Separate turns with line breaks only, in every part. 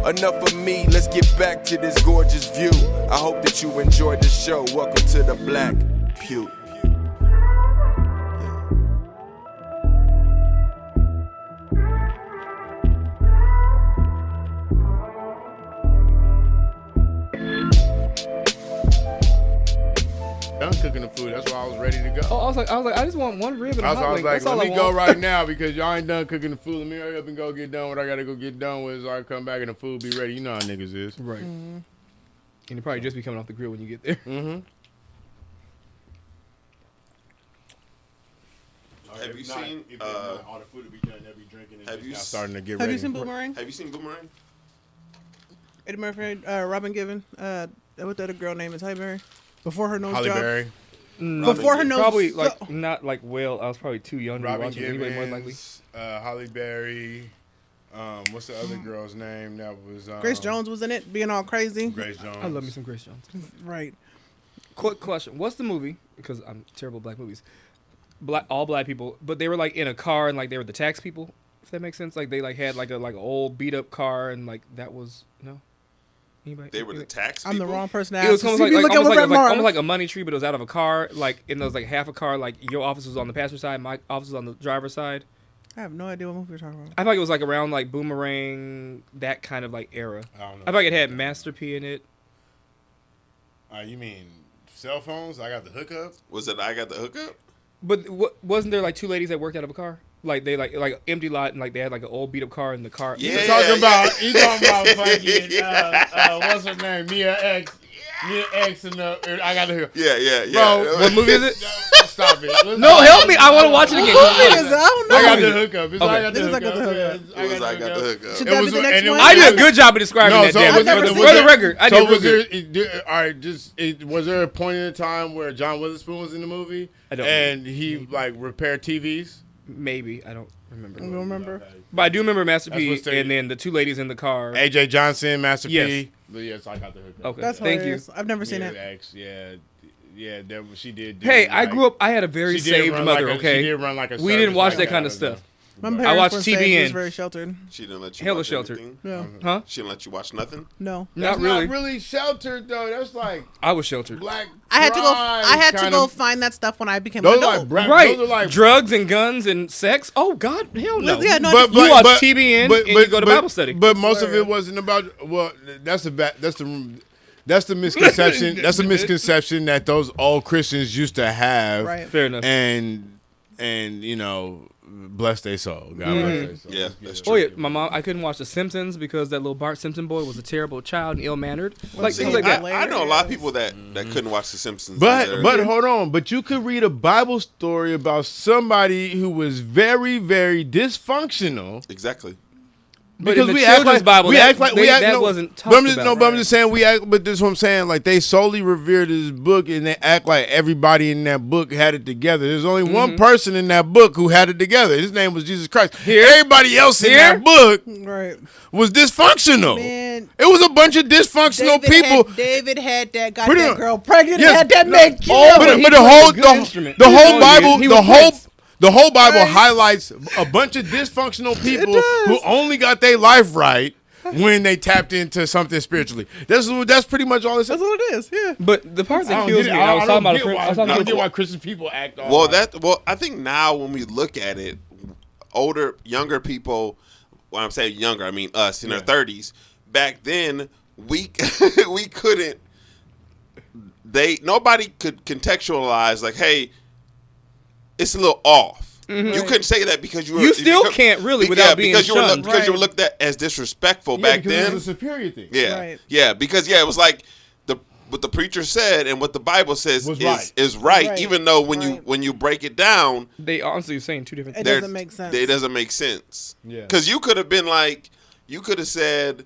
enough of me, let's get back to this gorgeous view. I hope that you enjoyed the show. Welcome to the Black Pew.
Done cooking the food. That's why I was ready to go.
Oh, I was like, I just want one rib and a hot
I was
link.
like,
That's all
let
I
me go
want.
right now because y'all ain't done cooking the food. Let me hurry up and go get done what I gotta go get done with so I come back and the food be ready. You know how niggas is.
Right. And you probably just be coming off the grill when you get there.
Mm-hmm.
Have you seen
all the food to be done, they'll be drinking and
have you
starting to get
Have
ready.
you seen Boomerang?
Have you seen Boomerang?
Eddie Murphy, Robin Given. What the other girl name is? Halle Berry. Before her nose
Holly
job.
Berry,
Before her nose.
Probably like not like well. I was probably too young to
Robin
watch it. Anybody more than likely.
Givens, Holly Berry. What's the other girl's name? That was
Grace Jones was in it, being all crazy.
Grace Jones.
I love me some Grace Jones.
Right.
Quick question: what's the movie? Because I'm terrible at black movies. All black people, but they were like in a car and like they were the tax people. If that makes sense, like they like had like an old beat up car and like that was no. Anybody?
They were the tax people.
I'm the wrong person to
It was
ask.
almost
See,
like,
we looking with Brett Mars.
almost like a money tree, but it was out of a car. Like, and there was like half a car. Like your office was on the passenger side, my office was on the driver's side.
I have no idea what movie you're talking about.
I feel like it was like around like Boomerang, that kind of like era.
I don't know.
I feel like it had Master P in it.
You mean cell phones? I got the hookup.
Was it I Got the Hookup?
But wasn't there like two ladies that worked out of a car? Like they like empty lot and like they had like an old beat up car in the car.
Yeah.
You talking about fucking what's her name? Mia X. Mia X and I got the hookup.
Yeah.
Bro,
What movie is it?
Stop it.
No, help me! I want to watch it again.
What movie is it? I don't know.
I got the hookup. It's
Okay.
I got the
It is I
hookup.
Got the Hookup.
It was I Got the Hookup.
Should that be the next one?
I did a good job of describing that.
so
Damn
was
it.
there-
never
was
seen
For
it.
the
there-
record, I
so
did
was
real good.
all right, was there a point in time where John Witherspoon was in the movie
I don't
and he like repaired TVs?
Maybe I don't remember.
I don't remember.
But I do remember Master
That's
P
what's there.
and then the two ladies in the car.
AJ Johnson, Master
Yes.
P. But yes, I got the hookup.
Okay,
That's
thank you.
hilarious. I've never seen
Mia
it.
X, yeah, she did.
Hey, I grew up. I had a very
She did
saved
run
mother.
like a-
okay,
she did run like a
we didn't
service
watch
like
that kind
that,
of stuff.
My
I
parents
watched
were saved.
TBN.
He was very sheltered.
She didn't let you
Hella
watch
sheltered.
anything?
No.
Huh?
She didn't let you watch nothing?
No.
That's
Not really.
not really sheltered though. That's like
I was sheltered.
black.
I had to go.
pride
I had to
kind
go
of-
find that stuff when I became an
Those are
adult.
like
Right,
Those are like
drugs and guns and sex. Oh God, hell no.
Yeah, no,
But-
you watch
but-
TBN and you go to Bible study.
But most of it
Word.
wasn't about. Well, that's the misconception. That's the misconception that those old Christians used to have.
Right.
Fair enough.
And you know, bless their soul. God bless their soul.
Yeah, that's true.
Oh yeah, my mom. I couldn't watch The Simpsons because that little Bart Simpson boy was a terrible child and ill-mannered. Like
See,
things like that.
I know a lot of people that couldn't watch The Simpsons.
But
either.
hold on. But you could read a Bible story about somebody who was very, very dysfunctional.
Exactly.
But in the children's Bible, that wasn't talked
but
about.
I'm just saying we act. But this is what I'm saying. Like they solely revered this book, and they act like everybody in that book had it together. There's only one person in that book who had it together. His name was Jesus Christ. Everybody else in that book
Right.
was dysfunctional.
Man.
It was a bunch of dysfunctional people.
David had that got
Pretty
that
much.
girl pregnant.
Yes.
Had that man killed.
Oh,
But
he
the
played
whole
a good instrument.
the whole
Oh,
Bible
he
the
was
whole
Prince.
the whole Bible
Right.
highlights a bunch of dysfunctional people
does.
who only got their life right when they tapped into something spiritually. That's pretty much all it says.
That's what it is. Yeah.
But the part
I
that
don't
kills
get
me,
it.
I was
I
talking
don't
about a
get
friend.
why-
I was
I
talking
don't
about
get why Christian people act all
Well,
like
I think now when we look at it, younger people. When I'm saying younger, I mean us in our 30s. Back then, we couldn't. Nobody could contextualize like, hey, it's a little off. You couldn't say that because you were.
You still can't really without being
because
shunned.
because you were
Right.
looked at as disrespectful
Yeah,
back
because
then.
it was a superior thing.
Yeah,
Right.
yeah, because it was like what the preacher said and what the Bible says
Was
is right,
Right.
even though when
Right.
you break it down,
They honestly are saying two different
It
things.
they're-
doesn't make sense.
It doesn't make sense.
Yeah.
Because you could have been like, you could have said,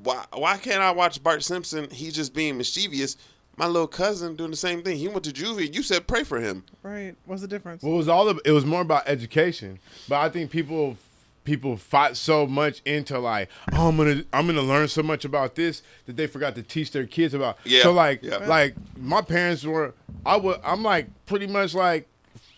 why can't I watch Bart Simpson? He's just being mischievous. My little cousin doing the same thing. He went to juvie. You said pray for him.
Right. What's the difference?
Well, it was more about education. But I think people fought so much into like, oh, I'm gonna learn so much about this that they forgot to teach their kids about.
Yeah.
So like
Yeah.
like my parents were I'm like pretty much like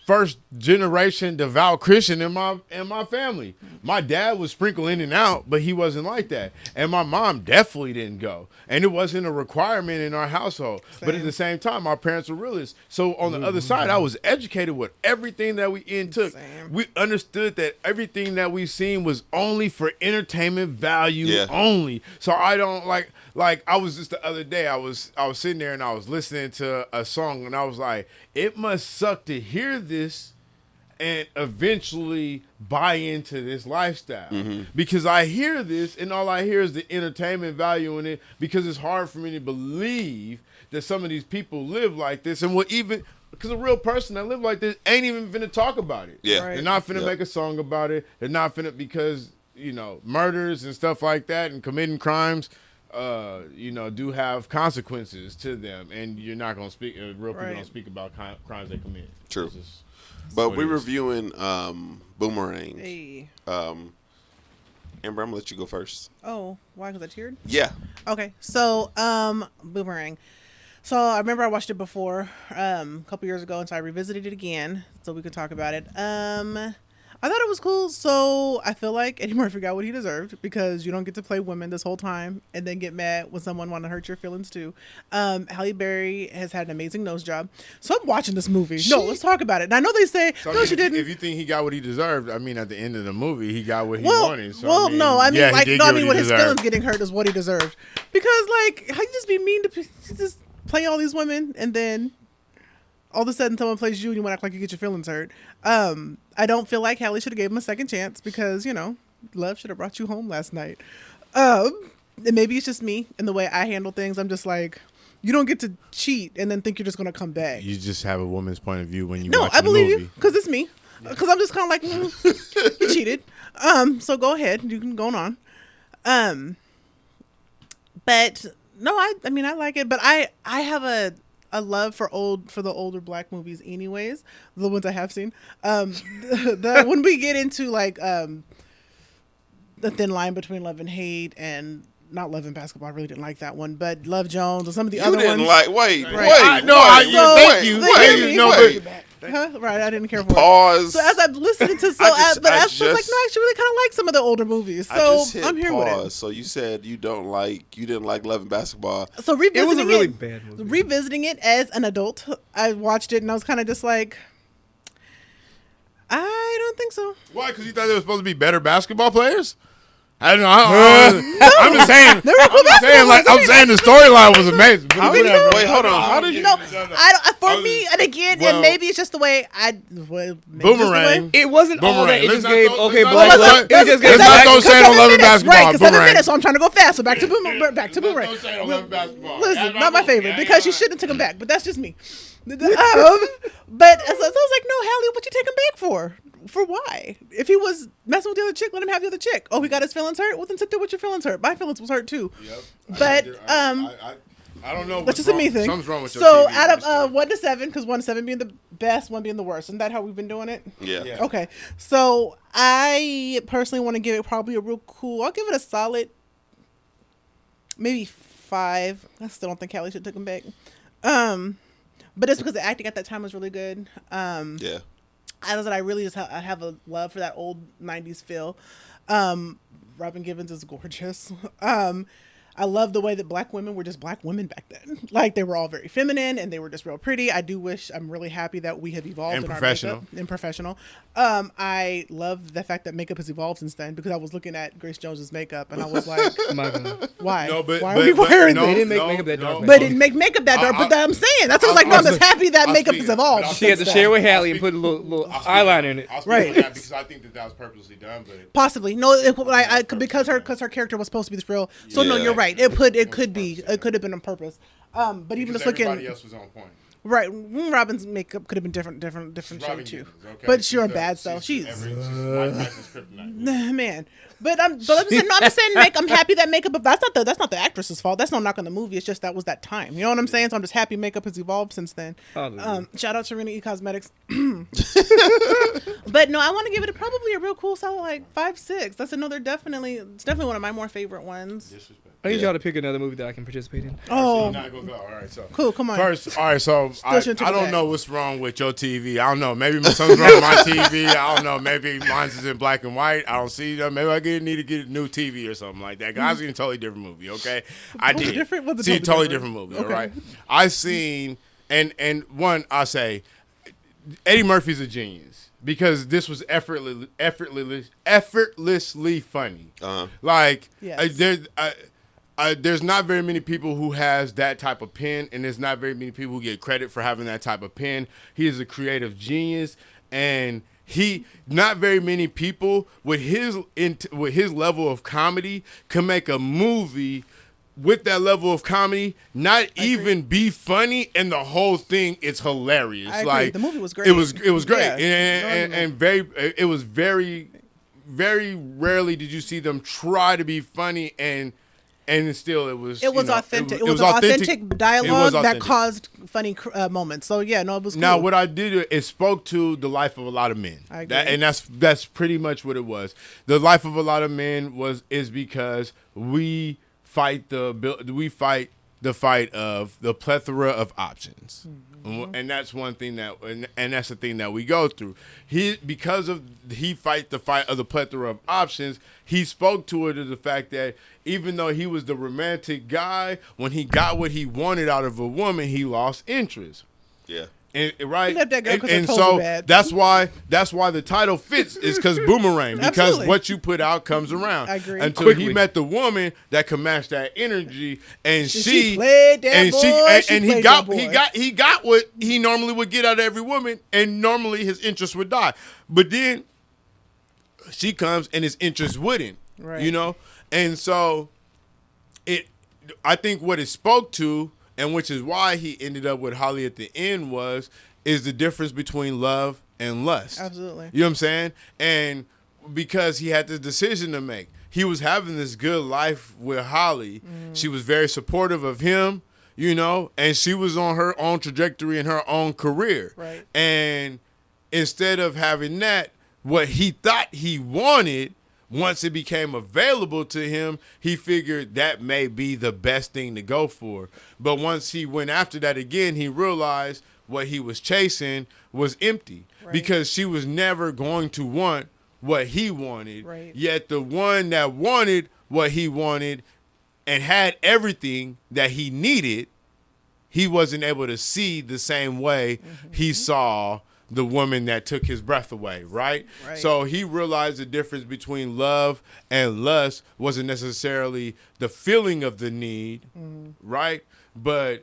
first generation devout Christian in my family. My dad would sprinkle in and out, but he wasn't like that. And my mom definitely didn't go. And it wasn't a requirement in our household. But at the same time, our parents were realists. So on the other side, I was educated with everything that we took. We understood that everything that we seen was only for entertainment value only. So I don't like I was just the other day, I was sitting there and I was listening to a song and I was like, it must suck to hear this and eventually buy into this lifestyle. Because I hear this and all I hear is the entertainment value in it, because it's hard for me to believe that some of these people live like this, and because a real person that live like this ain't even finna talk about it.
Yeah.
Right.
They're not finna make a song about it. They're not finna, because, murders and stuff like that and committing crimes, do have consequences to them, and you're not gonna speak. Real people don't speak about crimes they commit.
True. But we're reviewing Boomerang.
Hey.
Amber, I'm gonna let you go first.
Oh, why? Because I cheered?
Yeah.
Okay, so Boomerang. So I remember I watched it before a couple years ago, and so I revisited it again so we could talk about it. I thought it was cool. So I feel like Eddie Murphy got what he deserved, because you don't get to play women this whole time and then get mad when someone want to hurt your feelings too. Halle Berry has had an amazing nose job. So I'm watching this movie. No, let's talk about it. And I know they say, no, she didn't.
If you think he got what he deserved, I mean, at the end of the movie, he got what he wanted. So,
what his feelings getting hurt is what he deserved. Because, how you just be mean to just play all these women, and then all of a sudden someone plays you and you want to act like you get your feelings hurt. I don't feel like Halle should have gave him a second chance, because, love should have brought you home last night. And maybe it's just me and the way I handle things. I'm just like, you don't get to cheat and then think you're just going to come back.
You just have a woman's point of view when you
No,
watch
I
a movie.
believe you, because it's me. Because I'm just kind of like, you cheated. So go ahead. You can go on. But no, I mean, I like it, but I have a love for the older black movies anyways, the ones I have seen. When we get into the thin line between love and hate, and not Love and Basketball, I really didn't like that one, but Love Jones or some of the other ones.
You didn't like, wait.
Thank you.
Right, I didn't care for
Pause.
it. So as I'm listening to, but I was like, no, I actually really kind of like some of the older movies. So I'm here with it.
So you said you didn't like Love and Basketball.
So revisiting
it was a really bad movie.
Revisiting it as an adult, I watched it and I was kind of just like, I don't think so.
Why? Because you thought they were supposed to be better basketball players? I don't know. I'm just saying. I'm saying the storyline was amazing.
Wait, hold on. How did you?
No, for me, and again, and maybe it's just the way
Boomerang.
It wasn't all that. It just gave Black
Love.
It just gave
Let's not go saying on Love and Basketball.
Right, because 7 minutes, so I'm trying to go fast. So back to Boomerang. Listen, not my favorite, because you shouldn't have took him back, but that's just me. But so I was like, no, Halle, what you take him back for? For why? If he was messing with the other chick, let him have the other chick. Oh, he got his feelings hurt? Well, then sit there with your feelings hurt. My feelings was hurt too. Yep. But
I don't know.
That's just a me thing.
Something's wrong with your
so
TV
out of 1 to 7, because 1 to 7 being the best, 1 being the worst. Isn't that how we've been doing it?
Yeah.
Okay. So I personally want to give it probably a real cool. I'll give it a solid, maybe 5. I still don't think Halle should have taken him back. But it's because the acting at that time was really good.
Yeah.
I really just I have a love for that old 90s feel. Robin Givens is gorgeous. I love the way that black women were just black women back then. Like, they were all very feminine and they were just real pretty. I'm really happy that we have evolved
and
in
professional.
our makeup. And professional. I love the fact that makeup has evolved since then, because I was looking at Grace Jones's makeup and I was like, why?
No, but,
why are we wearing
They
this?
didn't make makeup that dark.
But it didn't make makeup that dark. But I'm saying, that's what I was like, no, I'm just happy that makeup has evolved.
She had to share with Halle and put a little eyeliner in it.
Right. That because I think that was purposely done. But
possibly. No, because her character was supposed to be this real. So no, you're right. It could have been on purpose. But even just looking,
everybody else was on point.
Right, Robin's makeup could have been different shade too.
Okay?
But she's a bad self. She's
Mike Tyson's kryptonite.
man. But I'm just saying, I'm happy that makeup. But that's not the actress's fault. That's no knock on the movie. It's just that was that time. You know what I'm saying? So I'm just happy makeup has evolved since then. Shout out to Rena E Cosmetics. But no, I want to give it probably a real cool solid 5-6. That's another it's definitely one of my more favorite ones.
Disrespect.
I need y'all to pick another movie that I can participate in.
Oh,
You're not gonna go. All right, so
cool. Come on.
first, all right, so I
shouldn't take it
don't
back.
know what's wrong with your TV. I don't know. Maybe something's wrong with my TV. I don't know. Maybe mine's is in black and white. I don't see them. Maybe I need to get a new TV or something like that. I seen a totally different movie. Okay, I
Was it
did.
different? Was it
See,
totally
totally different
different?
movie.
Okay.
All right, I seen and one I say, Eddie Murphy's a genius because this was effortlessly funny. Like
Yes.
there's not very many people who has that type of pen, and there's not very many people who get credit for having that type of pen. He is a creative genius, and not very many people with his level of comedy can make a movie with that level of comedy, not even be funny, and the whole thing is hilarious.
I agree.
Like
The movie was great.
It was great,
Yeah.
and it was very, very rarely did you see them try to be funny and still it was
authentic. It was authentic dialogue
It was
that
authentic.
caused funny moments. So yeah, no, it was cool.
Now, what I did, it spoke to the life of a lot of men.
I agree.
And that's pretty much what it was. The life of a lot of men is because we fight the fight of the plethora of options. And that's one thing and that's the thing that we go through. He fight the fight of the plethora of options. He spoke to it as the fact that even though he was the romantic guy, when he got what he wanted out of a woman, he lost interest.
Yeah.
And, right,
He left that girl 'cause her
and
toes
so
were bad.
that's why the title fits is because boomerang, because
Absolutely.
what you put out comes around.
I agree.
Until
Quickly.
he met the woman that could match that energy, and
She played that
and
boy.
and he
played
got
that boy.
he got what he normally would get out of every woman, and normally his interest would die. But then she comes and his interest wouldn't,
Right.
you know, and so I think what it spoke to, and which is why he ended up with Holly at the end, is the difference between love and lust.
Absolutely.
You know what I'm saying? And because he had this decision to make. He was having this good life with Holly. She was very supportive of him, you know, and she was on her own trajectory in her own career.
Right.
And instead of having that, what he thought he wanted, once it became available to him, he figured that may be the best thing to go for. But once he went after that again, he realized what he was chasing was empty, because she was never going to want what he wanted.
Right.
Yet the one that wanted what he wanted and had everything that he needed, he wasn't able to see the same way he saw the woman that took his breath away, right? So he realized the difference between love and lust wasn't necessarily the feeling of the need, right? But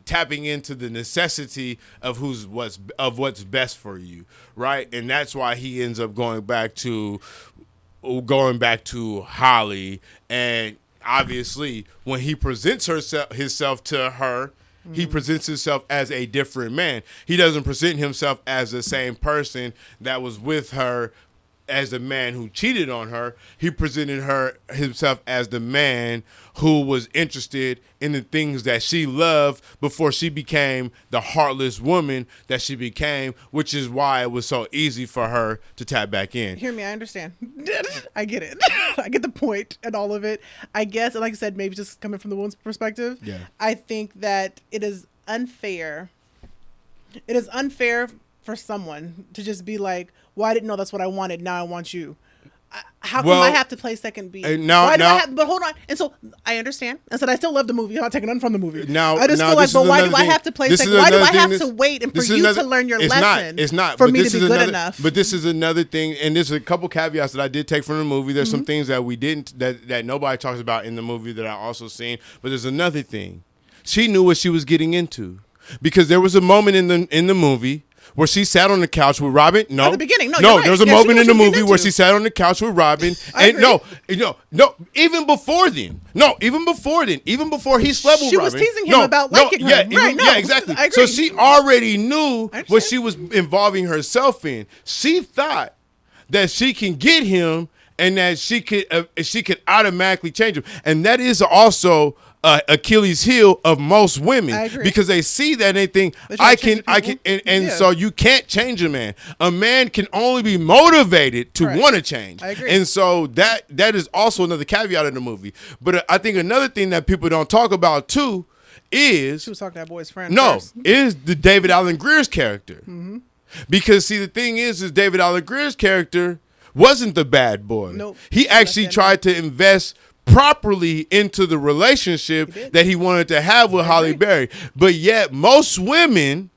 tapping into the necessity of what's best for you, right? And that's why he ends up going back to Holly. And obviously when he presents himself to her, he presents himself as a different man. He doesn't present himself as the same person that was with her as the man who cheated on her. He presented himself as the man who was interested in the things that she loved before she became the heartless woman that she became, which is why it was so easy for her to tap back in.
Hear me, I understand. I get it. I get the point and all of it. I guess, and like I said, maybe just coming from the woman's perspective,
Yeah.
I think that it is unfair. It is unfair for someone to just be like, well, I didn't know that's what I wanted. Now I want you. How come I have to play second beat? But hold on. And so I understand. And so I still love the movie. I'm not taking none from the movie. I just feel like, but why do I have to play second? Why do I have to wait and for you to learn your lesson?
It's not
for me to be good enough.
But this is another thing, and there's a couple caveats that I did take from the movie. There's some things that we didn't, that nobody talks about in the movie that I also seen. But there's another thing. She knew what she was getting into, because there was a moment in the movie where she sat on the couch with Robin. No,
at the beginning. No,
there was a moment in the movie where she sat on the couch with Robin. And no, even before then. Even before he slept with Robin.
She was teasing him about liking her.
Yeah, exactly.
I agree.
So she already knew what she was involving herself in. She thought that she can get him and that she could automatically change him. And that is also Achilles heel of most women
I agree.
because they see that and they think
They try
I
to change
can,
people.
and
Yeah.
so you can't change a man. A man can only be motivated to
Correct.
want to change.
I agree.
And so that is also another caveat in the movie. But I think another thing that people don't talk about too is
She was talking to that boy's friend.
no,
first.
is the David Allen Greer's character.
Mm-hmm.
Because see, the thing is David Allen Greer's character wasn't the bad boy.
Nope.
He actually
Left-handed.
tried to invest properly into the relationship
He did.
that he wanted to have with Halle
agree.
Berry. But yet most women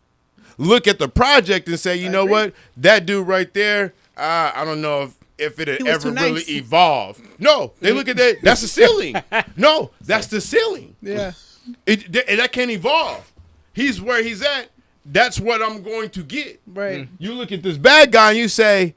look at the project and say, you know
agree.
what, that dude right there, I don't know if it
He
had
was
ever
too
really
nice.
evolved. No, they look at that. That's the ceiling. No, that's the ceiling.
Yeah.
That can't evolve. He's where he's at. That's what I'm going to get.
Right.
You look at this bad guy and you say,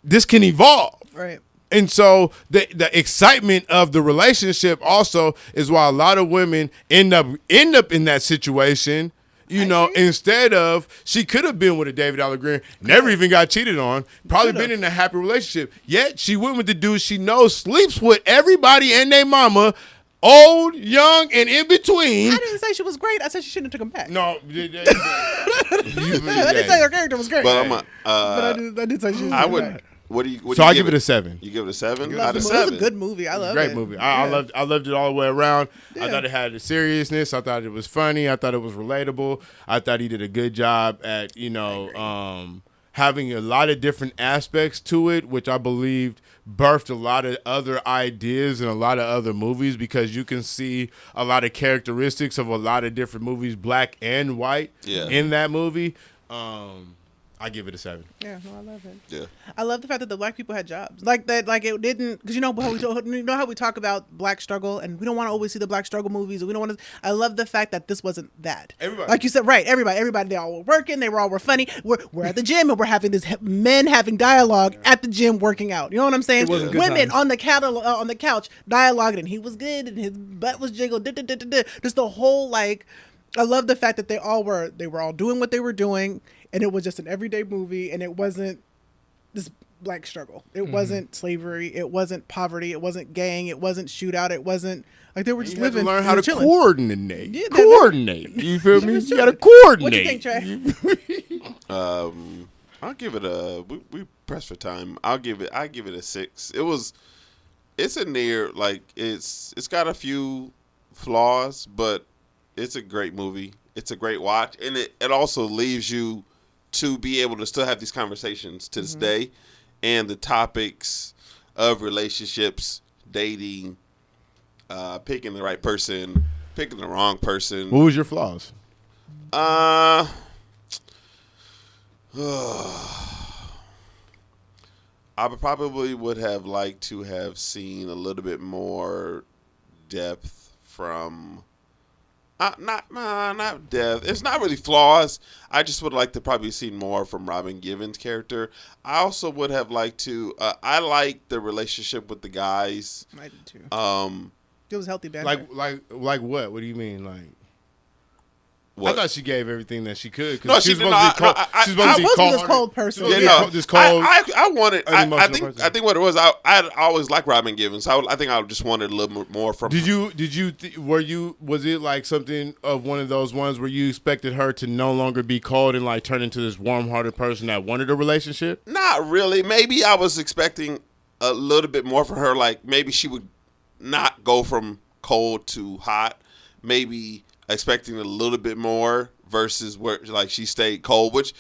this can evolve.
Right.
And so the excitement of the relationship also is why a lot of women end up in that situation. You know, instead of she could have been with a David Allen Greer, never even got cheated on, probably been in a happy relationship. Yet she went with the dude she knows sleeps with everybody and their mama, old, young, and in between.
I didn't say she was great. I said she shouldn't have took him back.
No,
I didn't say her character was great.
But
but I did say she was
I
great.
would. What do you? What
So
do you
I give it a 7.
You give it a 7
Love
out
the
of
movie. It was
7.
a good movie. I love it.
Great movie. I loved it all the way around. I
Yeah.
thought it had a seriousness. I thought it was funny. I thought it was relatable. I thought he did a good job at having a lot of different aspects to it, which I believed birthed a lot of other ideas and a lot of other movies because you can see a lot of characteristics of a lot of different movies, black and white, in that movie. I give it a 7.
Yeah, no, I love it.
Yeah.
I love the fact that the black people had jobs like that. Like it didn't, because you know how we talk about black struggle, and we don't want to always see the black struggle movies. And we don't want to. I love the fact that this wasn't that.
Everybody.
Like you said, right? Everybody. They all were working. They were funny. We're at the gym and we're having this men having dialogue at the gym working out. You know what I'm saying?
It wasn't good
Women
times.
on the couch dialoguing, and he was good, and his butt was jiggled. Just the whole like. I love the fact that they were all doing what they were doing, and it was just an everyday movie, and it wasn't this black struggle. It wasn't slavery. It wasn't poverty. It wasn't gang. It wasn't shootout. It wasn't like they were just
You have to
living.
learn
they
how
were
to
chilling.
coordinate.
Yeah,
coordinate. You feel me? You got to
What you
coordinate.
think, Trey?
I'll give it a. We pressed for time. I give it a 6. It's a near like it's got a few flaws, but it's a great movie. It's a great watch, and it also leaves you to be able to still have these conversations to this day, and the topics of relationships, dating, picking the right person, picking the wrong person.
What was your flaws?
I probably would have liked to have seen a little bit more depth from. Not depth. It's not really flaws. I just would like to probably see more from Robin Givens' character. I also would have liked to. I like the relationship with the guys.
I did too.
Um,
It was healthy banter.
Like what? What do you mean? Like
what?
I thought she gave everything that she could.
No, she did not.
She was
I
supposed to be
wasn't this
cold-hearted.
cold person.
Yeah,
Yeah, no,
this cold.
I wanted. I
unemotional person.
think what it was. I always liked Robin Givens. I think I just wanted a little more from.
Did you was it like something of one of those ones where you expected her to no longer be cold and like turn into this warm-hearted person that wanted a relationship?
Not really. Maybe I was expecting a little bit more from her. Like maybe she would not go from cold to hot. Maybe expecting a little bit more versus where like she stayed cold. Which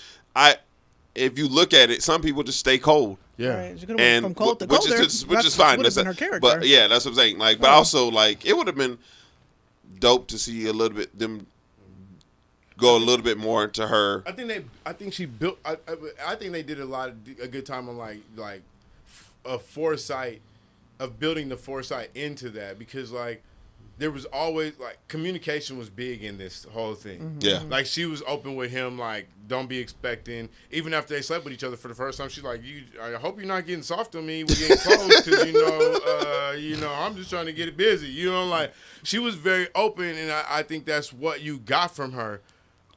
if you look at it, some people just stay cold.
Yeah.
Right. She could have went from cold to colder.
Which is fine.
Would have been her character.
But yeah, that's what I'm saying. Like, but also like it would have been dope to see a little bit them go a little bit more into her.
I think they did a good time on like a foresight of building the foresight into that because like there was always like communication was big in this whole thing.
Yeah.
Like she was open with him, like don't be expecting. Even after they slept with each other for the first time, she's like, I hope you're not getting soft on me. We're getting close because I'm just trying to get it busy. You know, like she was very open, and I think that's what you got from her.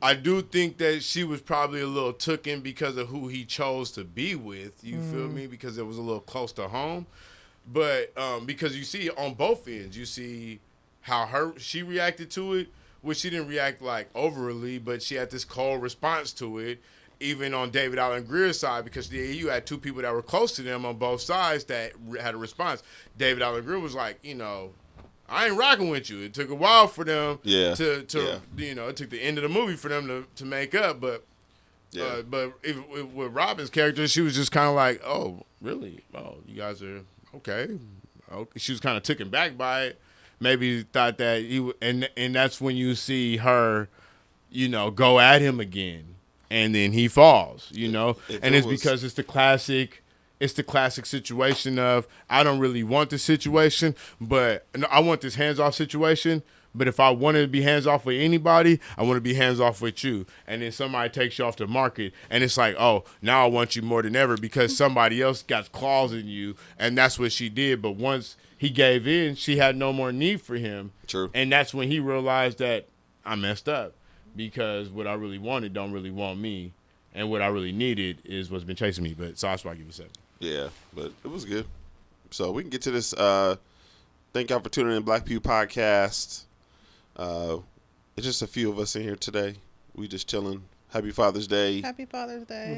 I do think that she was probably a little taken because of who he chose to be with. You feel me? Because it was a little close to home. But because you see on both ends, you see how she reacted to it, which she didn't react like overly, but she had this cold response to it. Even on David Allen Greer's side, because you had two people that were close to them on both sides that had a response. David Allen Greer was like, I ain't rocking with you. It took a while for them to it took the end of the movie for them to make up. But with Robin's character, she was just kind of like, oh, really? Oh, you guys are okay. She was kind of taken back by it. Maybe thought that and that's when you see her, go at him again. And then he falls, and it's because it's the classic situation of I don't really want this situation, but I want this hands-off situation. But if I wanted to be hands-off with anybody, I want to be hands-off with you. And then somebody takes you off the market, and it's like, oh, now I want you more than ever because somebody else got claws in you, and that's what she did. But once he gave in, she had no more need for him.
True.
And that's when he realized that I messed up. Because what I really wanted don't really want me, and what I really needed is what's been chasing me. But so that's why I give it a 7.
Yeah, but it was good. So we can get to this. Thank y'all for tuning in Black Pew Podcast. It's just a few of us in here today. We just chilling. Happy Father's Day.
Happy Father's Day.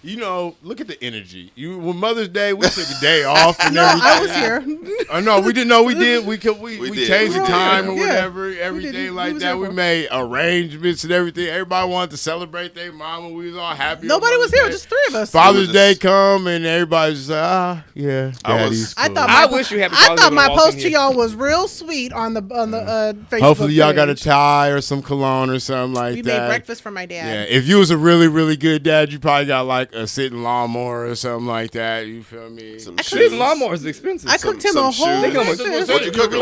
Look at the energy. When Mother's Day, we took a day off and everything.
I was here.
No, we didn't know we did. We
did.
changed the time or
Yeah.
whatever.
We
Everything
did.
like
We was
that.
here
We
for it.
made arrangements and everything. Everybody wanted to celebrate their mama. We was all happy.
Nobody was here. Just 3 of us.
Father's
It was
Day
just-
come and everybody's just like, yeah, Daddy's
I
cool.
thought
I wish you happy
I
Father's
thought
Day
my
when I walked
post
in
to
here.
y'all was real sweet on the Facebook.
Hopefully y'all got a
page.
tie or some cologne or something like
We
that.
made breakfast for my dad.
Yeah, if you was a really, really good dad, you probably got like a sitting lawnmower or something like that. You feel me?
Some
Shit,
shoes.
lawnmowers is expensive.
I cooked him
some
a whole
shoes.
They come with-
breakfast.
What'd you cook him?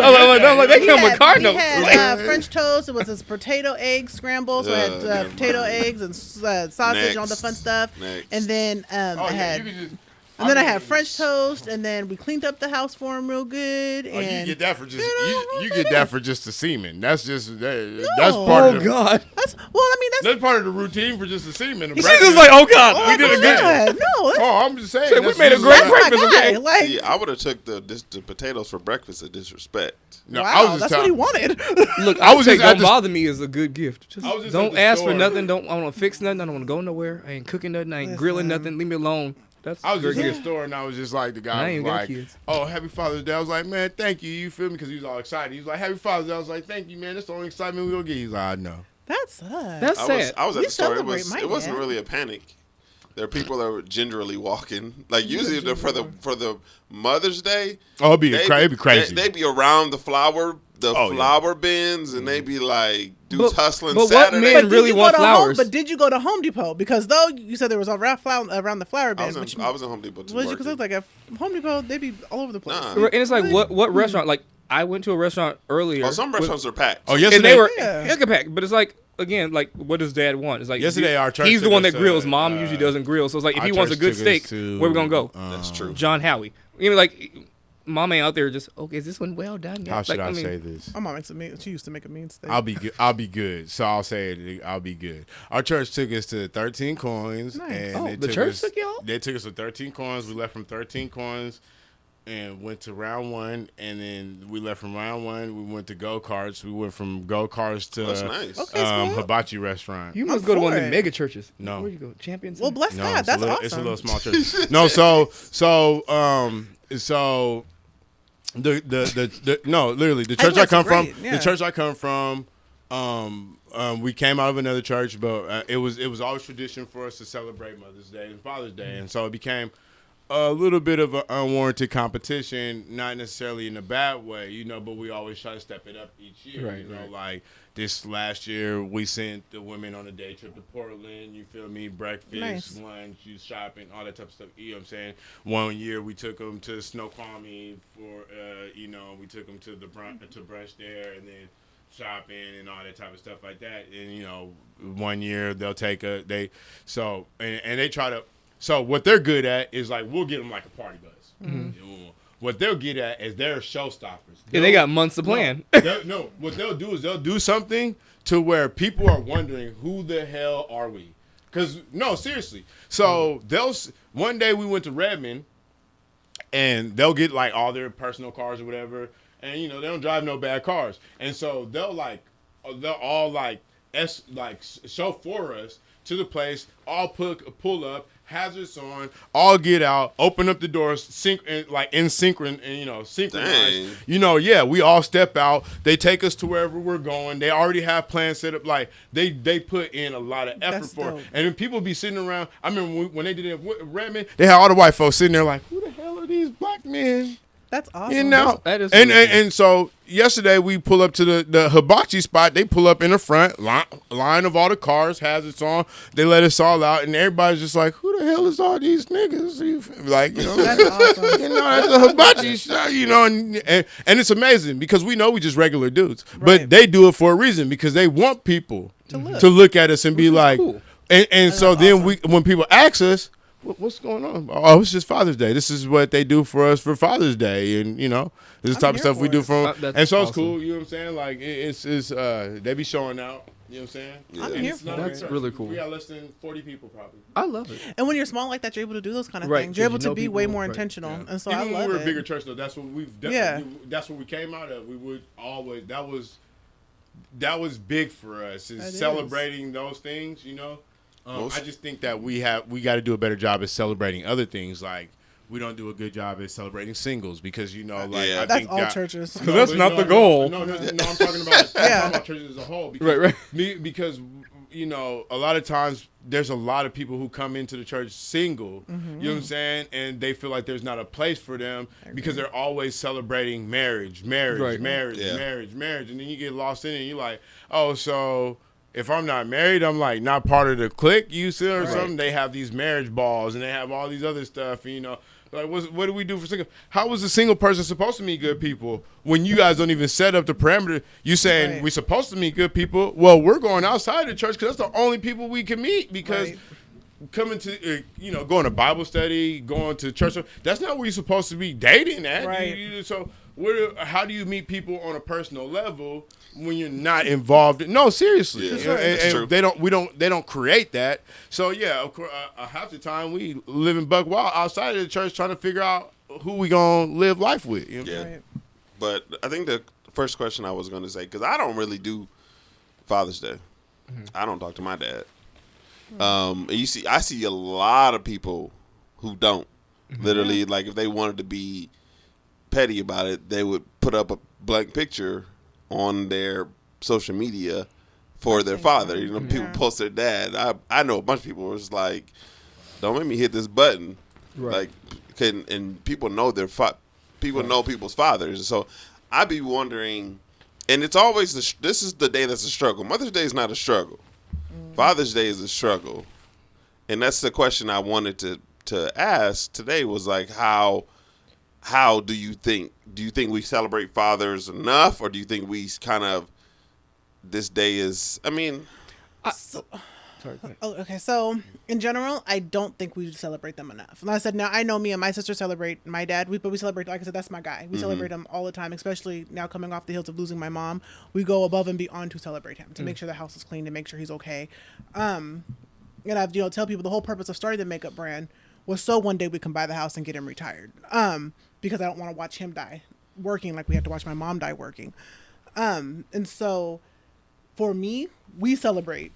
They come with car
We
notes.
had French toast. It was this potato egg scramble. So I had
never
potato
mind.
eggs and sausage and all the fun stuff.
Next.
And then I had.
you can just.
And then I had French toast, and then we cleaned up the house for him real good.
Oh, you
And
get that for just
You
you
know,
get that for just the semen. That's just that's
No.
part
Oh
of the,
God!
that's that's
that's part of the routine for just the semen.
She's just like, oh God, we did a good.
good. No, that's
Oh, I'm just saying.
Shit, we
that's
made a
just
great
like-
breakfast.
my guy.
okay.
Like,
See, I would have took the potatoes for breakfast at disrespect.
No,
wow,
I was just
that's what he
telling.
wanted.
Look,
I was just at
don't
the-
bother me is a good gift. Just
I was just at
don't
the
ask
store.
for nothing. I don't want to fix nothing. I don't want to go nowhere. I ain't cooking nothing. I ain't grilling nothing. Leave me alone. That's
I was
good
just in the
gift.
store and I was just like, the
I
guy
ain't
was
got
like,
kids.
"Oh, happy Father's Day." I was like, "Man, thank you." You feel me? Because he was all excited. He was like, "Happy Father's Day." I was like, "Thank you, man. That's the only excitement we'll get." He's like, "I know."
That's
That's
I
sad.
was at
We
the store. It
celebrate my
wasn't
dad.
really a panic. There are people that were gingerly walking. Like usually for the Mother's Day.
Oh, it'd be crazy.
They be around the flower
Oh, yeah.
flower bins, and they be like dudes hustling
but what
Saturday.
men really want flowers?
But did you go to Home Depot? Because though you said there was around the flower
I
bin,
was
which
in Home Depot too.
because it was like a Home Depot, they'd be all over the place.
Nah.
And it's like what restaurant? Like I went to a restaurant earlier.
Oh, some restaurants are packed.
Oh,
and
yesterday
they were
Yeah.
packed. But it's like again, like what does Dad want? It's like
Yesterday our church
he's the
took
one
us
that
to,
grills. Mom usually doesn't grill, so it's like if
our
he wants a
church
good
took us
steak,
to,
where we gonna go?
That's true.
John Howie. You know, like Mom ain't out there just okay. Is this one well done?
How should
Like,
I
mean,
say this?
My mom makes a mean. She used to make a mean steak.
I'll be good. I'll be good. So I'll say it. I'll be good. Our church took us to 13 coins,
Nice.
and
Oh,
they
the
took
church
us,
took y'all?
They took us to 13 coins. We left from 13 coins, and went to round one, and then we left from round one. We went to go karts. We went from go karts to
That's nice.
Okay. Small.
hibachi restaurant.
You must
I'm
go to
for
one of
it.
them mega churches.
No.
Where you go? Champions.
Well, bless
No,
God.
it's
That's
a little,
awesome.
It's a little small church. No, literally the church I
bless
come
are great,
from.
yeah.
The church I come from. We came out of another church, but it was always tradition for us to celebrate Mother's Day and Father's Day, and so it became a little bit of an unwarranted competition, not necessarily in a bad way, but we always try to step it up each year.
Right, right.
Like this last year, we sent the women on a day trip to Portland. You feel me? Breakfast,
Nice.
lunch, you shopping, all that type of stuff. You know what I'm saying? One year we took them to Snoqualmie for, we took them to the brunch there, and then shopping and all that type of stuff like that. And one year they'll take and they try to. So what they're good at is like we'll get them like a party bus. Mm-hmm. What they'll get at is they're showstoppers.
And they got months to plan.
No, what they'll do is they'll do something to where people are wondering who the hell are we? Because no, seriously. So one day we went to Redmond, and they'll get like all their personal cars or whatever, and they don't drive no bad cars, and so they'll all show for us to the place, all pull up, hazards on, all get out, open up the doors, synchronized.
Dang.
We all step out. They take us to wherever we're going. They already have plans set up. Like they put in a lot of effort
That's
for it.
dope.
And then people be sitting around. I remember when they did it at Redmond, they had all the white folks sitting there like, who the hell are these black men?
That's awesome.
That is
and,
really cool.
and so yesterday we pull up to the hibachi spot. They pull up in the front line of all the cars, hazards on. They let us all out, and everybody's just like, "Who the hell is all these niggas?"
That's awesome.
It's a hibachi shop, and it's amazing because we know we just regular dudes,
Right.
but they do it for a reason because they want people
To
to look at us and be like,
cool.
and so then
awesome.
when people ask us, what's going on? Oh, it's just Father's Day. This is what they do for us for Father's Day, and this is the type
I'm
of stuff
here
we
for
do
it.
for them.
That's
And so it's
awesome.
cool. You know what I'm saying? Like it's they be showing out. You know what I'm saying?
Yeah.
I'm
And
here
it's
for
not
it.
very
That's
much.
really cool.
We got less than 40 people probably.
I love it.
And when you're small like that, you're able to do those kind of
Right,
things. You're able
'cause
to
you know
be way
people-
more
right,
intentional,
Yeah.
and so
Even
I
when
love
we were a
it.
bigger church though, that's what we've that's what we came out of. We would always that was big for us is
That is.
celebrating those things.
Most-
I just think that we got to do a better job at celebrating other things. Like we don't do a good job at celebrating singles because
Yeah.
I
That's
think
all
that,
churches.
Because that's not the goal.
No, I'm talking about I'm talking about churches as a whole. Because
Right.
because a lot of times there's a lot of people who come into the church single. You know what I'm saying, and they feel like there's not a place for them because they're always celebrating marriage,
Right.
marriage,
Yeah.
marriage, and then you get lost in it. And you're like, oh, so. If I'm not married, I'm like not part of the clique, you see, or something. They have these marriage balls and they have all these other stuff. Like what do we do for single? How is a single person supposed to meet good people when you guys don't even set up the parameter? You saying
Right.
we're supposed to meet good people? Well, we're going outside the church because that's the only people we can meet because.
Right.
Coming to going to Bible study, going to church, that's not where you're supposed to be dating at.
Right.
So how do you meet people on a personal level when you're not involved? No, seriously.
Yeah,
And-
that's
and
true.
they don't create that. So yeah, of course, half the time we live in buck wild outside of the church trying to figure out who we gonna live life with.
Yeah.
Right.
But I think the first question I was going to say, because I don't really do Father's Day. I don't talk to my dad. And I see a lot of people who don't. Literally, like if they wanted to be petty about it, they would put up a blank picture on their social media for their father. People post their dad. I know a bunch of people was like, "Don't make me hit this button."
Right.
And people know people know people's fathers. So I'd be wondering, and it's always this is the day that's a struggle. Mother's Day is not a struggle. Father's Day is a struggle, and that's the question I wanted to ask today. Was like, how do you think we celebrate fathers enough, or do you think we kind of this day is? I mean,
Sorry, go ahead.
Oh, okay. So in general, I don't think we celebrate them enough. Like I said, now I know me and my sister celebrate my dad. But we celebrate, like I said, that's my guy. We celebrate him all the time, especially now coming off the heels of losing my mom. We go above and beyond to celebrate him, to make sure the house is clean, to make sure he's okay. And I've tell people the whole purpose of starting the makeup brand was so one day we can buy the house and get him retired. Because I don't want to watch him die working like we had to watch my mom die working. And so for me, we celebrate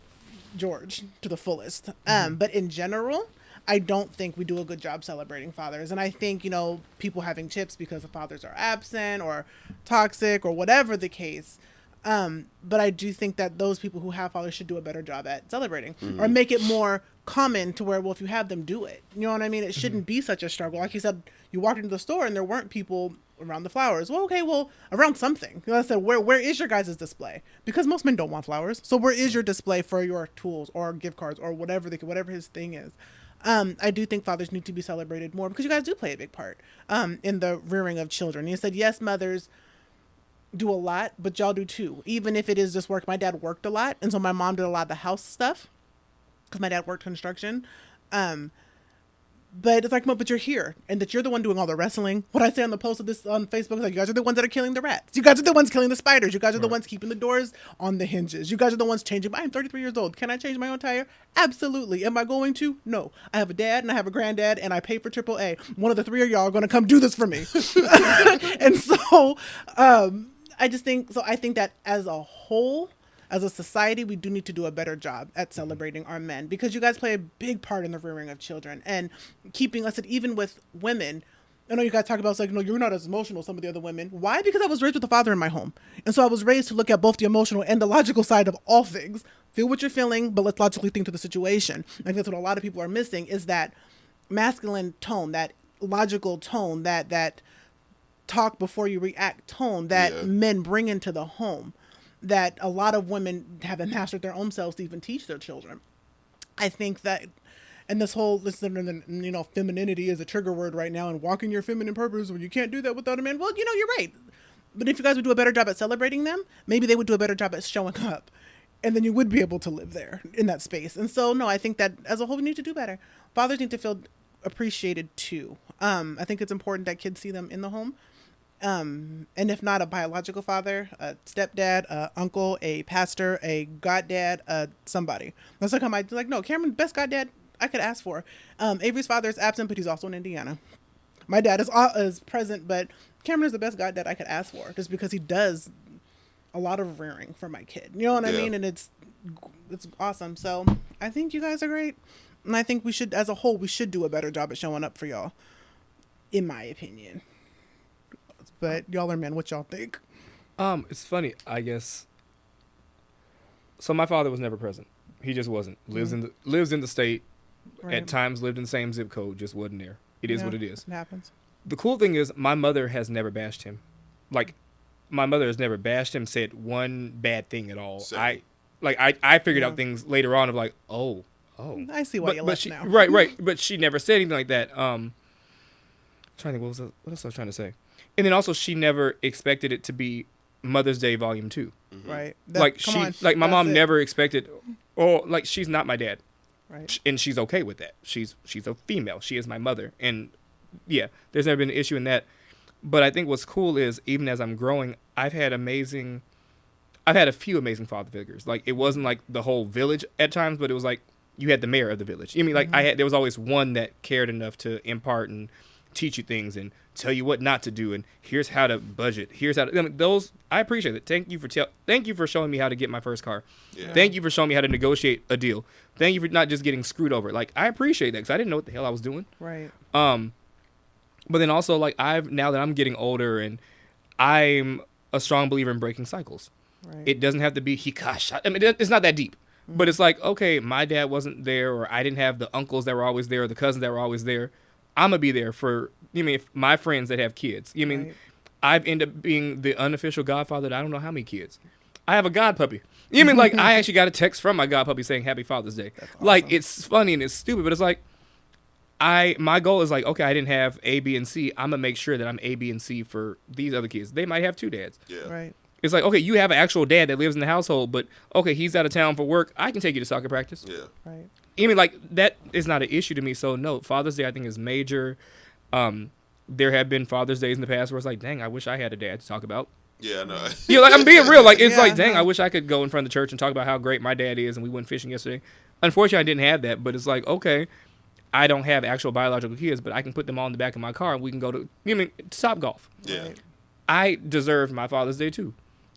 George to the fullest. But in general, I don't think we do a good job celebrating fathers. And I think, people having chips because the fathers are absent or toxic or whatever the case. But I do think that those people who have fathers should do a better job at celebrating or make it more common to where, well, if you have them, do it. You know what I mean? It shouldn't be such a struggle. Like you said, you walked into the store and there weren't people around the flowers. Well, okay, around something. Like I said, where is your guys' display? Because most men don't want flowers. So where is your display for your tools or gift cards or whatever his thing is? I do think fathers need to be celebrated more because you guys do play a big part in the rearing of children. You said, yes, mothers do a lot, but y'all do too. Even if it is just work. My dad worked a lot, and so my mom did a lot of the house stuff because my dad worked construction. But it's like, but you're here, and that you're the one doing all the wrestling. What I say on the post of this on Facebook is like, you guys are the ones that are killing the rats. You guys are the ones killing the spiders. You guys are the ones keeping the doors on the hinges. You guys are the ones changing. I'm 33 years old. Can I change my own tire? Absolutely. Am I going to? No. I have a dad and I have a granddad, and I pay for AAA. One of the three of y'all are going to come do this for me. And so, I just think so. I think that as a whole, as a society, we do need to do a better job at celebrating our men, because you guys play a big part in the rearing of children and keeping us, and even with women. I know you guys talk about, it's like, no, you're not as emotional as some of the other women. Why? Because I was raised with a father in my home. And so I was raised to look at both the emotional and the logical side of all things. Feel what you're feeling, but let's logically think to the situation. I think that's what a lot of people are missing, is that masculine tone, that logical tone, that talk before you react tone that men bring into the home, that a lot of women haven't mastered their own selves to even teach their children. I think that, and this whole, femininity is a trigger word right now, and walking your feminine purpose, when you can't do that without a man. Well, you're right. But if you guys would do a better job at celebrating them, maybe they would do a better job at showing up. And then you would be able to live there in that space. And so, no, I think that as a whole, we need to do better. Fathers need to feel appreciated too. I think it's important that kids see them in the home. And if not a biological father, a stepdad, a uncle, a pastor, a goddad, somebody. That's like how no, Cameron, best goddad I could ask for. Avery's father is absent, but he's also in Indiana. My dad is present, but Cameron is the best goddad I could ask for, just because he does a lot of rearing for my kid. You know what I mean? And it's awesome. So I think you guys are great. And I think we should, as a whole, we should do a better job at showing up for y'all, in my opinion. But y'all are men. What y'all think?
It's funny, I guess. So my father was never present. He just wasn't. Lives in the state. Right. At times lived in the same zip code. Just wasn't there. It is what it is.
It happens.
The cool thing is, my mother has never bashed him. Like, my mother has never bashed him. Said one bad thing at all. Same. I figured out things later on of like, oh.
I see why you left now.
Right. But she never said anything like that. Trying to think, what else I was trying to say. And then also, she never expected it to be Mother's Day Volume 2.
Mm-hmm. Right.
My mom never expected, she's not my dad. Right. And she's okay with that. She's a female. She is my mother. And yeah, there's never been an issue in that. But I think what's cool is, even as I'm growing, I've had a few amazing father figures. Like, it wasn't like the whole village at times, but it was like you had the mayor of the village. You mean, like, there was always one that cared enough to impart and teach you things and tell you what not to do, and here's how to budget. Here's how to. Those, I appreciate it. Thank you for showing me how to get my first car. Yeah. Thank you for showing me how to negotiate a deal. Thank you for not just getting screwed over. Like, I appreciate that, because I didn't know what the hell I was doing.
Right.
But then also, like, now that I'm getting older, and I'm a strong believer in breaking cycles. Right. It doesn't have to be hikash. I mean, it's not that deep. Mm-hmm. But it's like, okay, my dad wasn't there, or I didn't have the uncles that were always there, or the cousins that were always there. I'm going to be there for, my friends that have kids. Right. I've ended up being the unofficial godfather to I don't know how many kids. I have a god puppy. I actually got a text from my god puppy saying Happy Father's Day. That's awesome. Like, it's funny and it's stupid, but it's like, my goal is like, okay, I didn't have A, B, and C. I'm going to make sure that I'm A, B, and C for these other kids. They might have two dads.
Yeah.
Right.
It's like, okay, you have an actual dad that lives in the household, but okay, he's out of town for work. I can take you to soccer practice.
Yeah.
Right.
That is not an issue to me. So no, Father's Day I think is major. There have been Father's Days in the past where it's like, dang, I wish I had a dad to talk about.
Yeah, no.
I'm being real. Like, it's like, dang, I wish I could go in front of the church and talk about how great my dad is, and we went fishing yesterday. Unfortunately, I didn't have that, but it's like, okay, I don't have actual biological kids, but I can put them all in the back of my car and we can go to Topgolf.
Yeah.
Right.
I deserve my Father's Day too.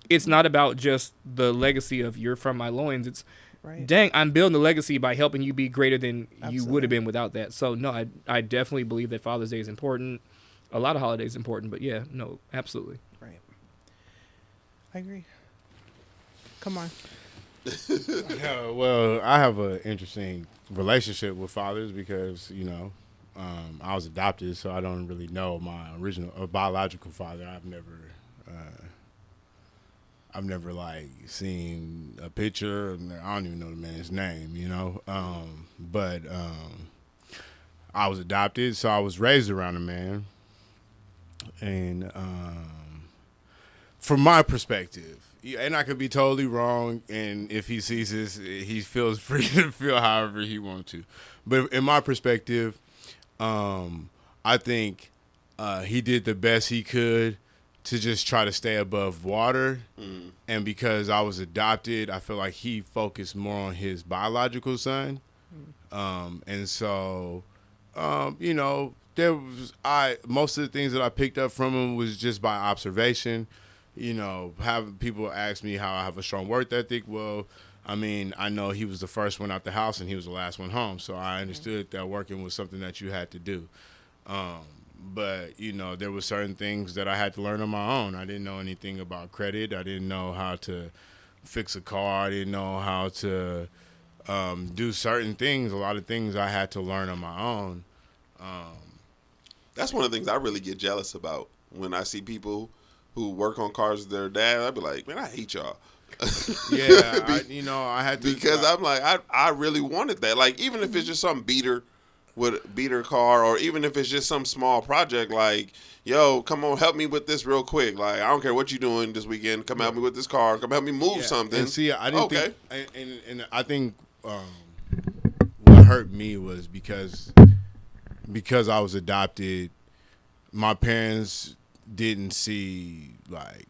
It's not about just the legacy of you're from my loins. It's, dang, I'm building the legacy by helping you be greater than you would have been without that. So, no, I definitely believe that Father's Day is important. A lot of holidays are important, but yeah, no, absolutely.
Right. I agree. Come on.
Yeah, well, I have an interesting relationship with fathers because, I was adopted, so I don't really know my biological father. I've never like seen a picture. I don't even know the man's name, But I was adopted, so I was raised around a man. And from my perspective, and I could be totally wrong, and if he sees this, he feels free to feel however he wants to. But in my perspective, I think he did the best he could to just try to stay above water. And because I was adopted, I feel like he focused more on his biological son. And so, you know, most of the things that I picked up from him was just by observation. You know, having people ask me how I have a strong work ethic. Well, I mean, I know he was the first one out the house and he was the last one home. So I understood that working was something that you had to do. But, you know, there were certain things that I had to learn on my own. I didn't know anything about credit. I didn't know how to fix a car. I didn't know how to do certain things. A lot of things I had to learn on my own.
That's one of the things I really get jealous about when I see people who work on cars with their dad. I'd be like, man, I hate y'all.
Yeah, I had to.
Because I'm like, I really wanted that. Like, even if it's just some beater car, or even if it's just some small project, like, yo, come on, help me with this real quick. Like, I don't care what you're doing this weekend. Come help me with this car. Come help me move something.
And see, I didn't think, and I think what hurt me was because I was adopted, my parents didn't see, like,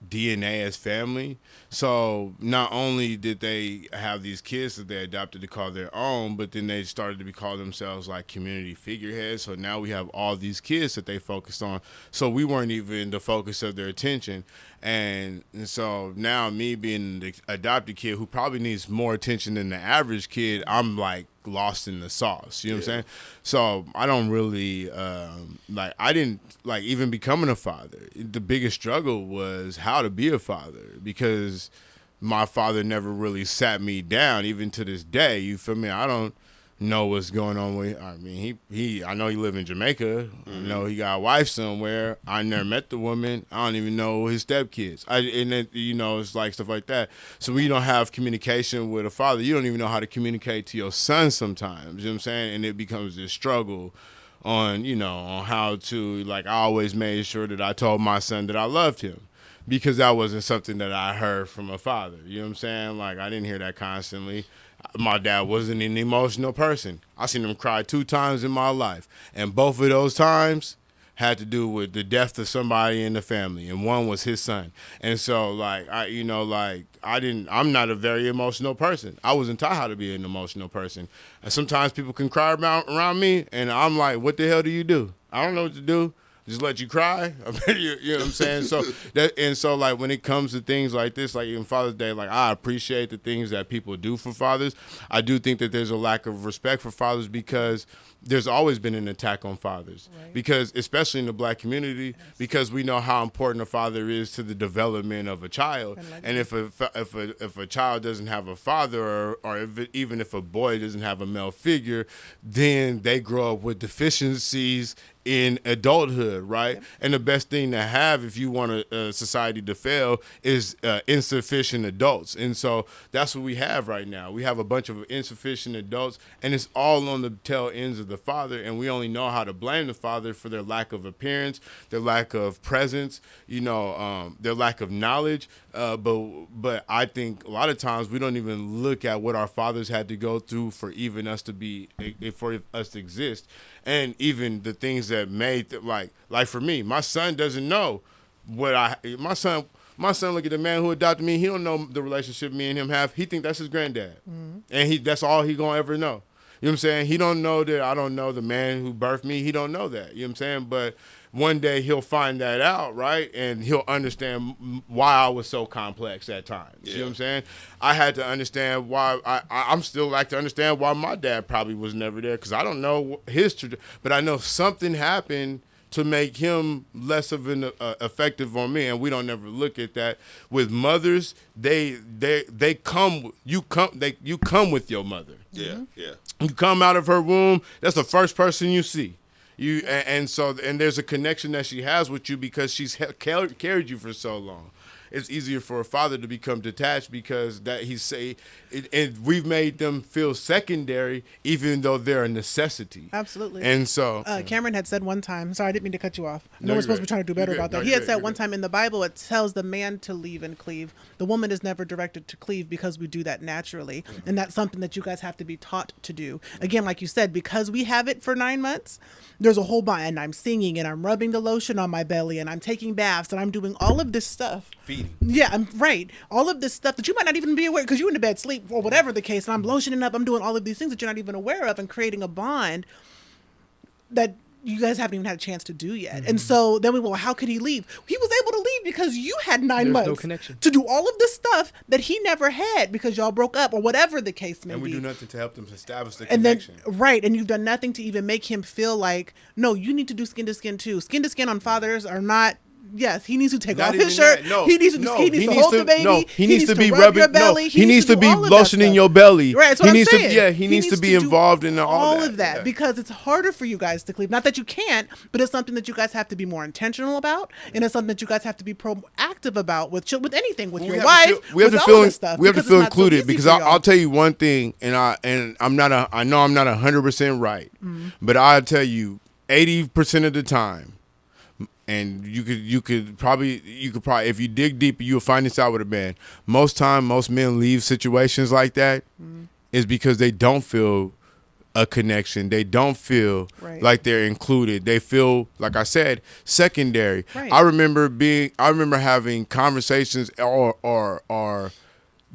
DNA as family. So not only did they have these kids that they adopted to call their own, but then they started to call themselves like community figureheads. So now we have all these kids that they focused on. So we weren't even the focus of their attention. And so now me being the adopted kid who probably needs more attention than the average kid, I'm like lost in the sauce. You know what I'm saying? So I don't really I didn't like even becoming a father. The biggest struggle was how to be a father, because my father never really sat me down, even to this day. You feel me? I don't know what's going on with. I mean, I know he live in Jamaica. I know he got a wife somewhere. I never met the woman. I don't even know his stepkids. And then, you know, it's like stuff like that. So when you don't have communication with a father, you don't even know how to communicate to your son sometimes. You know what I'm saying? And it becomes this struggle on how to, like, I always made sure that I told my son that I loved him, because that wasn't something that I heard from a father. You know what I'm saying? Like, I didn't hear that constantly. My dad wasn't an emotional person. I seen him cry 2 times in my life, and both of those times had to do with the death of somebody in the family, and one was his son. And so, like, I'm not a very emotional person. I wasn't taught how to be an emotional person. And sometimes people can cry around me, and I'm like, what the hell do you do? I don't know what to do. Just let you cry. You know what I'm saying? So like when it comes to things like this, like even Father's Day, like I appreciate the things that people do for fathers. I do think that there's a lack of respect for fathers, because there's always been an attack on fathers. Right. Because especially in the Black community, because we know how important a father is to the development of a child. And if a child doesn't have a father, or even if a boy doesn't have a male figure, then they grow up with deficiencies in adulthood, right? Yep. And the best thing to have if you want a society to fail is insufficient adults. And so that's what we have right now. We have a bunch of insufficient adults, and it's all on the tail ends of the father, and we only know how to blame the father for their lack of appearance, their lack of presence, their lack of knowledge. But I think a lot of times we don't even look at what our fathers had to go through for even us to for us to exist. And even the things that made, like for me, my son doesn't know my son look at the man who adopted me. He don't know the relationship me and him have. He think that's his granddad. Mm-hmm. And that's all he gonna ever know. You know what I'm saying? He don't know that I don't know the man who birthed me. He don't know that. You know what I'm saying? But one day he'll find that out, right? And he'll understand why I was so complex at times. Yeah. You know what I'm saying? I had to understand why. I'm still like to understand why my dad probably was never there, because I don't know his but I know something happened to make him less of an effective on me, and we don't ever look at that. With mothers, they come with your mother.
Yeah, yeah.
You come out of her womb, that's the first person you see. And there's a connection that she has with you because she's carried you for so long. it's easier for a father to become detached because that and we've made them feel secondary, even though they're a necessity.
Absolutely.
And so
Cameron had said one time, sorry, I didn't mean to cut you off. I know
No,
we're
you're
supposed to
good.
be trying to do better
You're
about
good.
that.
No,
He
you're
had
good.
said
You're
one
good.
time in the Bible, it tells the man to leave and cleave. The woman is never directed to cleave because we do that naturally. And that's something that you guys have to be taught to do. Again, like you said, because we have it for 9 months, there's a whole bunch, and I'm singing and I'm rubbing the lotion on my belly and I'm taking baths and I'm doing all of this stuff.
feeding.
Yeah, I'm right. All of this stuff that you might not even be aware because you're in the bed sleep or whatever the case, and I'm lotioning up. I'm doing all of these things that you're not even aware of, and creating a bond that you guys haven't even had a chance to do yet. And so then how could he leave? He was able to leave because you had 9
There's
months
no connection.
to do all of this stuff that he never had because y'all broke up or whatever the case may
And we
be.
do nothing to help them establish the
And then,
connection.
right, and you've done nothing to even make him feel like, no, you need to do skin to skin too. Skin to skin on fathers are not. Yes, he needs to take
Not
off his
even
shirt.
that. No,
he needs to,
no,
he needs to hold the baby.
No, he needs to be
rub
rubbing
your belly.
No, he needs to
do
be
all of that
lotioning
stuff.
your belly.
Right, that's what
he
I'm
needs
saying.
to, yeah, he needs to be
do
involved in all
of that
yeah.
because it's harder for you guys to cleave. Not that you can't, but it's something that you guys have to be more intentional about, and it's something that you guys have to be proactive about with anything, with your wife.
We have
with
to
all
feel.
of this stuff,
We have to
because
feel
it's not so
included
easy
because
for y'all.
I'll tell you one thing, and I know I'm not 100% right, but I'll tell you 80% of the time. And you could probably if you dig deeper you'll find this out with a man. Most men leave situations like that is because they don't feel a connection. They don't feel
Right.
like they're included. They feel, like I said, secondary.
Right.
I remember having conversations or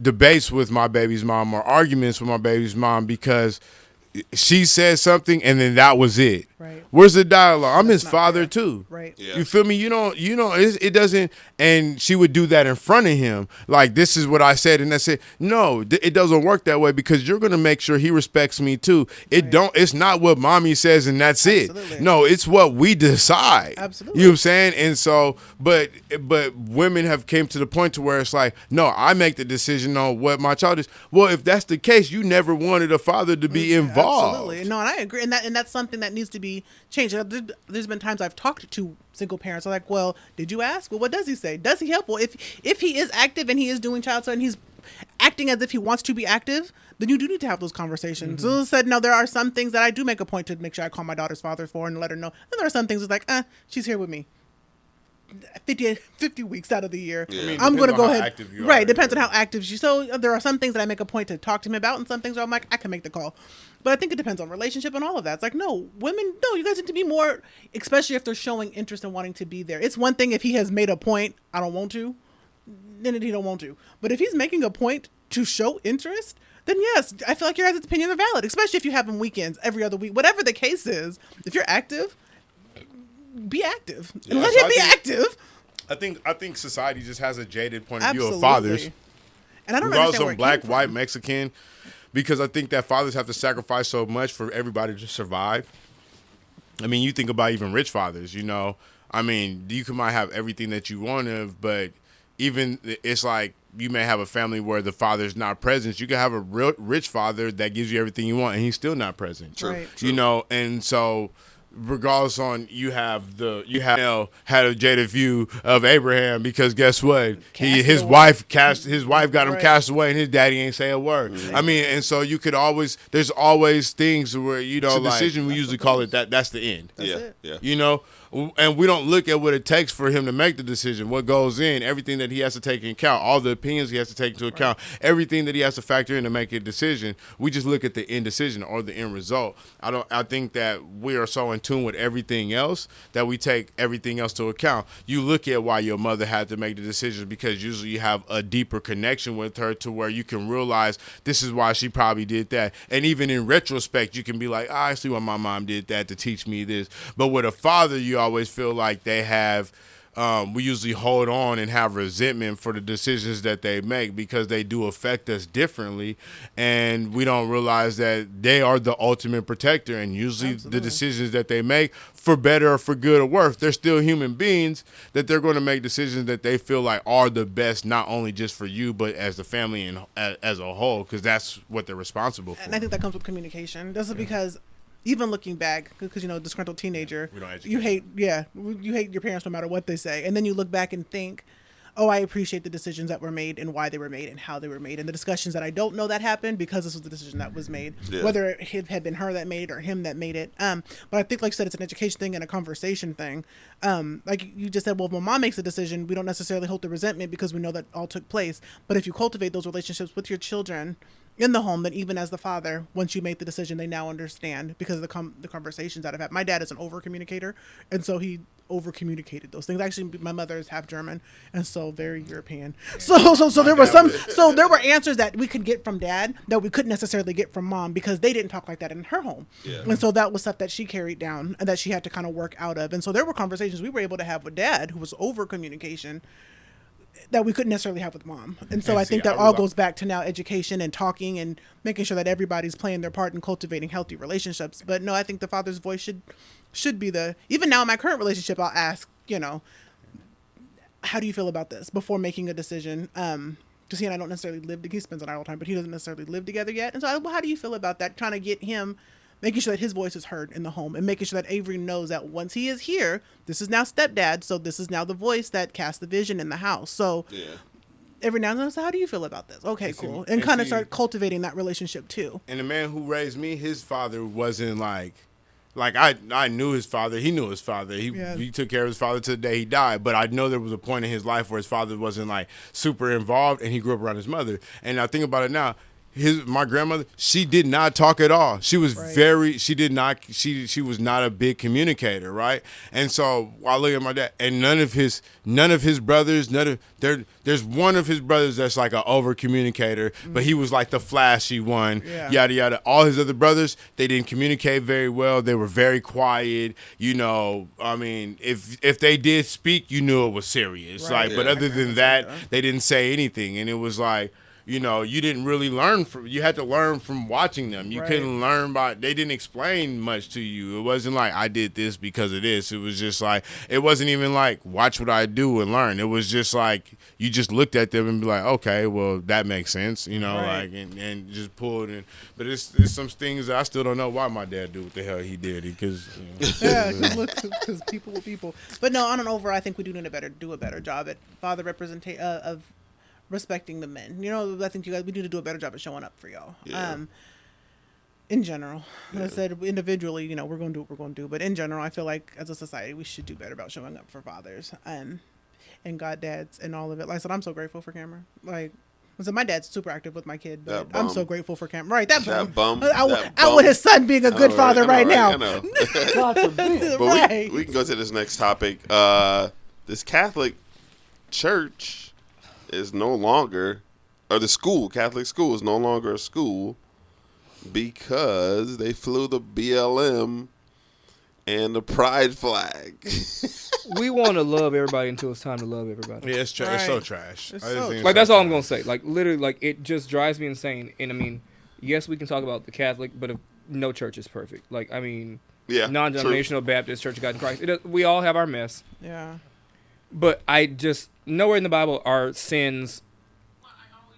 debates with my baby's mom or arguments with my baby's mom because she said something and then that was it.
Right.
Where's the dialogue? I'm his
not
father
fair.
too.
Right.
Yeah.
You feel me? It doesn't. And she would do that in front of him. Like, this is what I said, and that's it. No, it doesn't work that way because you're gonna make sure he respects me too. It's not what mommy says and that's
Absolutely.
it. No, it's what we decide.
Absolutely.
You know what I'm saying? And so, but women have came to the point to where it's like, no, I make the decision on what my child is. Well, if that's the case, you never wanted a father to be involved.
Absolutely. No, and I agree. And that's something that needs to be changed. There's been times I've talked to single parents. I'm like, well, did you ask? Well, what does he say? Does he help? Well, if he is active and he is doing child support and he's acting as if he wants to be active, then you do need to have those conversations. So I said, no, there are some things that I do make a point to make sure I call my daughter's father for and let her know. And there are some things that's like, she's here with me 50 weeks out of the year.
Yeah. I mean,
I'm going to
depends
go
on how
ahead.
active you are.
Right. Depends on how active she. So there are some things that I make a point to talk to him about and some things where I'm like, I can make the call. But I think it depends on relationship and all of that. It's like, no, women, no, you guys need to be more, especially if they're showing interest and wanting to be there. It's one thing if he has made a point, I don't want to, then he don't want to. But if he's making a point to show interest, then yes, I feel like your guys' opinions are valid, especially if you have them weekends, every other week, whatever the case is. If you're active, be active. And
Yeah,
let
so
him
I
be
think-
active.
I think society just has a jaded point of view
Absolutely.
of fathers.
And I don't
Regardless
understand where
of
it
black,
came
white,
from.
Mexican, because I think that fathers have to sacrifice so much for everybody to survive. I mean, you think about even rich fathers, I mean, might have everything that you want of, but even it's like you may have a family where the father's not present. You can have a real rich father that gives you everything you want and he's still not present.
True. Right.
And so regardless on had a jaded view of Abraham because guess what? His wife got him
Right.
cast away and his daddy ain't say a word.
Mm-hmm.
I mean, and so there's always things where it's a decision. We usually call it that's the end.
Yeah,
it.
yeah.
And we don't look at what it takes for him to make the decision, what goes in, everything that he has to take into account, all the opinions he has to take into account, everything that he has to factor in to make a decision. We just look at the end decision or the end result. I think that we are so in tune with everything else that we take everything else to account. You look at why your mother had to make the decision because usually you have a deeper connection with her to where you can realize this is why she probably did that. And even in retrospect, you can be like, I see why my mom did that to teach me this. But with a father, you always feel like they have we usually hold on and have resentment for the decisions that they make because they do affect us differently, and we don't realize that they are the ultimate protector, and usually the decisions that they make, for better or for good or worse, they're still human beings, that they're going to make decisions that they feel like are the best, not only just for you but as the family and as a whole, because that's what they're responsible for.
And I think that comes with communication. This is because even looking back, because disgruntled teenager,
We don't educate
you hate your parents no matter what they say, and then you look back and think, oh, I appreciate the decisions that were made and why they were made and how they were made, and the discussions that I don't know that happened because this was the decision that was made, whether it had been her that made it or him that made it. But I think, like you said, it's an education thing and a conversation thing. Like you just said, well, if my mom makes a decision, we don't necessarily hold the resentment because we know that all took place. But if you cultivate those relationships with your children in the home, then even as the father, once you make the decision, they now understand because of the conversations that I've had. My dad is an over communicator, and so he over communicated those things. Actually, my mother is half German, and so very European. So there were answers that we could get from dad that we couldn't necessarily get from mom because they didn't talk like that in her home. Yeah. And so that was stuff that she carried down and that she had to kind of work out of. And so there were conversations we were able to have with dad, who was over communication, that we couldn't necessarily have with mom. And so I think that all goes back to now education and talking and making sure that everybody's playing their part in cultivating healthy relationships. But no, I think the father's voice should be even now in my current relationship, I'll ask, how do you feel about this before making a decision? Because he and I don't necessarily live together. He spends an hour all the time, but he doesn't necessarily live together yet. And so well, how do you feel about that? Trying to get him, making sure that his voice is heard in the home and making sure that Avery knows that once he is here, this is now stepdad. So this is now the voice that casts the vision in the house. So every now and then, so how do you feel about this? Okay, cool. And kind of start cultivating that relationship too.
And the man who raised me, his father wasn't like I knew his father. He knew his father. He took care of his father to the day he died. But I know there was a point in his life where his father wasn't like super involved, and he grew up around his mother. And I think about it now. My grandmother, she did not talk at all. She was she was not a big communicator, right? And so I look at my dad, and none of his brothers, there's one of his brothers that's like an over communicator, but he was like the flashy one, yada yada. All his other brothers, they didn't communicate very well. They were very quiet. I mean, if they did speak, you knew it was serious. Right. But other than that, they didn't say anything, and it was like, you didn't really learn you had to learn from watching them. You couldn't learn they didn't explain much to you. It wasn't like, I did this because of this. It was just like, it wasn't even like, watch what I do and learn. It was just like, you just looked at them and be like, okay, well, that makes sense, like, and just pulled in. But it's some things that I still don't know why my dad did what the hell he did. Because,
because people were people. But no, on and over, I think we do need to do a better job at father representation of respecting the men. I think we need to do a better job of showing up for y'all. In general, like I said, individually, we're going to do what we're going to do. But in general, I feel like as a society, we should do better about showing up for fathers and goddads and all of it. Like I said, I'm so grateful for Cameron. So my dad's super active with my kid, but I'm so grateful for Cameron. Right, that bum. Out with his son being a good father right now.
God forbid. But we can go to this next topic. This Catholic church is no longer, or the Catholic school is no longer a school because they flew the BLM and the pride flag.
We want to love everybody until it's time to love everybody.
Yeah, it's It's so trash.
That's all I'm going to say. Like, literally, like, it just drives me insane. And, I mean, yes, we can talk about the Catholic, but no church is perfect. Like, I mean, non-denominational Baptist, Church of God in Christ. We all have our mess.
Yeah.
But I just, nowhere in the Bible are sins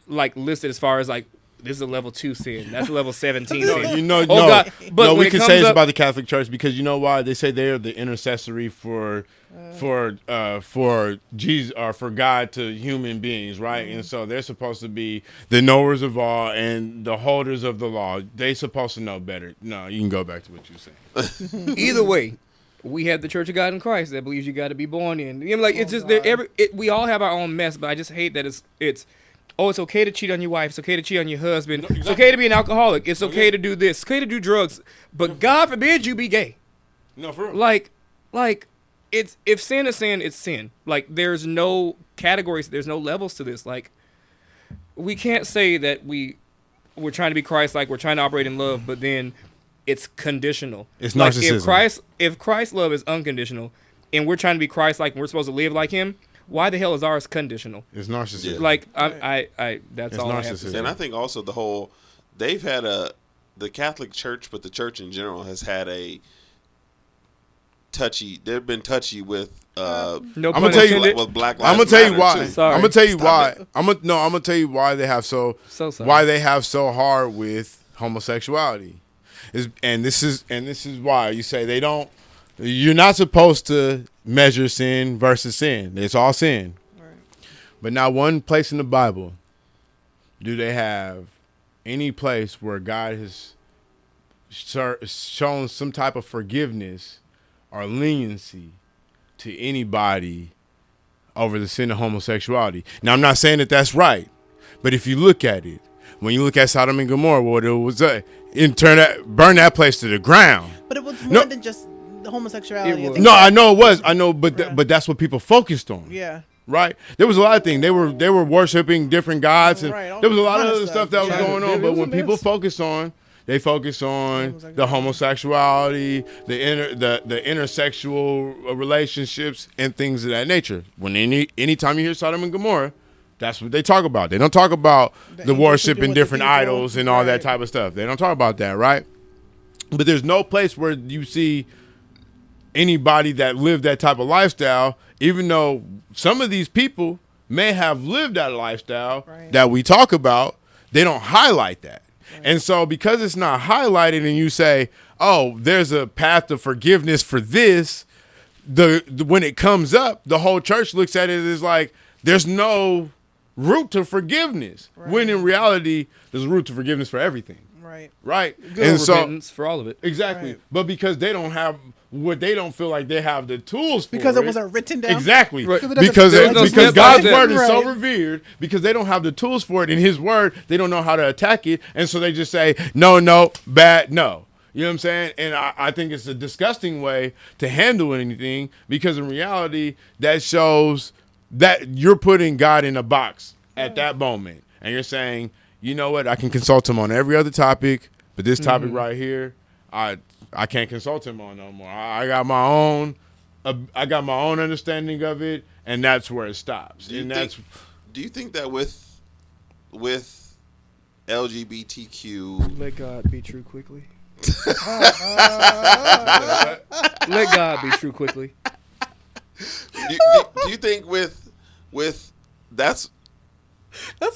like listed as far as like, this is a level 2 sin. That's a level 17 sin.
God. But we can say it's about the Catholic Church because you know why? They say they're the intercessory for Jesus or for God to human beings, right? And so they're supposed to be the knowers of all and the holders of the law. They're supposed to know better. No, you can go back to what you were saying.
Either way. We have the Church of God in Christ that believes you got to be born in. It's just we all have our own mess, but I just hate that it's okay to cheat on your wife, it's okay to cheat on your husband, It's okay to be an alcoholic, it's okay to do this, it's okay to do drugs, but God forbid you be gay.
No, for real.
Like it's if sin is sin, it's sin. Like there's no categories, there's no levels to this. Like we can't say that we're trying to be Christ-like, we're trying to operate in love, but then it's conditional.
It's narcissism.
If Christ's love is unconditional, and we're trying to be Christ-like, and we're supposed to live like Him, why the hell is ours conditional?
It's narcissism.
Yeah. Like that's all I have to say.
And I think also they've had the Catholic Church, but the church in general has had a touchy. They've been touchy with.
I'm gonna tell you.
With Black
I'm
Lives
gonna tell you why.
Matter,
Sorry.
I'm gonna tell you
Stop
why.
it.
I'm gonna tell you why they have why they have so hard with homosexuality. And this is why you say they don't. You're not supposed to measure sin versus sin. It's all sin.
Right.
But not one place in the Bible do they have any place where God has shown some type of forgiveness or leniency to anybody over the sin of homosexuality. Now, I'm not saying that that's right, but if you look at it, when you look at Sodom and Gomorrah, what it was, burn that place to the ground.
But it was more than just the homosexuality.
No, I know it was. I know, but that's what people focused on.
Yeah.
Right. There was a lot of things. They were worshiping different gods, and there was a lot of other stuff that was going on. But when people focus on, they focus on the homosexuality, the intersexual relationships, and things of that nature. When anytime you hear Sodom and Gomorrah, that's what they talk about. They don't talk about the worshiping different idols and all that type of stuff. They don't talk about that, right? But there's no place where you see anybody that lived that type of lifestyle, even though some of these people may have lived that lifestyle that we talk about, they don't highlight that. And so because it's not highlighted and you say, oh, there's a path of forgiveness for this, when it comes up, the whole church looks at it as like there's no route to forgiveness. When in reality, there's a route to forgiveness for everything. Right.
Good and repentance for all of it.
Exactly. Right. But because they don't have they don't feel like they have the tools for
because it wasn't written down.
Exactly. Right. Because God's word is so revered, because they don't have the tools for it in his word, they don't know how to attack it, and so they just say no, bad, no. You know what I'm saying? And I think it's a disgusting way to handle anything, because in reality that shows that you're putting God in a box at that moment, and you're saying, you know what? I can consult him on every other topic, but this topic right here, I can't consult him on no more. I got my own understanding of it, and that's where it stops. Do
you think that with LGBTQ,
let God be true quickly? Let God be true quickly.
Do you think with
that's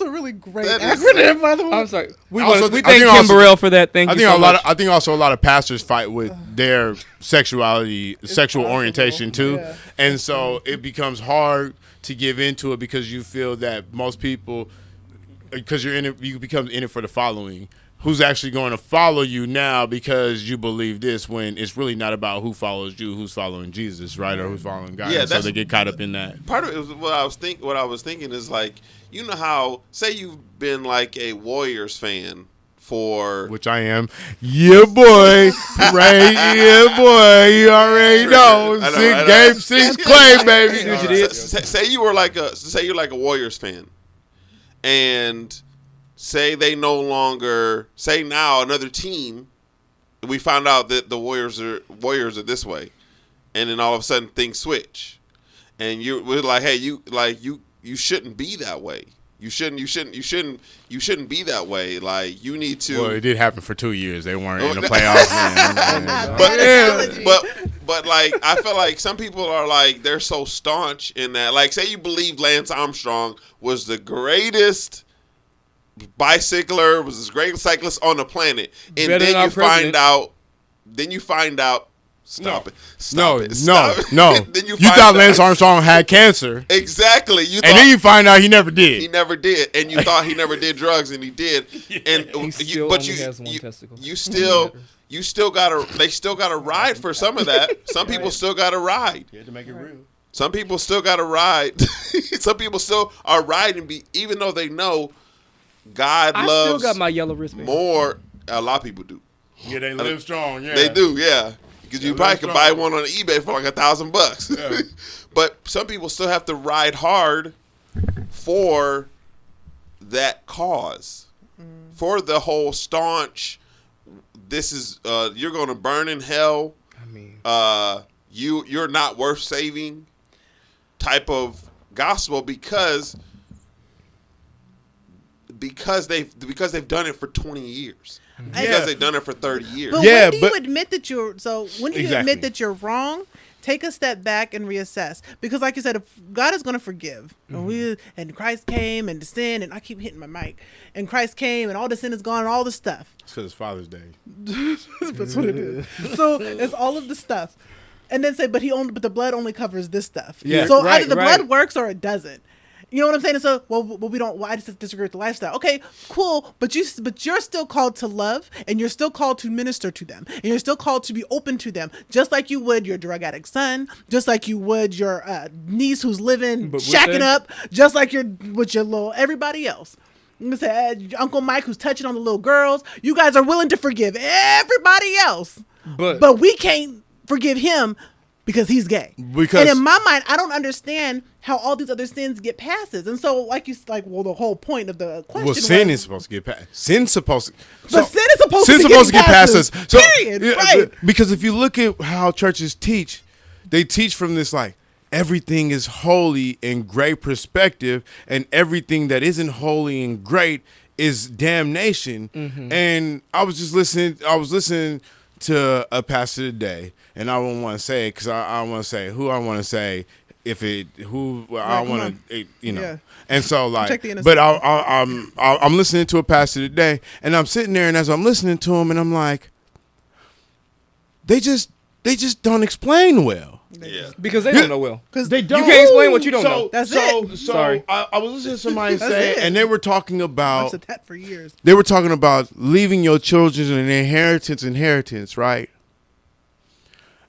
a really great acronym, by the way.
I'm sorry. We thank Kim Burrell for that. Thank you so much.
I think also a lot of pastors fight with their sexual orientation too, yeah. And so it becomes hard to give into it because you feel that most people, because you become in it for the following. Who's actually going to follow you now because you believe this, when it's really not about who follows you, who's following Jesus, right, or who's following God. Yeah, so they get caught up in that.
Part of it was what I was thinking is like, you know how, say you've been like a Warriors fan for,
which I am. Yeah, boy, right? Yeah, boy, you already know. Game 6 clay, baby.
Say you're like a Warriors fan, and say they no longer, say now another team, we found out that the Warriors are this way, and then all of a sudden things switch, and we're like, hey, you shouldn't be that way. You shouldn't be that way. Like, you need to.
Well, it did happen for 2 years. They weren't in the playoffs.
But like, I feel like some people are like, they're so staunch in that. Like, say you believe Lance Armstrong was the greatest bicycler, was the greatest cyclist on the planet, and then you find out. Stop it.
No. Then you thought Lance Armstrong had cancer.
Exactly.
And then you find out he never did.
He never did. And you thought he never did drugs, and he did. And
he still only has one testicle.
They still gotta ride for some of that. Some people still gotta ride.
You had to make it real.
Some people still gotta ride. Some people still are riding, even though they know God loves.
I still got my yellow wristband.
More. A lot of people do.
Yeah, they live strong. Yeah,
they do. Yeah. Because you probably could buy one on eBay for like $1,000. Yeah. But some people still have to ride hard for that cause, for the whole staunch. This is you're going to burn in hell.
I mean,
you're not worth saving type of gospel because they've done it for 20 years. Because they've done it for 30 years.
But when do you admit that admit that you're wrong? Take a step back and reassess. Because like you said, if God is going to forgive. And Christ came and the sin, and I keep hitting my mic. And Christ came and all the sin is gone and all the stuff.
It's because it's Father's Day.
That's what it is. So it's all of the stuff. And then say, but the blood only covers this stuff.
Yeah.
So either the blood works or it doesn't. You know what I'm saying? And so, well, we don't. Well, I just disagree with the lifestyle. Okay, cool, but you're still called to love, and you're still called to minister to them, and you're still called to be open to them, just like you would your drug addict son, just like you would your niece who's living shacking up, just like with your little everybody else. I'm gonna say Uncle Mike who's touching on the little girls. You guys are willing to forgive everybody else, but we can't forgive him because he's gay. And in my mind, I don't understand how all these other sins get passes. And so, the whole point of the question.
Well, sin is supposed to get passed. Sin is supposed to
get past us.
So,
period. Right.
Because if you look at how churches teach, they teach from this everything is holy and great perspective, and everything that isn't holy and great is damnation. Mm-hmm. And I was listening to a pastor today, and I won't want to say it because I want to say who I want to say I want to,
Yeah.
And so but I'm listening to a pastor today, and I'm sitting there, and as I'm listening to him, and I'm like, they just don't explain well.
Yeah.
Because they don't know well.
Because
they don't.
You can't explain what you don't know.
That's it.
Sorry.
I was listening to somebody say, and they were talking about.
I've said that for years.
They were talking about leaving your children an inheritance, right?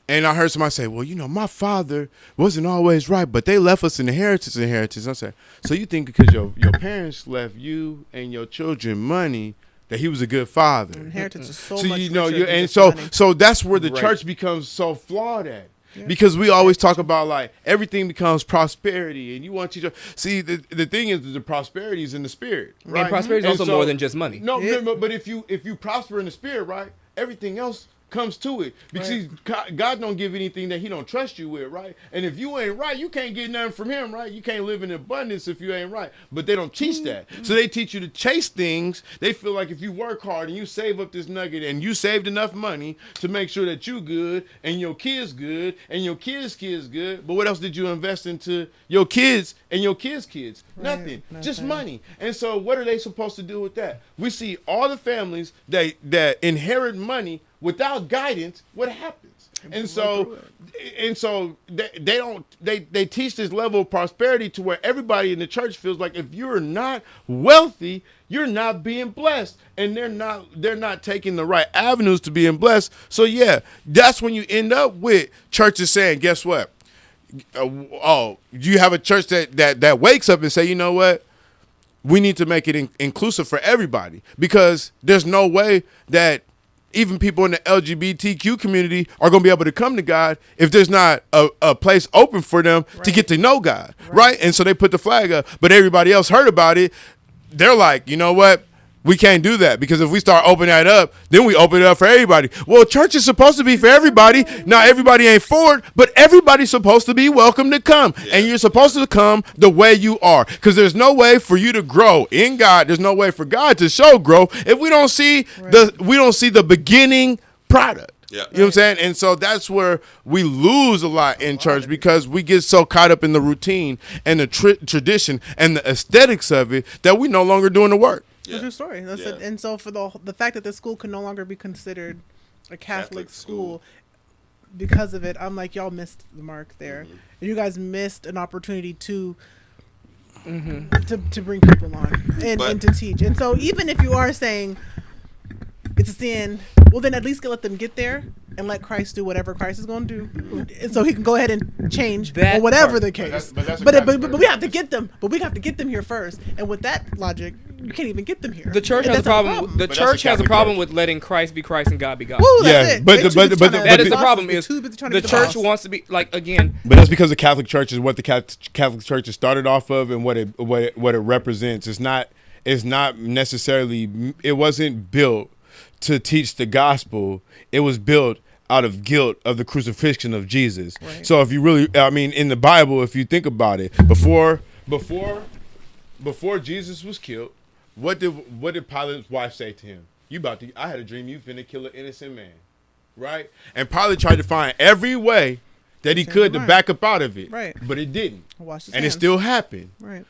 And I heard somebody say, well, my father wasn't always right, but they left us an inheritance. I said, so you think because your parents left you and your children money that he was a good father?
Inheritance is so much
and so that's where the church becomes so flawed at. Yeah. Because we always talk about everything becomes prosperity, and you want to see the thing is the prosperity is in the spirit, right?
And prosperity is also more than just money.
No, but if you prosper in the spirit, right, everything else comes to it. Because God don't give anything that he don't trust you with, right? And if you ain't right, you can't get nothing from him, right? You can't live in abundance if you ain't right. But they don't teach that. So they teach you to chase things. They feel like if you work hard and you save up this nugget and you saved enough money to make sure that you good and your kids good and your kids good. But what else did you invest into your kids and your kids' kids? Nothing. Just money. And so what are they supposed to do with that? We see all the families that inherit money without guidance. What happens? And so they teach this level of prosperity to where everybody in the church feels like if you're not wealthy, you're not being blessed, and they're not taking the right avenues to being blessed. So that's when you end up with churches saying, guess what? You have a church that wakes up and say, you know what? We need to make it inclusive for everybody, because there's no way that even people in the LGBTQ community are going to be able to come to God if there's not a place open for them to get to know God, right? And so they put the flag up, but everybody else heard about it. They're like, you know what? We can't do that, because if we start opening that up, then we open it up for everybody. Well, church is supposed to be for everybody. Now, everybody ain't for it, but everybody's supposed to be welcome to come. Yeah. And you're supposed to come the way you are, because there's no way for you to grow in God. There's no way for God to show growth if we don't see the beginning product. Yeah. You know what I'm saying? And so that's where we lose a lot in church, because we get so caught up in the routine and the tradition and the aesthetics of it that we no longer doing the work.
Yeah. True story. And so for the fact that the school can no longer be considered a Catholic school because of it, I'm like, y'all missed the mark there. Mm-hmm. And you guys missed an opportunity to bring people on and to teach. And so even if you are saying it's a sin, well, then at least let them get there and let Christ do whatever Christ is going to do, and so he can go ahead and change or whatever the case. But we have to get them. But we have to get them here first. And with that logic, you can't even get them here.
The church has a problem. The church has a problem with letting Christ be Christ and God be God.
Woo, that's it.
But that is the problem. Is the church wants to be again.
But that's because the Catholic Church is what the Catholic Church has started off of, and what it represents. It's not necessarily. It wasn't built to teach the gospel. It was built out of guilt of the crucifixion of Jesus. Right. So if you really, in the Bible, if you think about it, before Jesus was killed, what did Pilate's wife say to him? I had a dream you finna kill an innocent man, right? And Pilate tried to find every way that he could to back up out of it, right? But it didn't, and it still happened, right?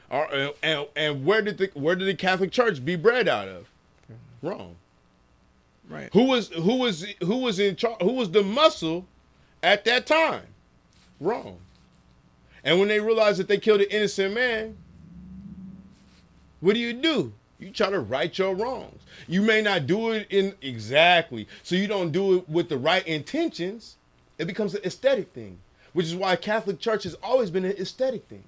And where did the Catholic Church be bred out of? Rome. Right. Who was in charge? Who was the muscle at that time? Rome. And when they realized that they killed an innocent man, what do? You try to right your wrongs. You may not do it in exactly, so you don't do it with the right intentions. It becomes an aesthetic thing, which is why Catholic Church has always been an aesthetic thing.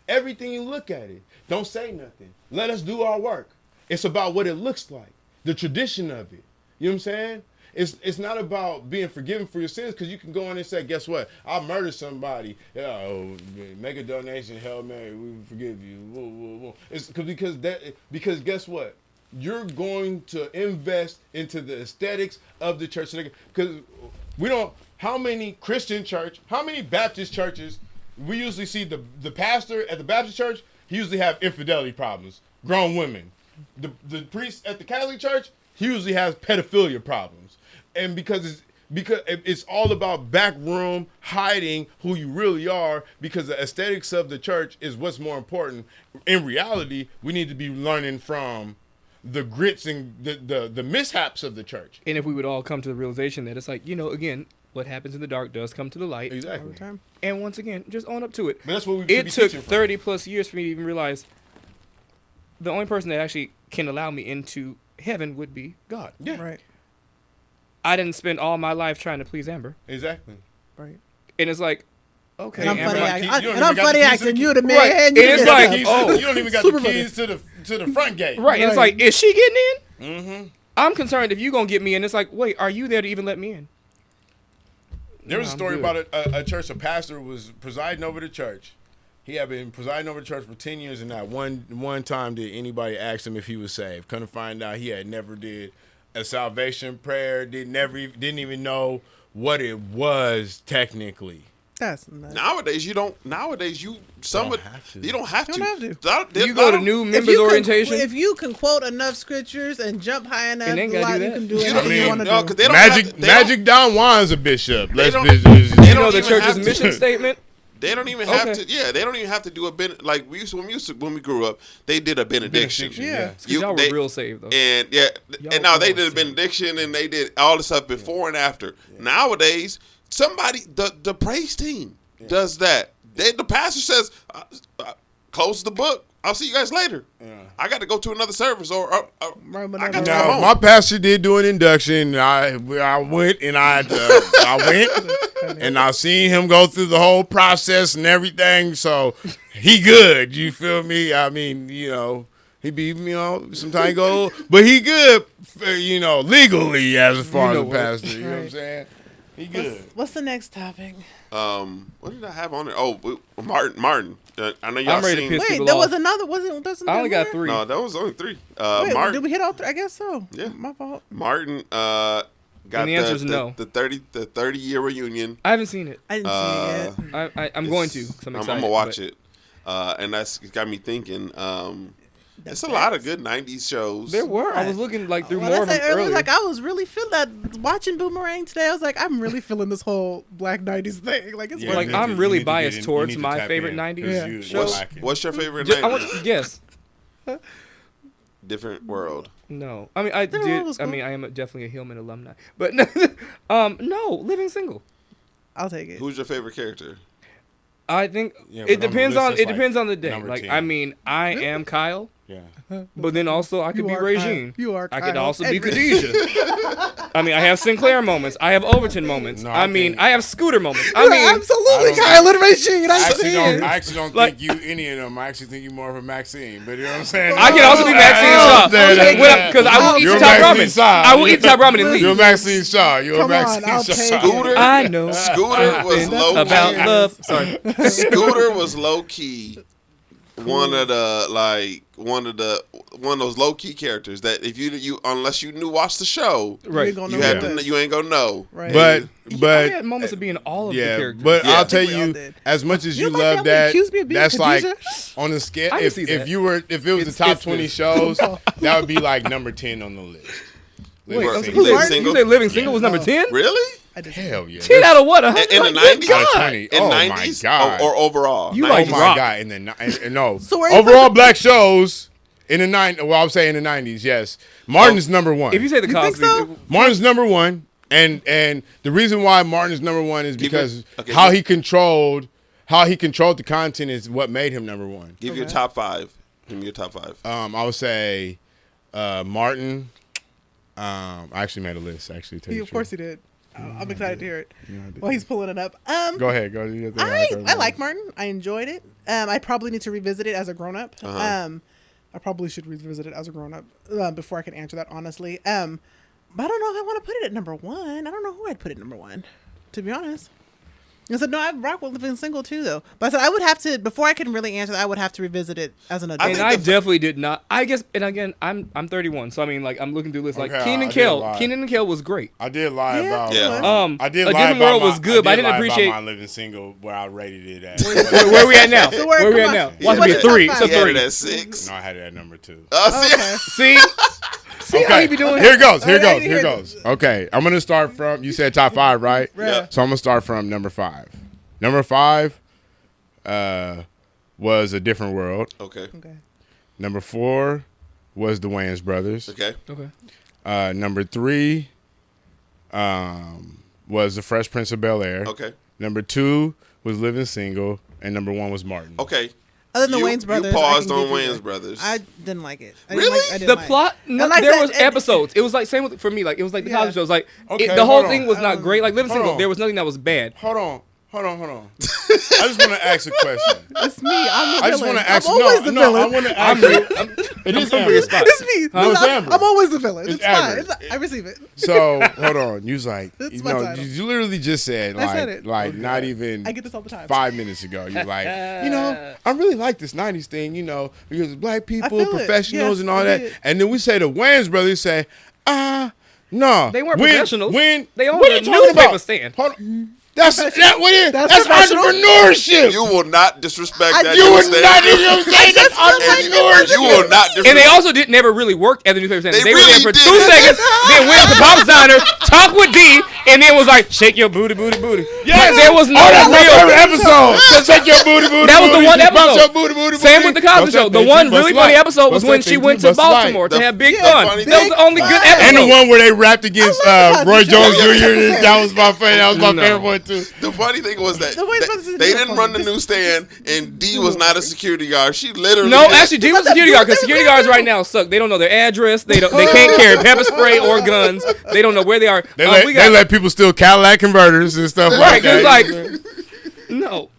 Everything you look at it, don't say nothing. Let us do our work. It's about what it looks like, the tradition of it. You know what I'm saying? It's not about being forgiven for your sins, because you can go in and say, guess what? I murdered somebody. Make a donation, Hail Mary, we forgive you. Whoa, whoa, whoa. It's because guess what? You're going to invest into the aesthetics of the church. Because how many Christian church, how many Baptist churches, we usually see the pastor at the Baptist church, he usually have infidelity problems, grown women. The priest at the Catholic church, he usually has pedophilia problems. And because it's all about backroom hiding who you really are, because the aesthetics of the church is what's more important. In reality, we need to be learning from the grits and the mishaps of the church.
And if we would all come to the realization that it's like, again, what happens in the dark does come to the light.
Exactly.
And once again, just own up to it.
But that's what
it took 30 plus years for me to even realize the only person that actually can allow me into heaven would be God.
Yeah.
Right.
I didn't spend all my life trying to please Amber.
Exactly.
Right.
And it's like, okay,
And I'm
Amber,
funny acting. You the man.
Right. And it's like,
you don't even got the keys to the front gate.
Right. And it's like, is she getting in?
Mm-hmm.
I'm concerned if you gonna get me in. It's like, wait, are you there to even let me in?
There was a story about a church. A pastor was presiding over the church. He had been presiding over the church for 10 years, and not one time did anybody ask him if he was saved. Couldn't find out. He had never did a salvation prayer. Didn't even know what it was technically.
That's nuts.
Nowadays you don't. Nowadays you don't have to.
You don't have to.
You go to new members orientation.
If you can quote enough scriptures and jump high enough,
And they gotta do
you
that.
can do
You
anything you want to do.
Magic Don Juan's a bishop. Let's
don't-
visit.
You know the
even
church's
have to.
mission statement.
They don't even have to. Yeah, they don't even have to do a like when we grew up. They did a benediction.
Yeah.
Y'all were real saved though.
And
Y'all
and now they
were
did a
saved.
benediction and they did all the stuff before and after. Nowadays, the praise team does that. The pastor says, "Close the book. I'll see you guys later. I got to go to another service or I got to go
Now,
home."
my pastor did do an induction. I went and I went and I seen him go through the whole process and everything. So he good. You feel me? I mean, he be sometimes he go, but he good. Legally as far as a pastor. You know what I'm saying? He good.
What's the next topic?
What did I have on there? Oh, Martin. I know y'all
I'm ready to
seen.
piss
Wait,
people
there
off.
was another. Wasn't there?
I only got 3.
No, that was only 3.
Wait,
Martin.
did we hit all 3? I guess so.
Yeah.
My fault.
Martin got
And the answer is no.
the 30-year reunion.
I haven't seen it.
I didn't see it yet.
I'm going to. 'Cause I'm excited.
gonna watch
but
it, and that's got me thinking. It's a lot of good '90s shows.
There were. I was looking through
When
more
I
of them
say earlier,
earlier.
I was really feeling that watching Boomerang today. I was like, I'm really feeling this whole Black 90s thing. Like, it's
Yeah,
Like,
you
I'm
need
really
to
biased
get in-
towards
you need to
my
tap
favorite
in,
90s
'cause
Yeah.
you
shows.
lacking.
What's your favorite
I want
90s?
yes.
Different world.
No. I mean, I
Different World
did.
was
I
cool.
mean, I am definitely a Hillman alumni. But no, Living Single.
I'll take it.
Who's your favorite character?
I think
Yeah,
it
but on the
depends
list,
on
it's
it
like
depends on the day.
number
Like
10.
I mean, I am Kyle,
Yeah.
but then also I could
You
be
are
Regine.
Kyle. You are
I could
Kyle.
also be
Edward.
Khadijah. I mean, I have Sinclair moments. I have Overton moments.
No,
I
I
mean,
think-
I have Scooter moments. I
You're
mean,
absolutely
I don't-
Kyle and Regine.
I
I
actually
see
don't.
it.
I actually don't
Like-
think you any of them. I actually think you more of a Maxine. But you know what I'm saying?
I can also be Maxine Shaw. Because I will eat
You're
some top
Maxine
ramen.
Shaw.
I will eat top ramen and leave.
You're Maxine Shaw. You're
Come on,
Maxine
I'll
Shaw.
take it.
Scooter.
I know
Scooter was low
about
key.
love. Sorry.
Scooter was low key. One of those low key characters that if you unless you watch the show,
Right.
ain't gonna
you
know
have
what
to you ain't gonna know.
Right.
But
I had moments of being all of the
yeah,
characters.
but
Yeah.
I'll
I
tell
think we all
you,
did.
as much as
You
you
know, my
love
family
that,
accused me of being
that's like
Khadijah.
on the scale.
I can see
If
that.
it was the top
It's
20
this.
shows, that would be like number 10 on the list.
Wait,
Living
I'm
Single.
sorry,
Living Single?
You said Living Single was number 10?
Really?
I did.
Hell yeah.
10 out of what?
In the
Good
90s?
God.
20.
In
Oh my
90s?
God.
Or overall?
You
Oh
like
my
rock.
God! No.
So where you
Overall, black shows in the Well, I'm saying in the 90s. Yes, Martin's number one.
If you say the
You think
Cosby,
so?
Martin's number one, and the reason why Martin is number one is because
okay,
how he controlled the content is what made him number one.
Give your top 5. Give me your top 5.
I would say Martin. I actually made a list. Actually,
Of course he did. I'm excited to hear it.
Yeah, I did.
While he's pulling it up.
Go ahead. Go.
I like Martin. I enjoyed it. I probably need to revisit it as a grown up. I probably should revisit it as a grown up before I can answer that honestly. But I don't know if I want to put it at number 1. I don't know who I'd put it at number 1, to be honest. I said, no, I'd rock with Living Single too, though. But I said I would have to, before I can really answer that, I would have to revisit it as an adult.
And I definitely did not. I guess, and again, I'm 31, so I mean, like, I'm looking through this. Like,
Okay,
Kenan
I
and
did
Kel.
lie.
Kenan and Kel was great.
I did lie
Yeah,
about.
Yeah.
I did
A
lie
Different
about
World
my,
was good, but I didn't
lie
appreciate-
about my Living Single where I rated it at.
Where we at now?
So
where we
come
at now?
on.
Watch
What's
me
your
3.
top
So
five?
You had it
3.
at 6.
No, I had it at number 2.
Okay.
See? See how you be doing?
Here it goes. Here
I
goes.
didn't
Here
hear
goes. Okay, I'm gonna start from. You said top 5, right?
Yeah.
So I'm gonna start from number 5. Number 5 was A Different World.
Okay.
Okay.
Number 4 was The Wayans Brothers.
Okay.
Okay.
Number 3 was The Fresh Prince of Bel-Air.
Okay.
Number 2 was Living Single, and number 1 was Martin.
Okay.
Other than the
You-
Wayans Brothers,
You paused
I can
on
give you
Wayans
that.
Brothers.
I didn't like it. I
Really?
didn't
The
like it.
plot, no,
And like I
there
said,
was
and-
episodes. It was like same with, for me. Like it was like the
Yeah.
college shows. Like
Okay,
the whole
hold
thing
on.
was not great. Like Living
Hold
Single,
on.
there was nothing that was bad.
Hold on. I just want to ask a question.
It's me. I'm the
I just
villain.
want to ask.
I'm always the
I
villain.
want to ask. It is Amber.
It's me.
No, it's Amber.
I'm always the villain.
It's
It's, fine.
Amber.
I receive it.
So hold on. You was like,
That's
you
my
know,
title.
you literally just said
I
like,
said it.
like not even
I get this all the time.
5 minutes ago. You like, you know, I really like this '90s thing. You know, because it's black people,
feel it.
professionals,
Yes,
and all
I
that.
did.
And then we say the Wayans brothers say, no,
They weren't
when,
professionals.
When
They owned
what
a
are you talking
newspaper
about?
stand.
Hold on. That's what it is.
That's
That's
professional.
entrepreneurship.
You will not disrespect that.
You would
newsstand.
not even say that's entrepreneurship.
You will not disrespect.
And they also never really worked at the newspaper stand.
They
They were there
really
for
didn't.
2 seconds, then went to Pop's Diner, talked with D, and then was like, shake your booty, booty, booty.
Yes.
But there was no
that's my
real
favorite episode. So shake your booty, booty.
That was the
booty.
one
Bounce
episode.
your booty, booty,
Same
booty.
with the Cosby
Bust
Show.
that
The
thing,
one
bust
really
light.
funny episode was
Bust
when
that
she
thing,
went to
bust light.
Baltimore to
The-
have Big
the
Fun.
funny
That was the only good
thing-
And the
episode.
one where they rapped against
love
Roy
Cosby
Jones
Show.
Jr. That was my favorite. That was my
No.
favorite one too.
The funny thing was that
The Wayans Brothers is
they
so
didn't
funny.
run the newsstand, and D was not a security guard. She literally
No,
did-
actually, D was a security guard because security guards right now suck. They don't know their address. They can't carry pepper spray or guns. They don't know where they are.
They
We
they let people steal Cadillac converters and stuff
right.
like
It's
that.
like no.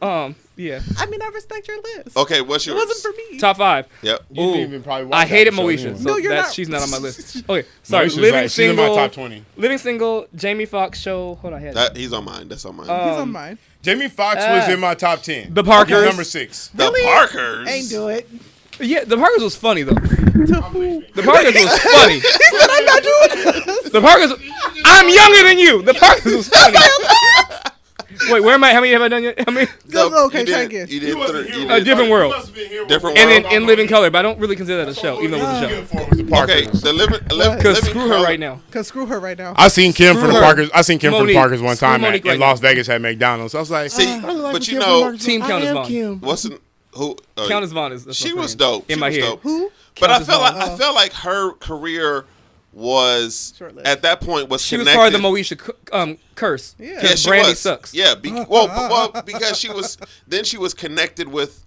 Yeah.
I mean, I respect your list.
Okay, what's
It
yours?
wasn't for me.
Top 5.
Yep.
You didn't even probably watch
I hated
that show
Moesha,
anyway.
so
No, you're
that's
not.
she's not on my list. Okay, sorry.
Moesha's
Living
like- she's in my
Single.
top 20.
Living Single. Jamie Foxx show. Hold on, I had it.
He's on mine. That's on mine.
He's on mine.
Jamie Foxx was in my top 10.
The Parkers.
He's number 6.
the Parkers.
Ain't do it.
Yeah, the Parkers was funny though.
To who?
The Parkers was funny.
He said, I'm not doing this.
The Parkers. I'm younger than you. The Parkers was funny. Wait, where am I? How many have I done yet? How many?
Go, okay,
you
try
did-
again.
You did
wasn't
3.
here.
You
A
did
Different World.
Different
And
World.
then in Living Color, but I don't really consider that a show, even though it was a show.
Okay, the
Because
living
screw her
color-
right now.
Cause screw her right now.
I seen Kim from the
her.
Parkers. I seen Kim from the
Monique.
Parkers one
Screw
time
Monique
in
right
Las
now.
Vegas at McDonald's. I was like,
See,
I really like
but
Kim
you
from
know-
the Parkers.
Team
I
Countess
am
Vaughn.
Kim.
Wasn't who?
Countess Vaughn is. that's
She
my
was
friend.
dope.
In
She
my
was
head.
dope.
Who?
But I
Countess
felt like
Vaughn.
I felt like her career was
Short-lived.
at that point was
She was
connected.
part of the Moesha curse.
Yeah.
Yeah,
Because
she
Brandy
was.
sucks.
Yeah, because she was. Then she was connected with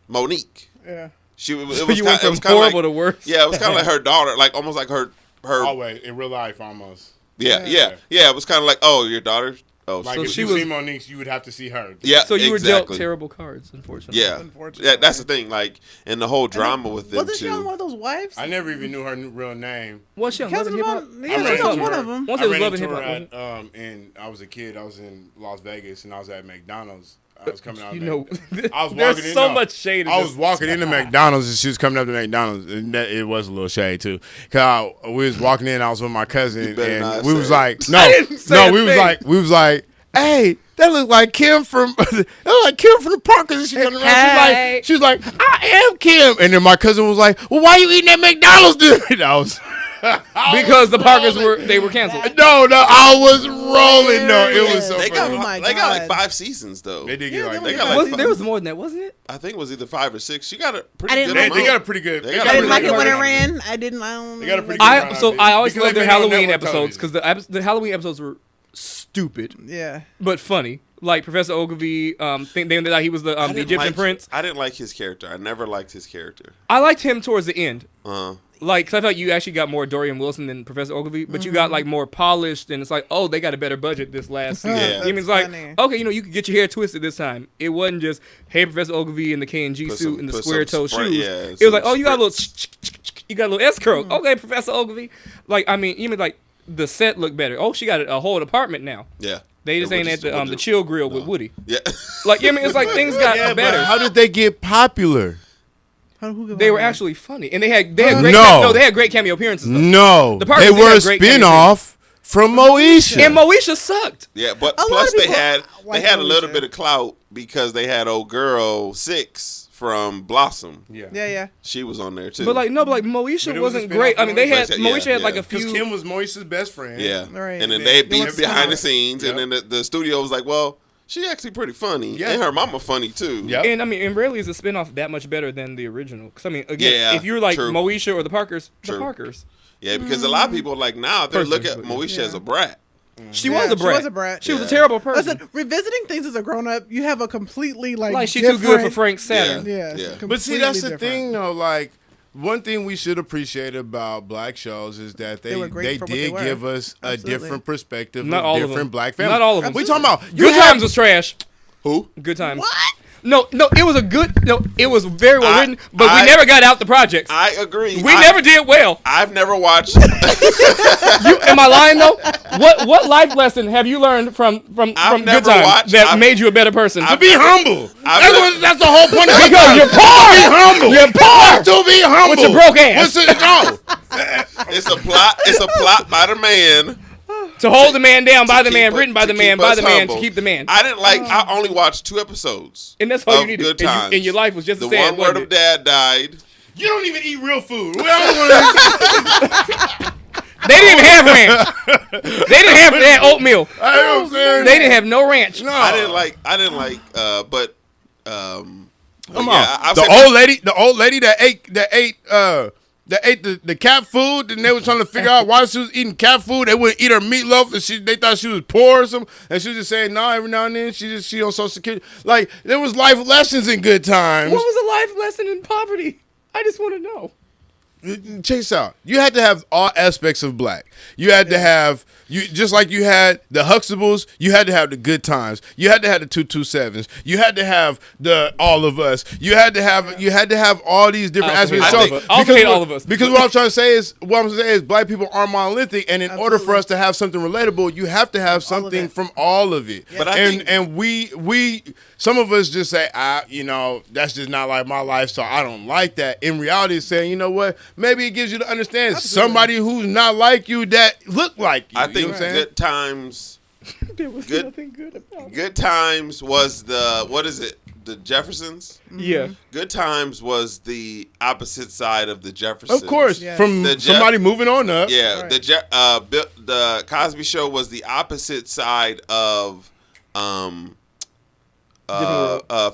Monique.
Yeah.
She it was
You
kinda,
went
it was
from
kinda
horrible
like,
to worse.
Yeah, it was kind of like her daughter, like almost like her.
Always in real life, almost.
Yeah. It was kind of like, oh, your daughter. Oh,
Like
So
if
she
you
was-
see Monique, you would have to see her.
yeah.
So you were
exactly.
dealt terrible cards, unfortunately.
Yeah,
Unfortunately.
that's the thing. Like, and the whole drama with them
Wasn't she on
too.
one of those wives?
I never even knew her real name.
Was she on Love
Cousin
and Hip Hop?
Vaughn-
I
Yeah,
ran
she's on
into
one
her-
of them.
Once
I
it was
ran
Love and
into
Hip
her
Hop.
at, and I was a kid. I was in Las Vegas, and I was at McDonald's. I was coming out.
You
of
know,
I was
there's
walking in.
so
no,
much shade. In
I
this.
was walking into McDonald's, and she was coming up to McDonald's, and it was a little shade too. Cause we was walking in. I was with my cousin,
better not
and we
say
was
it.
like,
didn't say
no,
a
we was
thing.
like, hey, that look like Kim from that look like Kim from the Parkers. And she turned around,
Hey.
she was like, I am Kim. And then my cousin was like, well, why you eating at McDonald's? Dude? I was.
Because the Parkers were canceled.
No, I was rolling. No, it was so
They got
funny.
Oh my
they got like
God.
5 seasons though.
They did
Yeah,
get like
they
they
only
got
got
like
There was more than that, wasn't it?
I think it was either 5 or 6. She got a pretty
I didn't
good
like
amount.
they got a pretty good.
They
They
got
got
a
a
I didn't
pretty
like
good
it when it
run.
ran. I didn't. I don't.
They got a pretty good run.
I always
Because
loved
they
their
been on
Halloween
network
episodes
television.
because the Halloween episodes were stupid
Yeah.
but funny. like Professor Ogilvy. They thought he was the Egyptian prince.
I didn't like his character. I never liked his character.
I liked him towards the end.
Uh,
Like, 'cause I thought you actually got more Dorian Wilson than Professor Ogilvy, but you got like more polished, and it's like, oh, they got a better budget this last season.
Yeah.
I mean, it's like, okay, you could get your hair twisted this time. It wasn't just, hey, Professor Ogilvy in the K&G suit and the square toe shoes. It was like, oh, you got a little S curl. Okay, Professor Ogilvy. Like, I mean, even like the set looked better. Oh, she got a whole apartment now.
yeah.
They just ain't at the chill grill with Woody.
Yeah.
Like, I mean, it's like things got better.
How did they get popular?
They were actually funny, and they had great they had great cameo appearances. Though.
No,
The Parkers
they were a
had great cameo
spinoff from Moesha.
And Moesha sucked.
Yeah, but
A lot
plus
of
they
people
had
like
a little
Moesha.
bit of clout because they had old girl 6 from Blossom.
Yeah.
She was on there too.
But like Moesha
But it was a
wasn't
spinoff
great. I mean, they had
Yeah,
Moesha had like
yeah.
a few.
Because Kim was Moesha's best friend.
yeah,
Right.
and then they
They went
beat behind
spinoff.
the scenes, and then the studio was like, well, she actually pretty funny,
Yeah.
and her mama funny too.
Yep.
And I mean, and rarely is a spinoff that much better than the original. Because I mean, again,
Yeah,
if you're like
true.
Moesha or the Parkers,
True.
the Parkers.
Yeah, because a lot of people like now they look at Moesha as a brat.
She was a brat.
She was a brat.
She was a
Yeah.
terrible person.
Listen, revisiting things as a grown up, you have a completely
like she's too good for Frank Saturn.
Yeah.
Yeah.
But see, that's the
completely
thing, though. Like, one thing we should appreciate about black shows is that
They were great
they
for what
did
they were.
give us a
Absolutely.
different perspective
Not
of
all of
different
them.
black families.
Not all of them.
We talking about
Good Times was trash.
Who?
Good Times.
What?
No, it was a good. No, it was very well written, but
I-
we never got out the projects.
I agree.
We never did well.
I've never watched.
Am I lying though? What life lesson have you learned from Good
never
Times
watched-
that
I've-
made you a better person?
to be humble.
I've-
That's the whole point of it.
Because you're poor.
Be humble.
You're poor.
To be humble.
With your broke ass.
No.
It's a plot. It's a plot by the man.
To hold the man down by the
to
man,
keep-
written by
to
the man,
keep
by
us
the man,
humble.
to keep the man.
I didn't like. I only watched 2 episodes.
And that's all you
of
needed.
Good
And
Times.
and your life was just
the
as sad,
one where
wasn't
the
it?
dad died.
You don't even eat real food. We don't wanna-
They didn't even have ranch. They didn't have that oatmeal.
I know what I'm saying.
They didn't have no ranch.
No.
I didn't like. But
Come
yeah,
on. The old lady that ate the cat food, and they were trying to figure out why she was eating cat food. They wouldn't eat her meatloaf, and they thought she was poor or something. And she was just saying, no, every now and then she on Social Security. Like, there was life lessons in Good Times.
What was a life lesson in poverty? I just want to know.
Chase out. You had to have all aspects of black. You had to have just like you had the Huxtables. You had to have the Good Times. You had to have the 227s. You had to have the All of Us. You had to have all these different
I also
aspects.
hate all of us. I also hate all of us.
Because what I'm trying to say is black people are monolithic, and in order for us to have something relatable, you have to have something from all of it.
But I think-
and we some of us just say, that's just not like my life, so I don't like that. In reality, it's saying, you know what? Maybe it gives you to understand somebody who's not like you that look like you.
I
You
think
know what I'm saying?
Good Times.
There was
Good-
nothing good about it.
Good Times was the Jeffersons.
Yeah.
Good Times was the opposite side of the Jeffersons.
Of course,
Yeah.
from somebody moving on up.
Yeah,
Right.
the Cosby Show was the opposite side of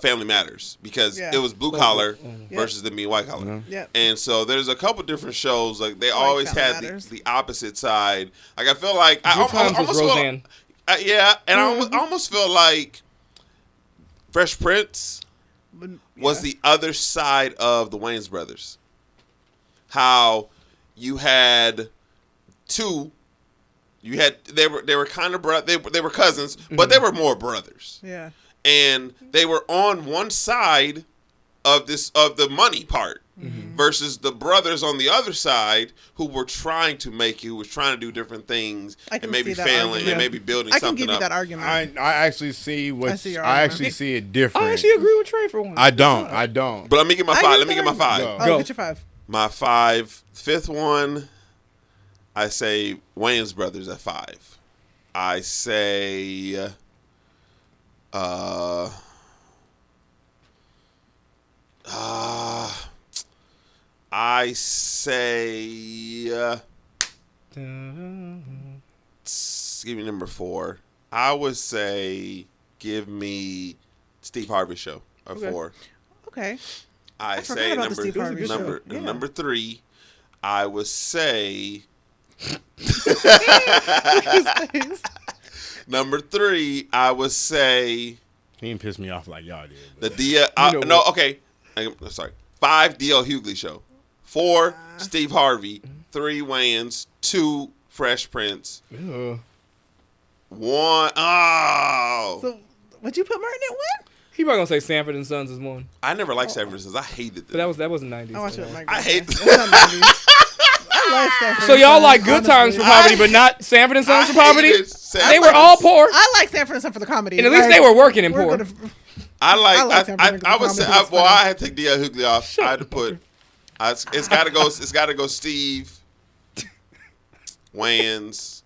Family Matters because
Yeah.
it was blue collar versus the me white collar.
Yep.
And so there's a couple different shows like they always
Family
had
Matters.
the opposite side. Like I feel like I
Good Times was
almost feel,
Roseanne.
and I almost feel like Fresh Prince was the other side of the Wayans brothers. How you had two, they were kind of they were cousins, but they were more brothers,
Yeah.
and they were on one side of the money part versus the brothers on the other side who were trying to make it, who was trying to do different things
I
and
can
maybe
see that
failing
argument.
and maybe building
I can
something
give you
up.
that argument.
I actually see what
I see your
I
argument.
actually see it different.
I actually agree with Trey for one.
I don't.
But let me get my
I
five.
agree
Let me get my
with that
five.
argument.
Go.
Oh, get your 5.
My 5, fifth one, I say Wayans Brothers at 5. I say I say give me number 4. I would say give me Steve Harvey Show at 4.
Okay.
I
forgot
say
about the Steve Harvey
number
Show. Yeah.
number 3. I would say Number 3, I would say
He didn't piss me off like y'all did.
the D.L. Okay. I'm sorry. 5, D.L. Hughley Show. 4, Steve Harvey. 3, Wayans. 2, Fresh Prince.
Ugh.
1, oh.
So, would you put Martin at 1?
He probably gonna say Sanford and Sons is 1.
I never liked Sanford Sons. I hated them.
But that was the 90s.
I watched it with my
I hate
That's not 90s. I love Sanford
So
and
y'all
Sons,
like Good Times for
honestly.
poverty, but not Sanford and Sons for poverty?
hated Sanford
They were
Sons.
all poor,
I like Sanford and Sons for the comedy.
and at least
Like,
they were working and
we're
poor.
gonna-
I like
Sanford
I would say
Comedy, it's
well
funny.
I had to take D.L. Hughley off. I had to put it's gotta go Steve, Wayans,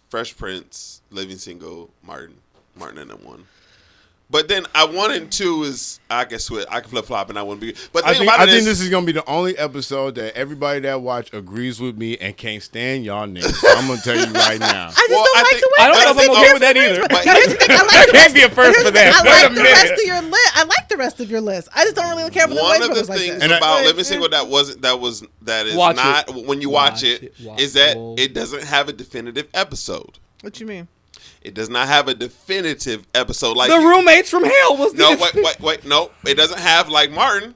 Fresh Prince, Living Single, Martin and then 1. But then I 1 and 2 is I can switch. I can flip flop and I wouldn't be. But the
I
thing
think,
about
I
it
think
is,
this is gonna be the only episode that everybody that watch agrees with me and can't stand y'all niggas. I'm gonna tell you right now.
I just
Well,
don't
I
like
think-
the way.
I don't know if I'm okay with that either.
But-
Now, here's the thing. I like
There
the
can't
rest-
be a first
here's
for
the thing,
that.
I
Wait a
like the rest
minute.
of your list. I like the rest of your list. I just don't really care for the
one
Wayans
of the
brothers like
things
that.
about
But,
Living Single that is
Watch
not
it.
when you watch
Watch
it
it.
is that
Whoa.
it doesn't have a definitive episode.
What you mean?
It does not have a definitive episode like
The roommates from hell was
No,
the
wait. No, it doesn't have like Martin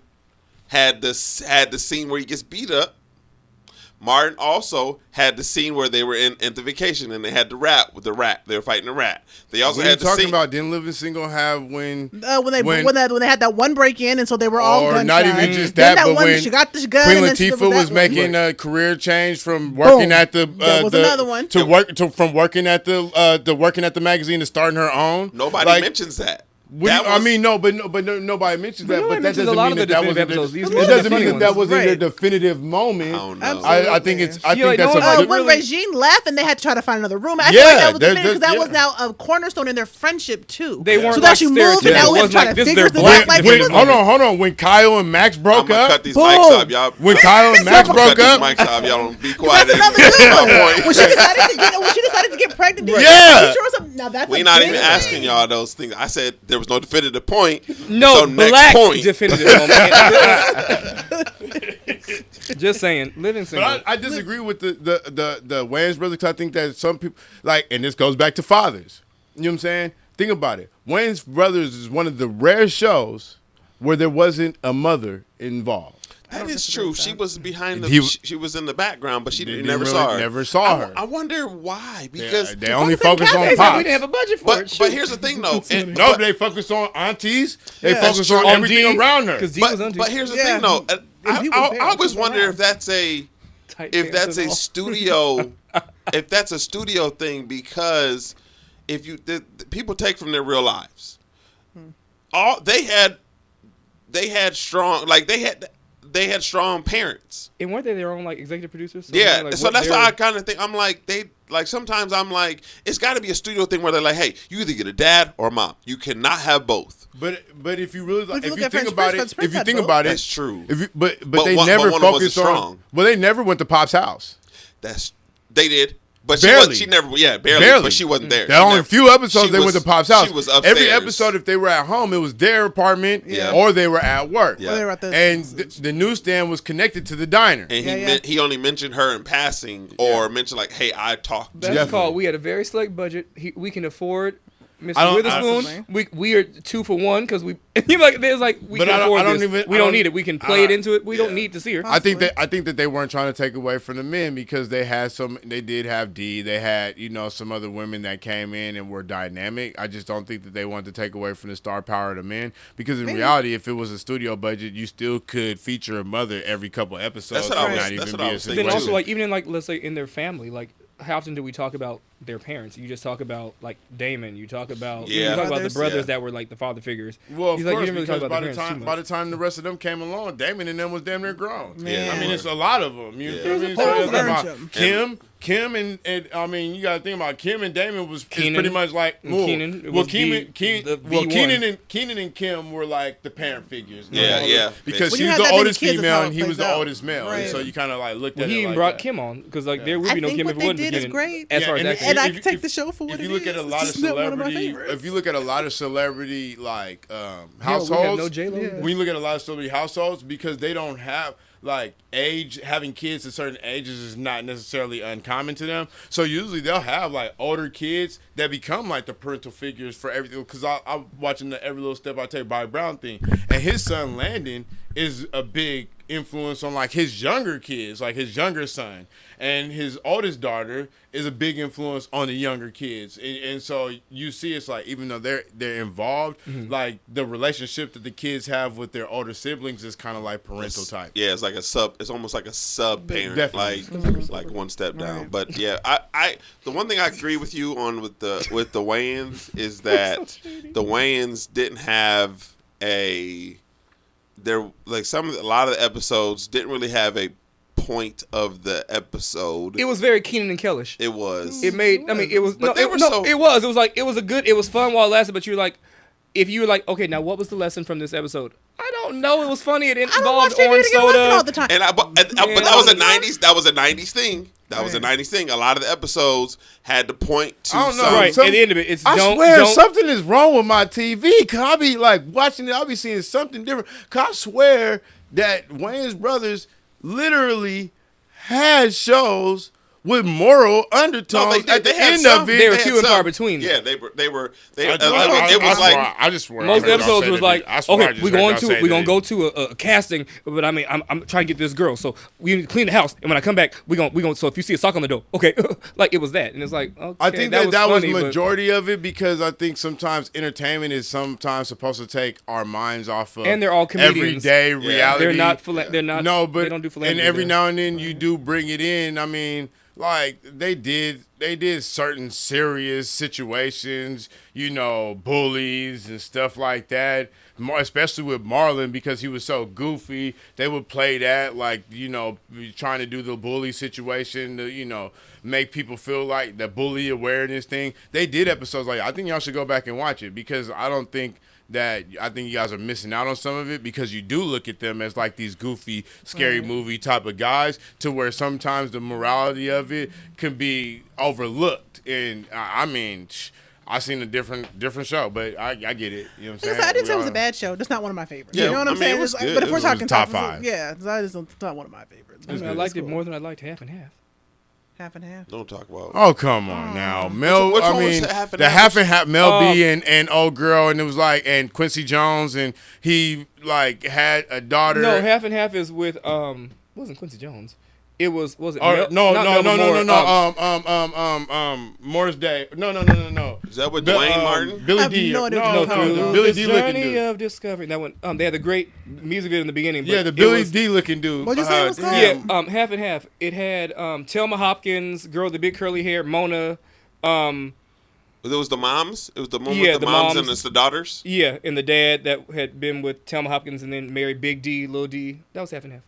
had the scene where he gets beat up. Martin also had the scene where they were in the vacation and they had the rat with the rat. They were fighting the rat. They also
What are you
had the
talking
scene
about? Didn't Living Single have when
When they had that one break in, and so they were all
or
gunshot.
not even just
Then
that, but
one,
when
she got the gun,
Queen
and then she
Latifah
that
was
one.
making a career change from working
Boom.
at the
That was another one.
from working at the working at the magazine to starting her own.
Nobody mentions that. That was-
Nobody mentions
But
that.
nobody
But that
mentions
doesn't
a lot
mean
of the
that
definitive
wasn't.
episodes. These
It
were
doesn't
the
mean
funny
that that
ones.
wasn't their
Right.
definitive moment.
I don't know.
Absolutely.
I think it's. I
You're
think
like,
that's
no,
a good.
When
really-
Regine left and they had to try to find another room, I
Yeah,
feel like that was
there's-
because that
yeah.
was now a cornerstone in their friendship too.
They weren't
so
like
that she moved and
stereotypical.
now
It
we have
wasn't
to try
like,
to
this is
figure
their
this
black
out. Like,
When,
she was-
hold on. When Kyle and Max
I'm
broke
gonna
up,
cut these
Boom.
mics up, y'all.
when Kyle and Max
I'm gonna
broke
cut
up,
these mics off. Y'all don't be quiet.
That's another
That's
good
my
one.
point.
When she decided to get pregnant,
Yeah.
now that's
We
a
not
big
even
thing.
asking y'all those things. I said there was no definitive point.
No,
so next
black
point.
definitive moment. Just saying, Living Single.
But I disagree with the Wayans brothers because I think that some people like, and this goes back to fathers. You know what I'm saying? Think about it. Wayans brothers is one of the rare shows where there wasn't a mother involved.
That is true. She was behind the.
He-
she was in the background, but she
They
never
really
saw her.
never saw her.
I wonder why. Because
They only
Fucking
focus on
Catholics,
we
pops.
didn't have a budget for it.
but here's the thing though. And-
No,
but-
they focus on aunties. They
Yeah.
focus
That's
on
true.
everything
On D,
around her.
Because D was on
but here's the
Yeah.
thing though.
And he was there.
I always
She was
wonder
around.
if that's a studio thing because if the people take from their real lives. All they had strong they had strong parents.
And weren't they their own like executive producers? So
Yeah,
like,
so
what
that's
their-
why I kind of think I'm like sometimes I'm like it's got to be a studio thing where they're like, hey, you either get a dad or a mom. You cannot have both.
But if you really
But if you
if
look
you
at
think
French
about
Prince,
it,
French
if you
Prince
think
had
about it,
That's true.
If you, but
But
they
one-
never
but one of them
focused
wasn't
on.
strong.
Well, they never went to Pop's house.
They did. But
Barely.
she never, barely.
Barely.
But she wasn't there.
There are only a few episodes
she
they went to Pop's house.
She was upstairs.
Every episode, if they were at home, it was their apartment
Yeah.
or they were at work.
Yeah.
Or they were at the-
And the newsstand was connected to the diner.
And
Yeah.
he only mentioned her in passing or mentioned like, hey, I talked to
That's
Definitely.
called. We had a very select budget. We can afford
I
Mr.
don't-
Witherspoon. We are 2 for 1 because we. You're like there's like we
But
can
I don't-
afford
I don't
this.
even-
we
I
don't
don't-
need it. We can play it into it. We don't
yeah.
need to see her.
I think that they weren't trying to take away from the men because they had they did have D. They had, some other women that came in and were dynamic. I just don't think that they wanted to take away from the star power of the men because in reality, if it was a studio budget, you still could feature a mother every couple episodes.
That's what I
and
was-
not
that's
even
what I
be a
was
But
thinking,
then
situation.
also like even in like let's say in their family, like how often do we talk about their parents? You just talk about like Damon. You talk about you
Yeah.
talk about the
Brothers.
brothers
Yeah.
that were like the father figures.
Well, of
He's
course,
like, you didn't really talk
because
about their parents too
by the
much.
time the rest of them came along, Damon and them was damn near grown.
Yeah.
I mean, it's a lot of them. You
Yeah.
feel me?
a
So
whole
it's
bunch
about
of 'em.
Kim and I mean, you got to think about Kim and Damon was
Keenan.
pretty much like
And Keenan, it was the V1.
Keenan and Kim were like the parent figures.
Yeah, yeah.
Because
When
she
you
was
have
the
that many
oldest
kids, that's
female
how
and
it
he was
plays
the
out.
oldest male, and
Right.
so you kind of like looked
Well,
at
he
it
even
like
brought
that.
Kim on because like there would
I
be no
think
Kim
what
if it
they
wasn't
did is
Keenan.
great.
As
Yeah,
far as
and
acting
and I can take the show for what
if
it
you look
is.
at a
It's
lot of
just not one of my
celebrity,
favorites.
if you look at a lot of celebrity like
We have
households,
no J-Lo.
Yeah.
when you look at a lot of celebrity households, because they don't have like age, having kids at certain ages is not necessarily uncommon to them. So usually they'll have like older kids that become like the parental figures for everything. Because I'm watching the Every Little Step I Take Bobby Brown thing, and his son Landon is a big influence on like his younger kids, like his younger son, and his oldest daughter is a big influence on the younger kids. And so you see, it's like even though they're involved, like the relationship that the kids have with their older siblings is kind of like parental type.
Yeah, it's like a sub. It's almost like a sub parent,
Definitely.
like one step down.
Right.
But yeah, I the one thing I agree with you on with the Wayans is that the Wayans didn't have a. They're like a lot of the episodes didn't really have a point of the episode.
It was very Keenan and Kellish.
It was.
It made. I mean, it was.
But
No,
they
it,
were
no,
so-
it was. It was like it was a good. It was fun while it lasted. But you're like, if you were like, okay, now what was the lesson from this episode? I don't know. It was funny. It
I don't watch
involved
TV
orange
to get lesson all
soda.
the time.
But that was a '90s. That was a '90s thing. That was a
Right.
'90s thing. A lot of the episodes had to point to
I don't know.
some.
Right.
Some-
At the end of it, it's
I
don't.
swear
don't,
something is wrong with my TV. Cause I'll be like watching it, I'll be seeing something different. Cause I swear that Wayne's brothers literally had shows with moral undertones at the
had
end
some.
of it.
They were
had
few and
some.
far between.
Yeah, they were.
I
It was like
I just swear.
Most
I heard y'all
episodes
say
was
that
like,
I swear I
okay,
just
we're
heard
going
y'all
to
say
we're gonna
that.
go to a casting, but I mean, I'm trying to get this girl, so we need to clean the house, and when I come back, we gonna. So if you see a sock on the door, okay, like it was that, and it's like, okay,
I think that was
funny, but-
majority of it because I think sometimes entertainment is sometimes supposed to take our minds off of
And they're all comedians.
everyday reality.
They're not. They're not.
No, but
they don't do
and
philanthropy
every
there.
now and then you do bring it in. I mean, like they did certain serious situations, you know, bullies and stuff like that. More especially with Marlon because he was so goofy. They would play that like, you know, trying to do the bully situation to, you know, make people feel like the bully awareness thing. They did episodes like I think y'all should go back and watch it because I think you guys are missing out on some of it because you do look at them as like these goofy, scary movie type of guys to where sometimes the morality of it can be overlooked. And I mean, I seen a different show, but I get it. You know what I'm
Like
saying?
I said, I didn't say it was
We
a bad show. That's not one of my favorites.
Yeah,
you know what
I
I'm
mean, it
saying?
was
It's
good.
but if
It
we're
was
talking
top
top
five.
yeah, it's not one of my favorites.
I mean, I liked it more than I liked Half and Half.
Half and half.
Don't talk about.
Oh come on now, Mel.
which
I
one was
mean,
the half and
the
half?
half and half Mel B and old girl, and it was like and Quincy Jones, and he like had a daughter.
No, Half and Half is with wasn't Quincy Jones. It was it
Or,
Mel, not Melba
no. Morris Day. No.
Is that with
Bill-
Dwayne Martin?
Billy
I have
D.
no idea what
No,
you're talking
the
about.
Billy
This
D looking
Journey
dude.
of Discovery. That one. They had the great music video in the beginning. But
Yeah, the
it
Billy
was-
D looking dude.
What'd you say it was called?
Yeah, Half and Half. It had Thelma Hopkins, girl with the big curly hair, Mona.
It was the moms. It was the one
Yeah,
with the
the
moms
moms.
and it's the daughters.
Yeah, and the dad that had been with Thelma Hopkins and then married Big D, Lil D. That was Half and Half.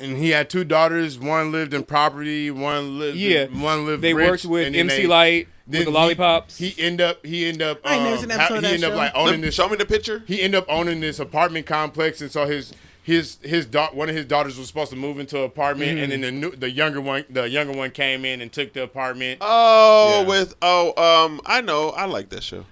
And he had two daughters. One lived in property. One lived. One lived.
They
rich,
worked with
and then
MC
they-
Light
then
with the lollipops.
He end up.
I ain't never seen an episode of
he
that
end up
show.
like owning this.
Show me the picture.
He ended up owning this apartment complex, and so one of his daughters was supposed to move into an apartment, and then the younger one came in and took the apartment.
Oh,
Yeah.
I know. I like that show.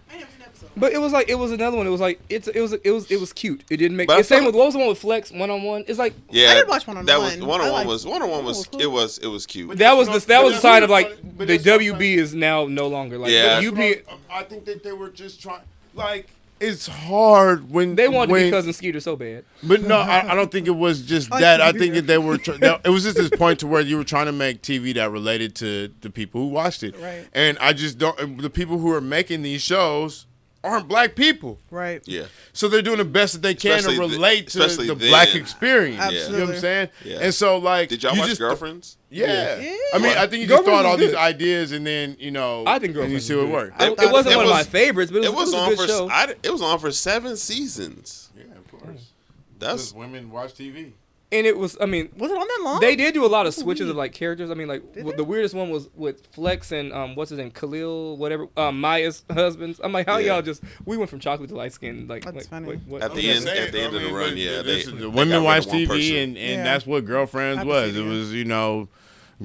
But it was another one. It was like it was cute. It didn't make.
But I
It's same
feel
with what was the one with Flex 1-on-1? It's like
Yeah,
I did watch One on
That
One.
was one on
I
one
liked
was
it.
one on one
It
was
was
it was cute.
that was a sign of like
But
the
that's what I'm
WB is now no longer like
Yeah.
the UB.
I think that they were just trying. Like it's hard when
They wanted to
when,
be Cousin Skeeter so bad.
But no, I don't think it was just
I
that. I
can
think
be
that they were. It was just this point to where you were trying to make TV that related to the people who watched it.
Right.
And I just don't. The people who are making these shows aren't black people.
Right.
Yeah.
So they're doing the best that they can to
Especially
relate to
especially
the
then.
black experience.
Absolutely.
You know what I'm saying?
Yeah.
And so like,
Did y'all
you
watch
just,
Girlfriends?
Yeah.
Yeah.
I mean, I think you just
Girlfriends
thought all
was
these
good.
ideas and then
I think
and you
Girlfriends
see
was
what
good.
worked.
It wasn't
it
one of my
was-
favorites, but
It was
a
on
good
for
show.
it was on for 7 seasons.
Yeah, of course.
That's
Women watch TV.
And it was, I mean,
Was it on that long?
they did do a lot of switches of like characters. I mean, like
Did
the weirdest one was with Flex and what's his name, Khalil, whatever, Maya's husbands. I'm like, how
Yeah.
y'all just we went from chocolate to light skin, like,
That's funny.
what?
At the
I'm
end,
just saying,
at the end
I
of the
mean,
run,
but
yeah.
this
They
is the
got
women
rid of
watch
one
TV,
person.
and
Yeah.
that's what Girlfriends
I can
was.
see
It
that.
was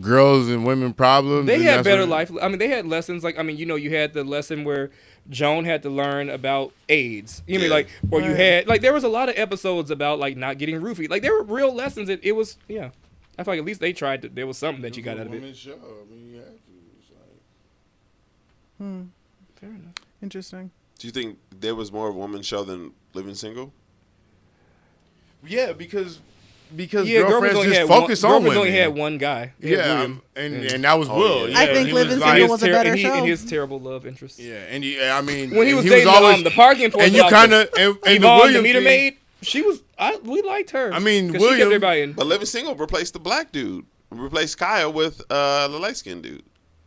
girls and women problems.
They
and
had
that's
better
what-
life. I mean, they had lessons like you had the lesson where Joan had to learn about AIDS. You know what I mean, like, or you had like there was a lot of episodes about like not getting roofied. Like there were real lessons. It was I feel like at least they tried to. There was something that you got out of it.
Women's show. I mean, you have to. It's like-
Fair enough.
Interesting.
Do you think there was more of a woman's show than Living Single?
Yeah, because
Yeah,
girlfriends
only
just
had
focus
one,
on
Girlfriends
women.
only had one guy. They had
Yeah,
William.
and that was
Oh,
Will.
yeah.
I think
he was
Living
like-
Single was a better
and
show.
his terrible love interest.
Yeah, and I mean,
When he
and
was dating
always
the parking enforcement,
and you kind of and the
Yvonne, the
William
meter
thing-
maid, we liked her.
I mean,
'cause
William-
she kept everybody in.
But Living Single replaced the black dude. Replaced Kyle with the light skinned dude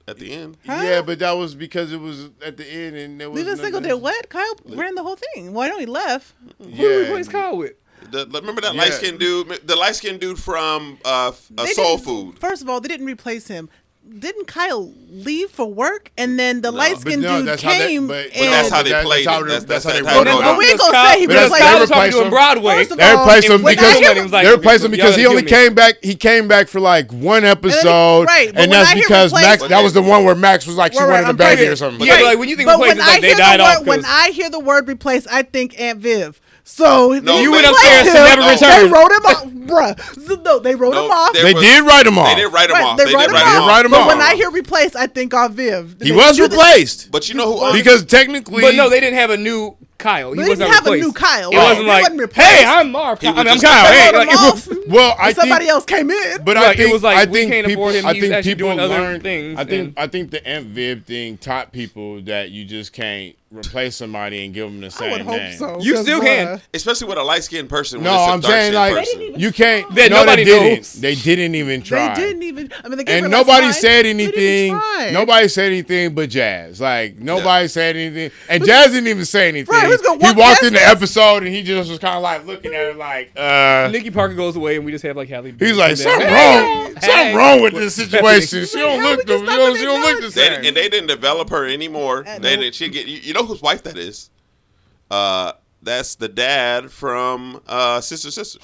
at the end.
Huh?
Yeah, but that was because it was at the end and there was
Living Single did what? Kyle ran the whole thing. Well, I know he left.
Who did we replace Kyle with?
Remember that
Yeah.
light skinned dude? The light skinned dude from
They
Soul
didn't-
Food.
First of all, they didn't replace him. Didn't Kyle leave for work and then the light skinned
no,
dude
that's how they-
came?
but
and
that's how they
That's
played
how
it.
they-
That's
how they
how
wrote
it
it.
goes.
But we ain't gonna say he
But that's-
replaced
they
Kyle was talking
replaced
to him
him.
Broadway.
First of
They
all,
replaced him
when I
because
hear-
he was like,
they replaced him
y'all
because he
gotta
only
kill me.
came back. He came back for like one episode,
right, but
and
when
that's
I hear
because Max.
replaced-
That was the one where Max was like she
Right,
wanted a
I'm
baby
pregnant.
or something.
Yeah, but like when you think
But
replace,
when
it's
I
like they
hear
died
the
off.
word, when
'cause
I hear the word replace, I think Aunt Viv. So
No,
you
they
went
replaced
upstairs to
him.
never
No.
return.
They wrote him off, bruh. No, they wrote him off.
They did write him off.
They did write him
Right,
off.
they
They
wrote
did
him
write
off.
him off.
Write him
But
off.
when I hear replace, I think Aunt Viv.
He was replaced
But you know who?
because technically,
But no, they didn't have a new Kyle. He
They
wasn't
didn't have a
replaced.
new Kyle.
It
Right.
wasn't
They
like,
wasn't replaced.
hey, I'm Marv.
He
I
was
mean, I'm
just-
Kyle.
They
Hey,
wrote him
like,
off.
well, I
And somebody
think,
else came in.
But
Right,
I
it
think
was like,
I
we
think
can't
people,
afford him.
I
He was
think
actually
people
doing other
learned
things,
I
and-
think the Aunt Viv thing taught people that you just can't replace somebody and give them the
I
same
would hope
name.
so.
You
'cause,
still can.
bruh,
Especially with a light skinned person.
No,
when it's a
I'm saying
dark-skinned
like
person.
you can't.
That
no,
nobody
they didn't.
knows.
They didn't even try.
They didn't even. I mean, they gave
And
her
nobody
last
said
line. They didn't
anything.
even try.
Nobody said anything but Jazz. Like nobody said anything, and Jazz didn't even say anything.
Right, who's gonna
He
walk
walked
past
in the
us?
episode and he just was kind of like looking at it like,
Nikki Parker goes away, and we just have like Halle.
he's
Berry
like
come
something
down.
wrong.
Hey.
Something wrong with this situation. She don't
How
look
we
the.
just not gonna
She don't look the
acknowledge
same.
And they didn't develop her anymore.
Nope.
They didn't. She get. You know whose wife that is? That's the dad from Sister.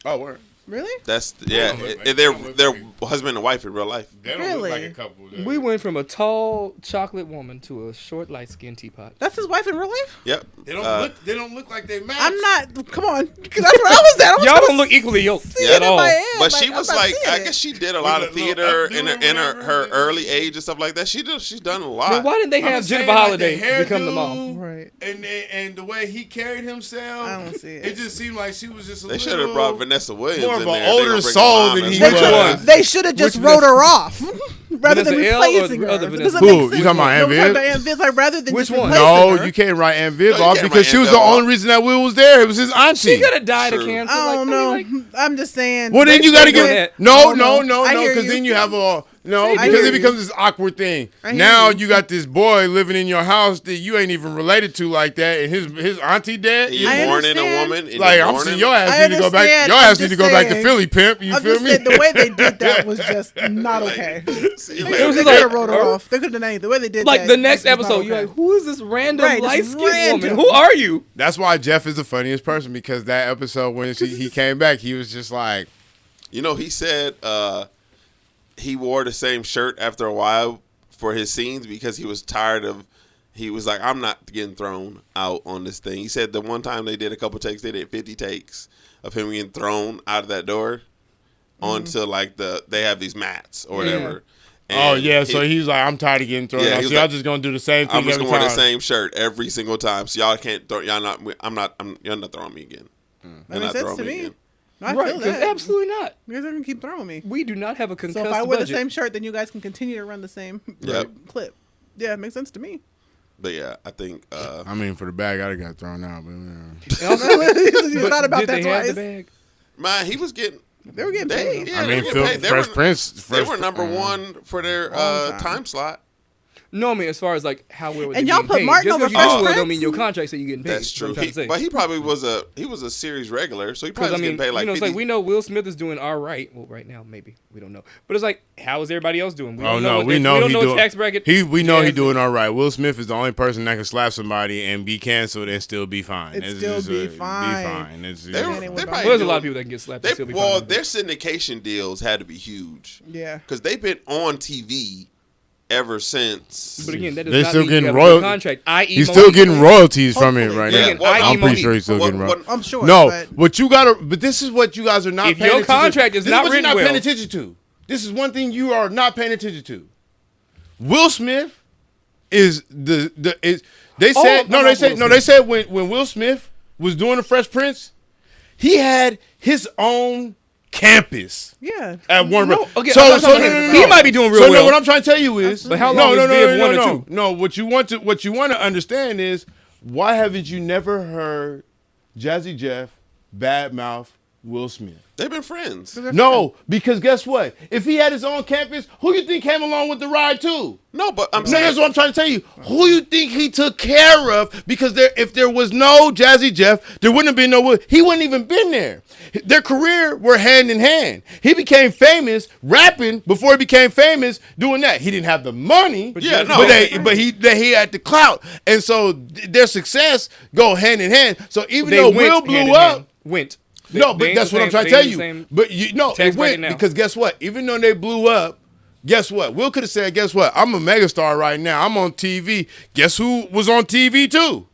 Oh, word.
Really?
That's
don't look like-
they're
they don't look
they're
like-
husband and wife in real life.
They don't
Really?
look like a couple.
We went from a tall chocolate woman to a short, light-skinned teapot.
That's his wife in real life?
Yep.
They don't look. They don't look like they match.
I'm not. Come on. Because that's where I was at. I was
Y'all
supposed
don't look equally yoked
to see
Yeah.
it
at
in
all.
my head.
But she
I'm
was
not
like,
seeing
I
it.
guess she did a lot of
Little
theater
updo
in
or
her
whatever.
early age and stuff like that. She's done a lot.
Then why didn't they
I'm
have
just saying,
Jennifer
like, the
Holiday become the
hairdo,
mom?
Right.
And the way he carried himself,
I don't see it.
It just seemed like she was just a
They
little.
should have brought Vanessa Williams
more of
in
an
there. They
older
gonna bring
soul
her
than
mom
he
as
They
was.
well.
should they should have just
Which
wrote
Vanessa-
her off rather than
Vanessa L or
replacing her.
other
It
Vanessa?
doesn't
Who?
make
You
sense.
talking about Aunt
No, we're
Viv?
talking about Aunt Viv, like, rather than
Which
just
one?
replacing
No,
her.
you can't write Aunt Viv
No, you
off
can't
because
write
she was
Aunt
the
Viv
only
off.
reason that Will was there. It was his auntie.
She could have died of
True.
cancer.
I don't
like,
know. I'm just saying.
Well, then
they
you got to
should've
get
that.
no,
I hear
because
you.
then you have a no,
I
because
hear
it
you.
becomes this awkward thing.
I hear
Now
you.
you got this boy living in your house that you ain't even related to like that, and his auntie dead.
And you're
I
born in a
understand.
woman. and
Like
you're
I'm
born
saying,
in-
your ass
I
need to go back.
understand.
Your
I'm
ass need to
just
go back to
saying.
Philly, pimp. You
I'm
feel
just
me?
saying the way they did that was just not okay.
See,
They
like,
It was
could
just
have
like-
wrote her off. They could have done anything. The way they did
like
that
the next
was not
episode, you're
okay.
like, who is this random
Right, this
light-skinned
random.
woman? Who are you?
That's why Jeff is the funniest person because that episode when he came back, he was just like,
you know, he said he wore the same shirt after a while for his scenes because he was tired of. He was like, I'm not getting thrown out on this thing. He said the one time they did a couple takes, they did 50 takes of him getting thrown out of that door onto like they have these mats or whatever.
oh
And
yeah, so he's like, I'm tired of getting thrown
Yeah,
out.
he
So
was
y'all
like,
just gonna do the same thing
I'm just
every
gonna wear
time.
the same shirt every single time. So y'all can't throw. Y'all not. You're not throwing me again. You're
That
not
makes sense
throwing
to
me
me.
again.
I
Right?
feel
'Cause
that.
absolutely not.
You guys are gonna keep throwing me.
We do not have a
So
concussed
if I wear
budget.
the same shirt, then you guys can continue to run the same
Yep.
clip. Yeah, it makes sense to me.
But yeah, I think.
I mean, for the bag, I got thrown out. But
And also,
You
but
thought about
did
that
they have the
twice.
bag?
Man, he was getting.
They were getting paid.
Yeah,
I
they
mean,
were
Phil,
getting paid.
Fresh Prince.
They were number one for their
Long time.
time slot.
No, I mean as far as like how well
And y'all put
paid.
Martin
Just
over
because you do
Fresh
well don't
Prince?
mean your contract say you getting paid.
That's true.
What I'm trying to say.
But he probably was a series regular, so he probably was
I mean,
getting paid like
it's
50.
like we know Will Smith is doing all right. Well, right now maybe we don't know, but it's like how is everybody else doing? We
Oh
don't
no,
what
we
they-
know
we don't
he
know
doing.
his tax bracket.
We know he
Yeah,
doing all right. Will Smith is the only person that can slap somebody and be canceled and still be fine.
And
It's
still
just,
be
Be
fine.
fine. It's,
They were-
Yeah,
they
well,
probably
Well, there's a lot
doing-
of people that can get slapped.
They,
and still be
well,
fine.
their syndication deals had to be huge
Yeah.
because they've been on TV ever since.
But again, that does
They're
not
still
mean you
getting
have a good
royal-
contract. I.e.
He's still getting royalties from it
Hopefully.
right
Yeah,
now.
well,
I'm pretty
Monique.
sure he's still getting royalties.
I'm sure.
No,
but
what you gotta, but this is what you guys are not
If
paying
your
attention
contract
to.
is
This
not
what you're
written
not paying
well-
attention to. This is one thing you are not paying attention to. Will Smith is they said when Will Smith was doing the Fresh Prince, he had his own campus
yeah.
at Warner
No,
Bros.
okay,
So,
I'm not
so
talking
no,
about
no,
him.
no,
He
no.
might be doing real
So no,
well.
what I'm trying to tell you is,
But how long is Viv 1 or 2?
No, what you want to understand is why haven't you never heard Jazzy Jeff badmouth Will Smith?
They've been friends.
No, because guess what? If he had his own campus, who you think came along with the ride too?
No, but I'm
No,
saying
that's what I'm trying to tell you. Who you think he took care of? Because if there was no Jazzy Jeff, there wouldn't have been no Will. He wouldn't even been there. Their career were hand in hand. He became famous rapping before he became famous doing that. He didn't have the money,
Yeah, no.
but he had the clout, and so their success go hand in hand. So even
They
though
went
Will
hand
blew
in
up.
hand. Went.
No,
They
but
ain't
that's
the
what I'm
same-
trying to
they
tell
ain't the
you.
same
But it
tax bracket
went
now.
because guess what? Even though they blew up, guess what? Will could have said, "Guess what? I'm a megastar right now. I'm on TV." Guess who was on TV too?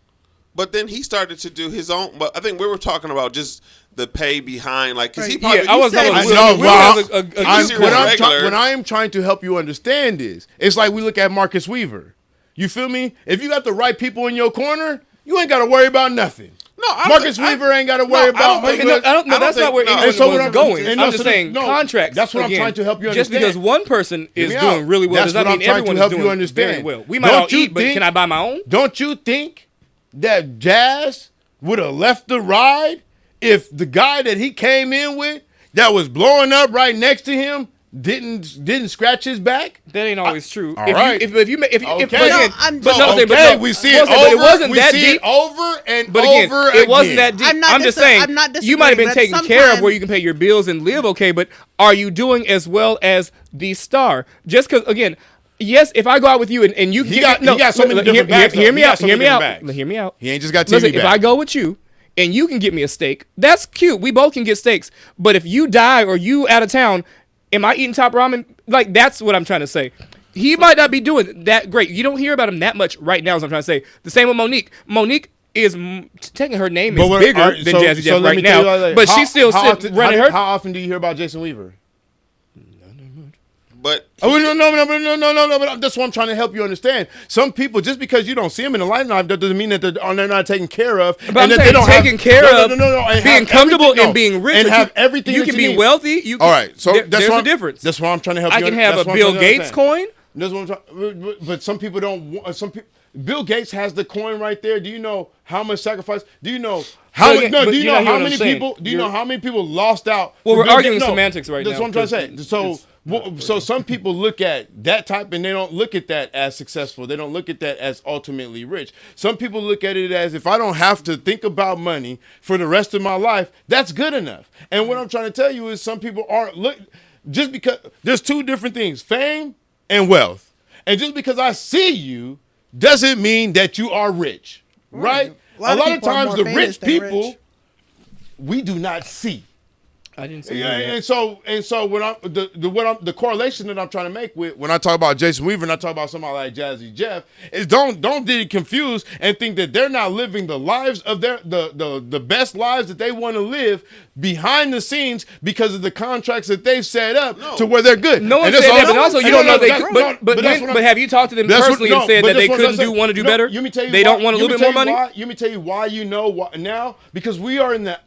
But then he started to do his own. But I think we were talking about just the pay behind, like, because he
Right.
probably.
Yeah, I was talking
I
about
know.
Will
Well,
has a
I'm-
huge
what I'm
contract.
regular.
what I am trying to help you understand is, it's like we look at Marcus Weaver. You feel me? If you got the right people in your corner, you ain't got to worry about nothing.
No, I don't
Marcus
think-
Weaver ain't got to worry
I
about.
don't think-
Okay, no, I don't, no,
I don't
that's
think-
not where
no.
anyone
And so what
was
I'm-
going.
and
I'm
no,
just
so
saying
no,
contracts.
that's what I'm
again,
trying to help you
Just
understand.
because one person
Hear
is
me
doing
out.
really well
That's
does not
what I'm
mean
trying to
everyone is
help you
doing
understand.
very well. We might
Don't
all
you
eat, but
think-
can I buy my own?
Don't you think that Jazz would have left the ride if the guy that he came in with that was blowing up right next to him didn't scratch his back?
That ain't always true.
all right.
If you
Okay.
but again,
No, I'm
but
just-
no, I'm saying, but
Okay,
no,
we see
I'm
it
saying,
over.
but it wasn't
we
that
see
deep.
it over and
But again,
over
it wasn't
again.
that deep.
I'm not
I'm just
dis-
saying,
I'm not
you might have been
disagreeing,
taken
but
care of
sometime-
where you can pay your bills and live okay, but are you doing as well as the star? Just because, again, yes, if I go out with you and you
He got so many
hear,
different bags,
hear
though.
me
He got
out,
so
hear
many
me out,
different bags.
hear me out.
He ain't just got TV
Listen, if
bags.
I go with you and you can get me a steak, that's cute. We both can get steaks. But if you die or you out of town, am I eating top ramen? Like, that's what I'm trying to say. He might not be doing that great. You don't hear about him that much right now, is what I'm trying to say. The same with Monique. Monique is taking her name is bigger than Jazzy Jeff
let
right
me tell you
now,
like,
but she's still running her.
How often do you hear about Jason Weaver?
But
Oh no! But that's what I'm trying to help you understand. Some people, just because you don't see them in the limelight, that doesn't mean that they're not taken care of.
But I'm
that
saying
they don't
taken care of,
and
being
have
comfortable
everything-
and being rich,
and
but
have
you-
everything.
You
that
can be
need.
wealthy. You
All right, so that's
there's
what
a difference.
That's what I'm trying to help
I
you.
can have
that's
a
what I'm
Bill
trying to
Gates
understand.
coin.
That's what I'm trying. But some people don't. Some people. Bill Gates has the coin right there. Do you know how much sacrifice? Do you know how?
But
Much,
again,
no.
but
Do you
you're
know
not
how
hearing what
many
I'm saying.
people? Do you know how many people lost out?
Well,
for
we're
Bill
arguing
Gates? No,
semantics right
that's
now,
what I'm trying to say.
because
So,
it's-
so some people look at that type and they don't look at that as successful. They don't look at that as ultimately rich. Some people look at it as, if I don't have to think about money for the rest of my life, that's good enough. And what I'm trying to tell you is, some people aren't just because there's two different things: fame and wealth. And just because I see you doesn't mean that you are rich, right?
A lot of people are
times
more
the
famous
rich
than
people
rich.
we do not see.
I didn't say
Yeah,
that.
and so when the correlation that I'm trying to make with when I talk about Jason Weaver and I talk about somebody like Jazzy Jeff is, don't get it confused and think that they're not living the lives of the best lives that they want to live behind the scenes because of the contracts that they've set up to where they're good.
No one
And
said
that's all
that, but
I'm-
also you
and
don't know they.
that's-
Could,
no,
but
that's what I'm-
have you talked to them
that's what-
personally
no,
and said
but
that they
that's what I'm
couldn't
saying.
want to do
No,
better?
let me tell you
They
why-
don't want a
let me
little bit more
tell you
money.
why- Let me tell you why you know why now, because we are in the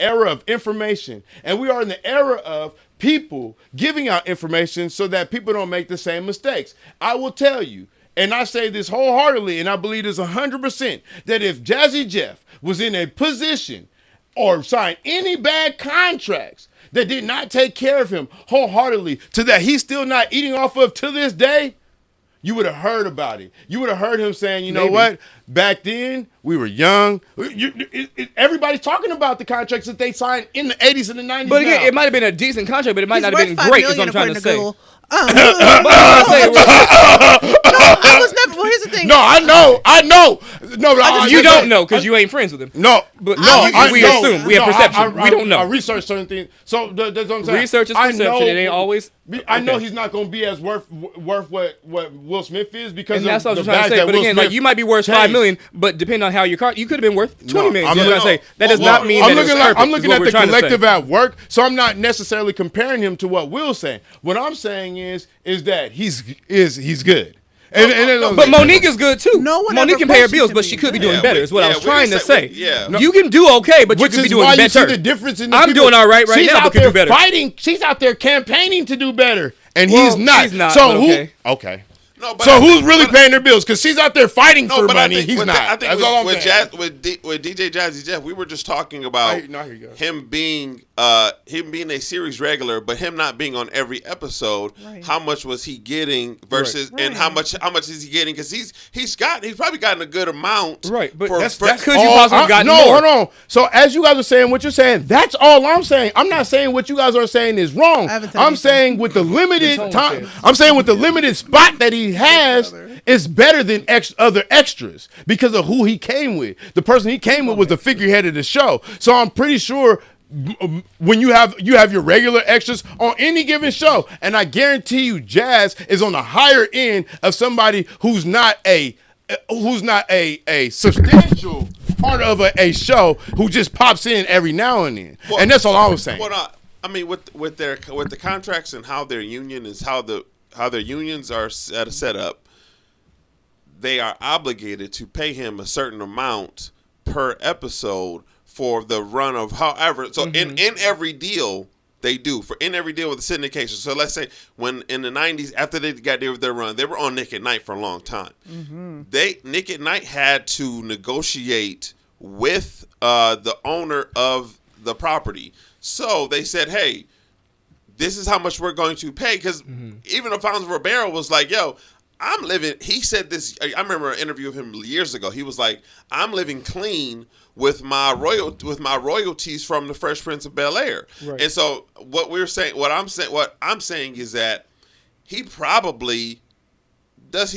era of information, and we are in the era of people giving out information so that people don't make the same mistakes. I will tell you, and I say this wholeheartedly, and I believe this 100%, that if Jazzy Jeff was in a position or signed any bad contracts that did not take care of him wholeheartedly, to that he's still not eating off of to this day, you would have heard about it. You would have heard him saying, you know
Maybe.
what? Back then, we were young. Everybody's talking about the contracts that they signed in the 80s and the 90s.
But again,
now.
it might have been a decent contract, but it might
He's
not have been
worth $5
great. Is
million
what I'm trying to say.
according
But
Google.
I'm trying to say,
I was never. Well, here's the thing.
No, I know. No, but
you don't know because you ain't friends with him.
No,
But
no,
we assume. We have perception. We don't know.
I research certain things. So that's what I'm saying.
Research is perception. It ain't always.
I know
Okay.
he's not going to be as worth what Will Smith is because
And that's what I
of
was
the
trying to
bags
say.
that
But
Will
again,
Smith
like you might be worth
changed.
$5 million, but depending on how your car, you could have been worth $20 million.
I'm
That's what I'm trying to say. That does not mean
I'm
that it's
looking
perfect,
I'm
is
looking
what
at
we're
the
trying to say.
collective at work, so I'm not necessarily comparing him to what Will's saying. What I'm saying is that he's good.
But Monique is good too.
No one
Monique
ever
can pay her
questioned
bills,
him
but she
being
could be
good.
doing better. Is what I was
we
trying to
didn't
say.
Yeah.
You can do okay, but you
Which
could be
is
doing
why you see
better.
the difference in the
I'm
people.
doing all right
She's
now,
out
but could
there
do better.
fighting. She's out there campaigning to do better, and
Well,
he's not.
she's not,
So
but
who?
okay.
Okay.
No, but
So
I
who's
think-
really
but-
paying their bills? Because she's out there fighting
No,
for
but
money.
I think
He's
with
not.
I think
That's
with,
all I'm
with,
saying.
with DJ Jazzy Jeff, we were just talking about
No, here you go.
him being a series regular, but him not being on every episode.
Right.
How much was he getting versus, and how much is he getting? Because he's probably gotten a good amount.
Right, but
That's
could you
all
possibly have gotten
no,
more?
hold on. So as you guys are saying what you're saying, that's all I'm saying. I'm not saying what you guys are saying is wrong.
I haven't said
I'm
anything.
saying with the limited
Someone
time,
said.
I'm saying with the limited spot that he has, is better than other extras because of who he came with. The person he came with was the figurehead of the show. So I'm pretty sure when you have your regular extras on any given show, and I guarantee you Jazz is on the higher end of somebody who's not a substantial part of a show who just pops in every now and then.
Well,
and that's all I was saying.
Well, I mean, with the contracts and how their union is how their unions are set up, they are obligated to pay him a certain amount per episode for the run of however. So in every deal they do in every deal with the syndication. So let's say when in the 90s after they got there with their run, they were on Nick at Night for a long time. Nick at Night had to negotiate with the owner of the property. So they said, hey, this is how much we're going to pay. Because even Alfonso Ribeiro was like, yo, I'm living, he said this, I remember an interview of him years ago. He was like, I'm living clean with my royalties from the Fresh Prince of Bel-Air. Right. And so what I'm saying is that he probably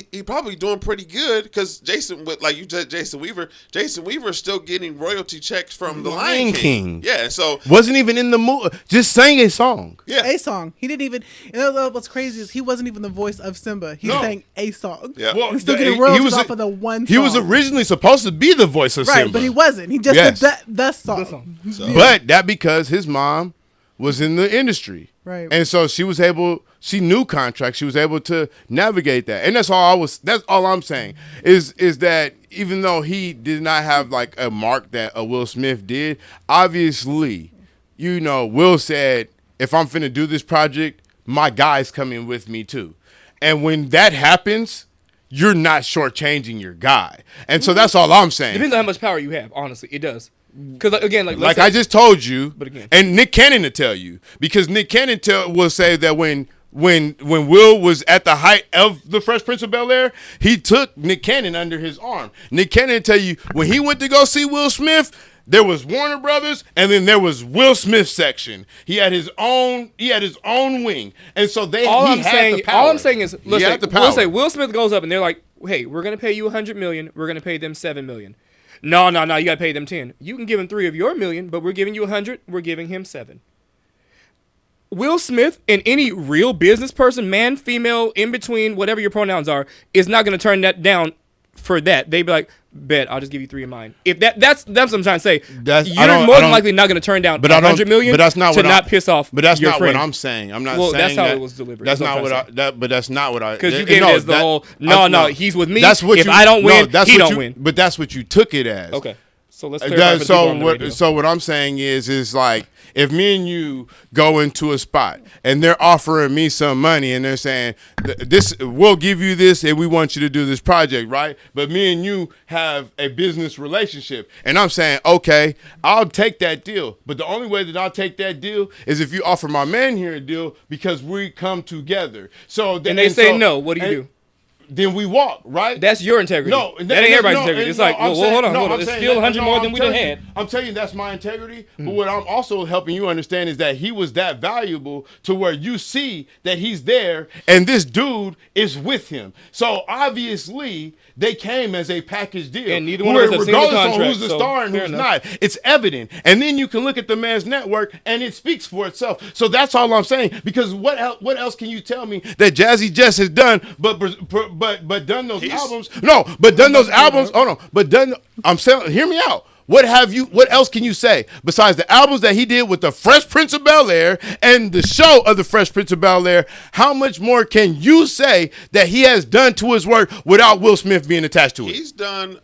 he probably doing pretty good because Jason Weaver is still getting royalty checks from the Lion King. Yeah, so
wasn't even in the movie, just sang a song.
Yeah,
A song. He didn't even. You know what's crazy is he wasn't even the voice of Simba. He sang a song.
Yeah.
Well,
He's still getting royalties off of the one song.
He was originally supposed to be the voice of
right,
Simba.
but he wasn't. He just
Yes.
did the song.
So-
But that because his mom was in the industry.
Right.
And so she knew contracts. She was able to navigate that. And that's all I'm saying is that even though he did not have like a mark that a Will Smith did, obviously, Will said, if I'm finna do this project, my guy's coming with me too. And when that happens, you're not shortchanging your guy. And so that's all I'm saying.
Depends on how much power you have. Honestly, it does. Because again,
Like I just told you,
But again.
and Nick Cannon to tell you, because Nick Cannon will say that when Will was at the height of the Fresh Prince of Bel-Air, he took Nick Cannon under his arm. Nick Cannon tell you when he went to go see Will Smith, there was Warner Brothers, and then there was Will Smith section. He had his own wing, and so
all I'm saying is, let's say Will Smith goes up and they're like, "Hey, we're gonna pay you $100 million. We're gonna pay them $7 million." No, you gotta pay them 10. You can give him 3 of your million, but we're giving you 100. We're giving him 7. Will Smith and any real business person, man, female, in between, whatever your pronouns are, is not gonna turn that down for that. They'd be like, bet, I'll just give you 3 of mine. If that's what I'm trying to say. You're more than likely not going to turn down $100 million
but that's not
to
what
not piss off.
But that's
your
not
friend.
what I'm saying. I'm not
well,
saying
that's how
that,
it was delivered.
That's not what but that's not what I.
Because you gave it as the whole. No, he's with me.
That's what
if
you,
I don't win,
that's
he
what
don't
you,
win.
But that's what you took it as.
Okay, so let's clarify for the people on the radio.
So what I'm saying is like, if me and you go into a spot and they're offering me some money and they're saying, we'll give you this and we want you to do this project, right? But me and you have a business relationship and I'm saying, okay, I'll take that deal. But the only way that I'll take that deal is if you offer my man here a deal because we come together. So
and they say no. What do you do?
then we walk, right?
That's your integrity.
No,
that ain't everybody's integrity.
and
It's like,
I'm
well,
saying-
hold on.
I'm
It's
saying
still
that-
100 more than we done
telling you-
had.
I'm telling you that's my integrity. But what I'm also helping you understand is that he was that valuable to where you see that he's there and this dude is with him. So obviously they came as a package deal.
And neither one of us have seen the
regardless on
contract,
who's the
so
star and
fair
who's
enough.
not. It's evident. And then you can look at the man's network and it speaks for itself. So that's all I'm saying. Because what else can you tell me that Jazzy Jess has done but done those albums? No, but done those albums. Hold on. But done I'm saying hear me out. What else can you say besides the albums that he did with the Fresh Prince of Bel-Air and the show of the Fresh Prince of Bel-Air? How much more can you say that he has done to his work without Will Smith being attached to it?
He's done.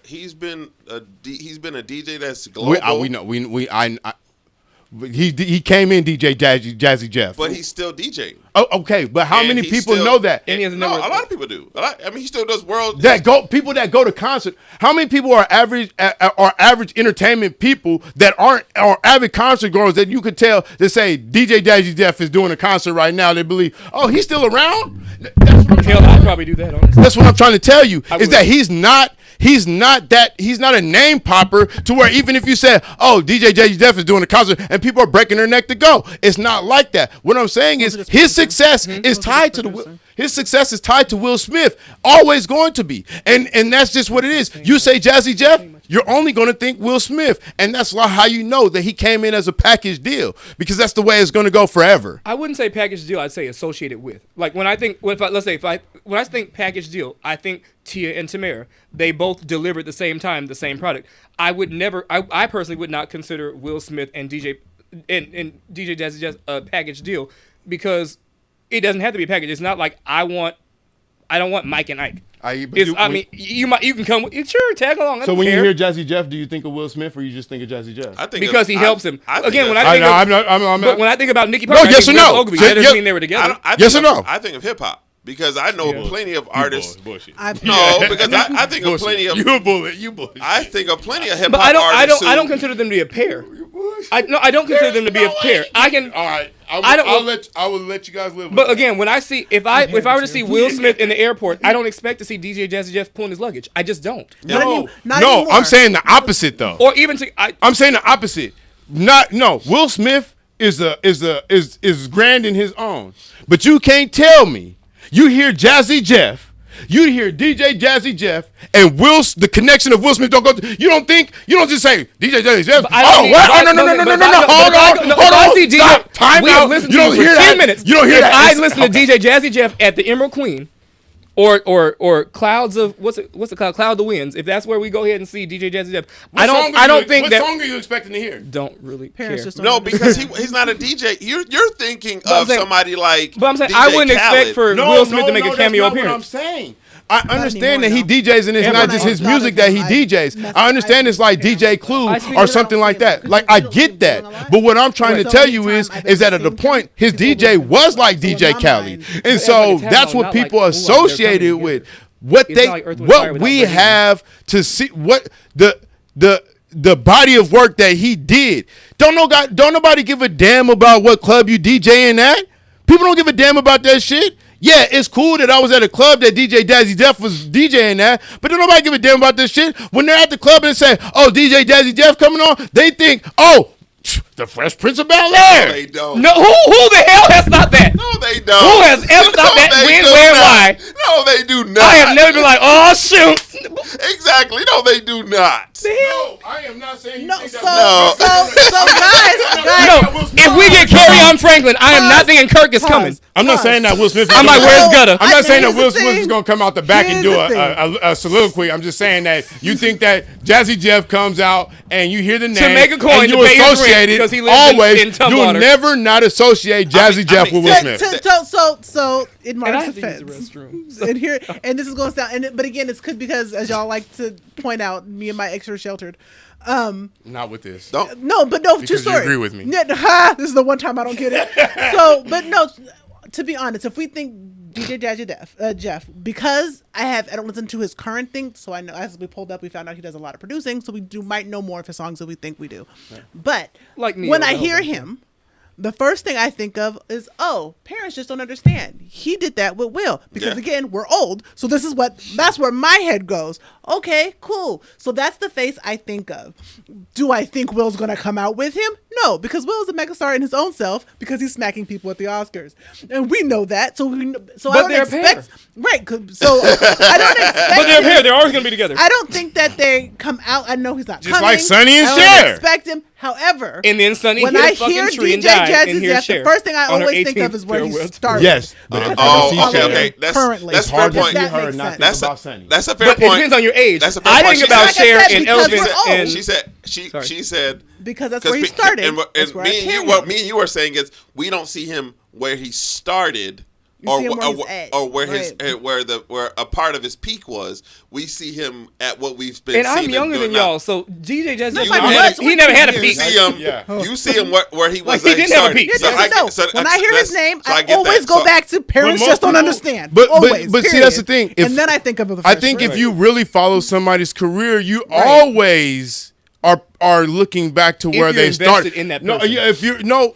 He's been a DJ that's global.
He came in DJ Jazzy Jeff.
But he's still DJing.
Oh, okay, but how
And
many
he's
people
still-
know that?
And he has
No,
never-
a lot of people do. I mean, he still does world.
People that go to concert. How many people are average entertainment people that are avid concert goers that you could tell that say DJ Jazzy Jeff is doing a concert right now? They believe, oh, he's still around. That's what I'm
Hell, I'd probably do that, honestly.
That's what I'm trying to tell you is
would.
that he's not a name popper to where even if you said, oh, DJ Jazzy Jeff is doing a concert and people are breaking their neck to go, it's not like that. What I'm saying is his success is tied to his success is tied to Will Smith, always going to be, and that's just what it is. You say Jazzy Jeff, you're only going to think Will Smith, and that's how you know that he came in as a package deal because that's the way it's going to go forever.
I wouldn't say package deal. I'd say associated with. Like when I think, when I think package deal, I think Tia and Tamara. They both delivered at the same time the same product. I would never. I personally would not consider Will Smith and DJ Jazzy Jeff a package deal because it doesn't have to be a package. It's not like I don't want Mike and Ike. You can come. Sure, tag along.
So when you hear Jazzy Jeff, do you think of Will Smith or you just think of Jazzy Jeff?
I think
because he helps him.
I
Again, when
I
when I think about Nicki Parker,
yes or no?
That doesn't mean they were together.
Yes or no?
I think of hip hop because I know plenty of artists.
Bullshit.
No, because I think of plenty of.
You a bullet. You bullet.
I think of plenty of hip hop
But
artists.
I don't consider them to be a pair. I don't consider them to be a pair. I can.
All right. I will let you guys live with
But
that.
again, when I see if I were to see Will Smith in the airport, I don't expect to see DJ Jazzy Jeff pulling his luggage. I just don't.
No,
Not
no,
anymore.
I'm saying the opposite though.
Or even to
I'm saying the opposite. Will Smith is grand in his own. But you can't tell me. You hear Jazzy Jeff, you hear DJ Jazzy Jeff, and the connection of Will Smith don't go. You don't just say DJ Jazzy Jeff.
I
Stop. Time out. You don't hear that.
10 minutes.
You don't hear
if
that.
I listen to DJ Jazzy Jeff at the Emerald Queen, or Clouds of what's the cloud? Cloud of the Winds. If that's where we go ahead and see DJ Jazzy Jeff, I don't think that.
What song are you expecting to hear?
Don't really
Parents
care.
just don't
No,
understand.
because he's not a DJ. You're thinking
I'm
of
saying-
somebody like.
But I'm saying
DJ
I wouldn't
Khaled.
expect for Will Smith to make a cameo
that's not
appearance.
What I'm saying. I understand
anymore,
that he DJs and it's
Ever
not just his
not
music that he
I
DJs.
mess-
I understand it's like
I-
DJ Clue
I speak
or
to
something like that.
because
Like
you
I
don't
get
see
that.
him doing a lot.
But what I'm trying to
So
tell
many
you
times
is
I've been
that at the
seen
point his
people
DJ
with-
was like
so in
DJ
my
Khaled.
mind-
And
But
so
it's like
that's
tag
what
along,
people
not like, ooh, they're
associated
coming
with.
together.
What
It's
they
not like Earth, Wind, Fire
what
without
we
breaking
have to see what the body of work that he did. Don't nobody give a damn about what club you DJing at. People don't give a damn about that shit. Yeah, it's cool that I was at a club that DJ Jazzy Jeff was DJing at, but don't nobody give a damn about this shit. When they're at the club and say, oh, DJ Jazzy Jeff coming on, they think, oh, the Fresh Prince of Bel-Air.
No, they don't.
No, who the hell has thought that?
No, they don't.
Who has ever thought that?
they
When,
do
where,
not.
why?
No, they do not.
I have never been like, oh shoot.
Exactly. No, they do not.
No, I am not saying you
No,
think
so,
that.
guys,
No, if we get Carrie on Franklin, I am not thinking Kirk is coming.
I'm not saying that Will Smith.
I'm like, where's Gutter?
I'm not saying that
Here's the
Will Smith is
thing.
gonna come out the back and
Here's
do
the
a soliloquy. I'm just saying that you think that Jazzy Jeff comes out and you hear the name
make a coin
and
to
you
pay his rent
associate it
because he lives in
always.
Tumwater.
You'll never not associate Jazzy Jeff with Will Smith.
So in
And I
Mark's
have to use the
defense,
restroom.
and here, and this is going to sound, but again, it's good because as y'all like to point out, me and my ex are sheltered.
Not with this.
Don't.
No, but no, true
Because you
story.
agree with me.
Yeah, this is the one time I don't get it. So, but no, to be honest, if we think DJ Jazzy Jeff, because I don't listen to his current thing, so I know as we pulled up, we found out he does a lot of producing, so we might know more of his songs than we think we do. But
Like Neo,
when I
the
hear
whole
him, the first thing I think of is, oh, parents just don't understand. He did that with Will because again, we're old, so that's where my head goes. Okay, cool. So that's the face I think of. Do I think Will's gonna come out with him? No, because Will's a megastar in his own self because he's smacking people at the Oscars, and we know that. So I don't expect right. So I don't expect.
But they're a pair. They're always gonna be together.
I don't think that they come out. I know he's not
just
coming.
like Sonny and
I
Cher.
don't expect him. However,
and then Sonny
when
hit
I
a fucking
hear
tree and
DJ
died,
Jazz's
and here's
death, the
Cher
first thing I
on her
always think
18th
of is where he
farewell.
started.
Yes.
Okay.
Currently.
That's a
hard
fair
to
point.
see her
That
and not
makes
think about Sonny.
That's a fair
But it
point.
depends on your age.
That's a fair
I
point.
think about
Like I
Cher
said,
and
because
Elvis
we're old.
and
She said
because that's where he started.
And
That's where I
me and you,
carry
what
him.
me and you are saying is we don't see him where he started.
You see him where he's at.
Or where
Right.
where a part of his peak was. We see him at what we've been.
And
seeing
I'm
him
younger
doing
than
now.
y'all, so DJ Jazz,
That's
he
like
never-
much.
he never had a
You
peak.
see him.
Yeah.
You see him where he was.
Like, he
at
didn't have a
started.
peak.
Yeah,
So
just
I
know.
get- so
when
I-
I hear his
that's-
name,
so
I
get
always
that.
go
So-
back to parents
most
just don't
people-
understand.
But
Always,
see,
period.
that's the thing.
And then I think of the
I
Fresh
think if
Prince.
you really follow somebody's career, you
Right.
always are looking back to where
you're
they
invested
started.
in that
No,
person.
yeah, if you're no.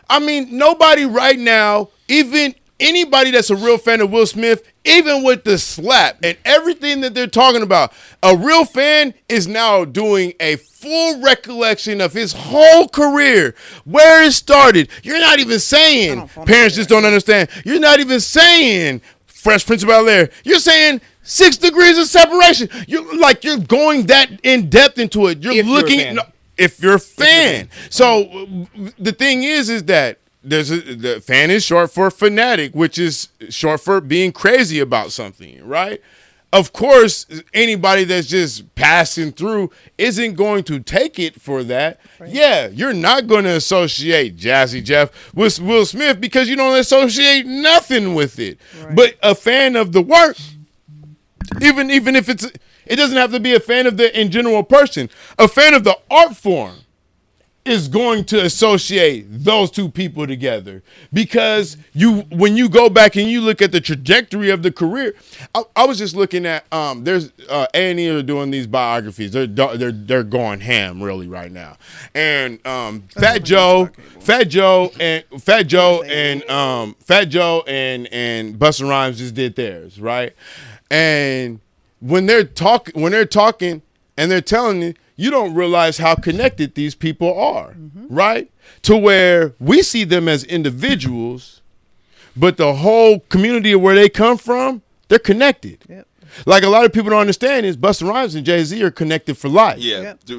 I mean, nobody right now, even anybody that's a real fan of Will Smith, even with the slap and everything that they're talking about, a real fan is now doing a full recollection of his whole career, where it started. You're not even saying parents just don't understand. You're not even saying Fresh Prince of Bel-Air. You're saying 6 Degrees of Separation. You're going that in depth into it. You're
If you're a
looking
fan.
if you're a fan. So the thing is that the fan is short for fanatic, which is short for being crazy about something, right? Of course, anybody that's just passing through isn't going to take it for that. Right. Yeah, you're not going to associate Jazzy Jeff with Will Smith because you don't associate nothing with it. Right. But a fan of the work, even if it doesn't have to be a fan of the in general person, a fan of the art form is going to associate those two people together because when you go back and you look at the trajectory of the career, I was just looking at there's A&E are doing these biographies. They're going ham really right now, and Fat Joe and Busta Rhymes just did theirs, right? And when they're talking and they're telling you, you don't realize how connected these people are, right? To where we see them as individuals, but the whole community of where they come from, they're connected. Yep. Like a lot of people don't understand is Busta Rhymes and Jay-Z are connected for life.
Yeah, they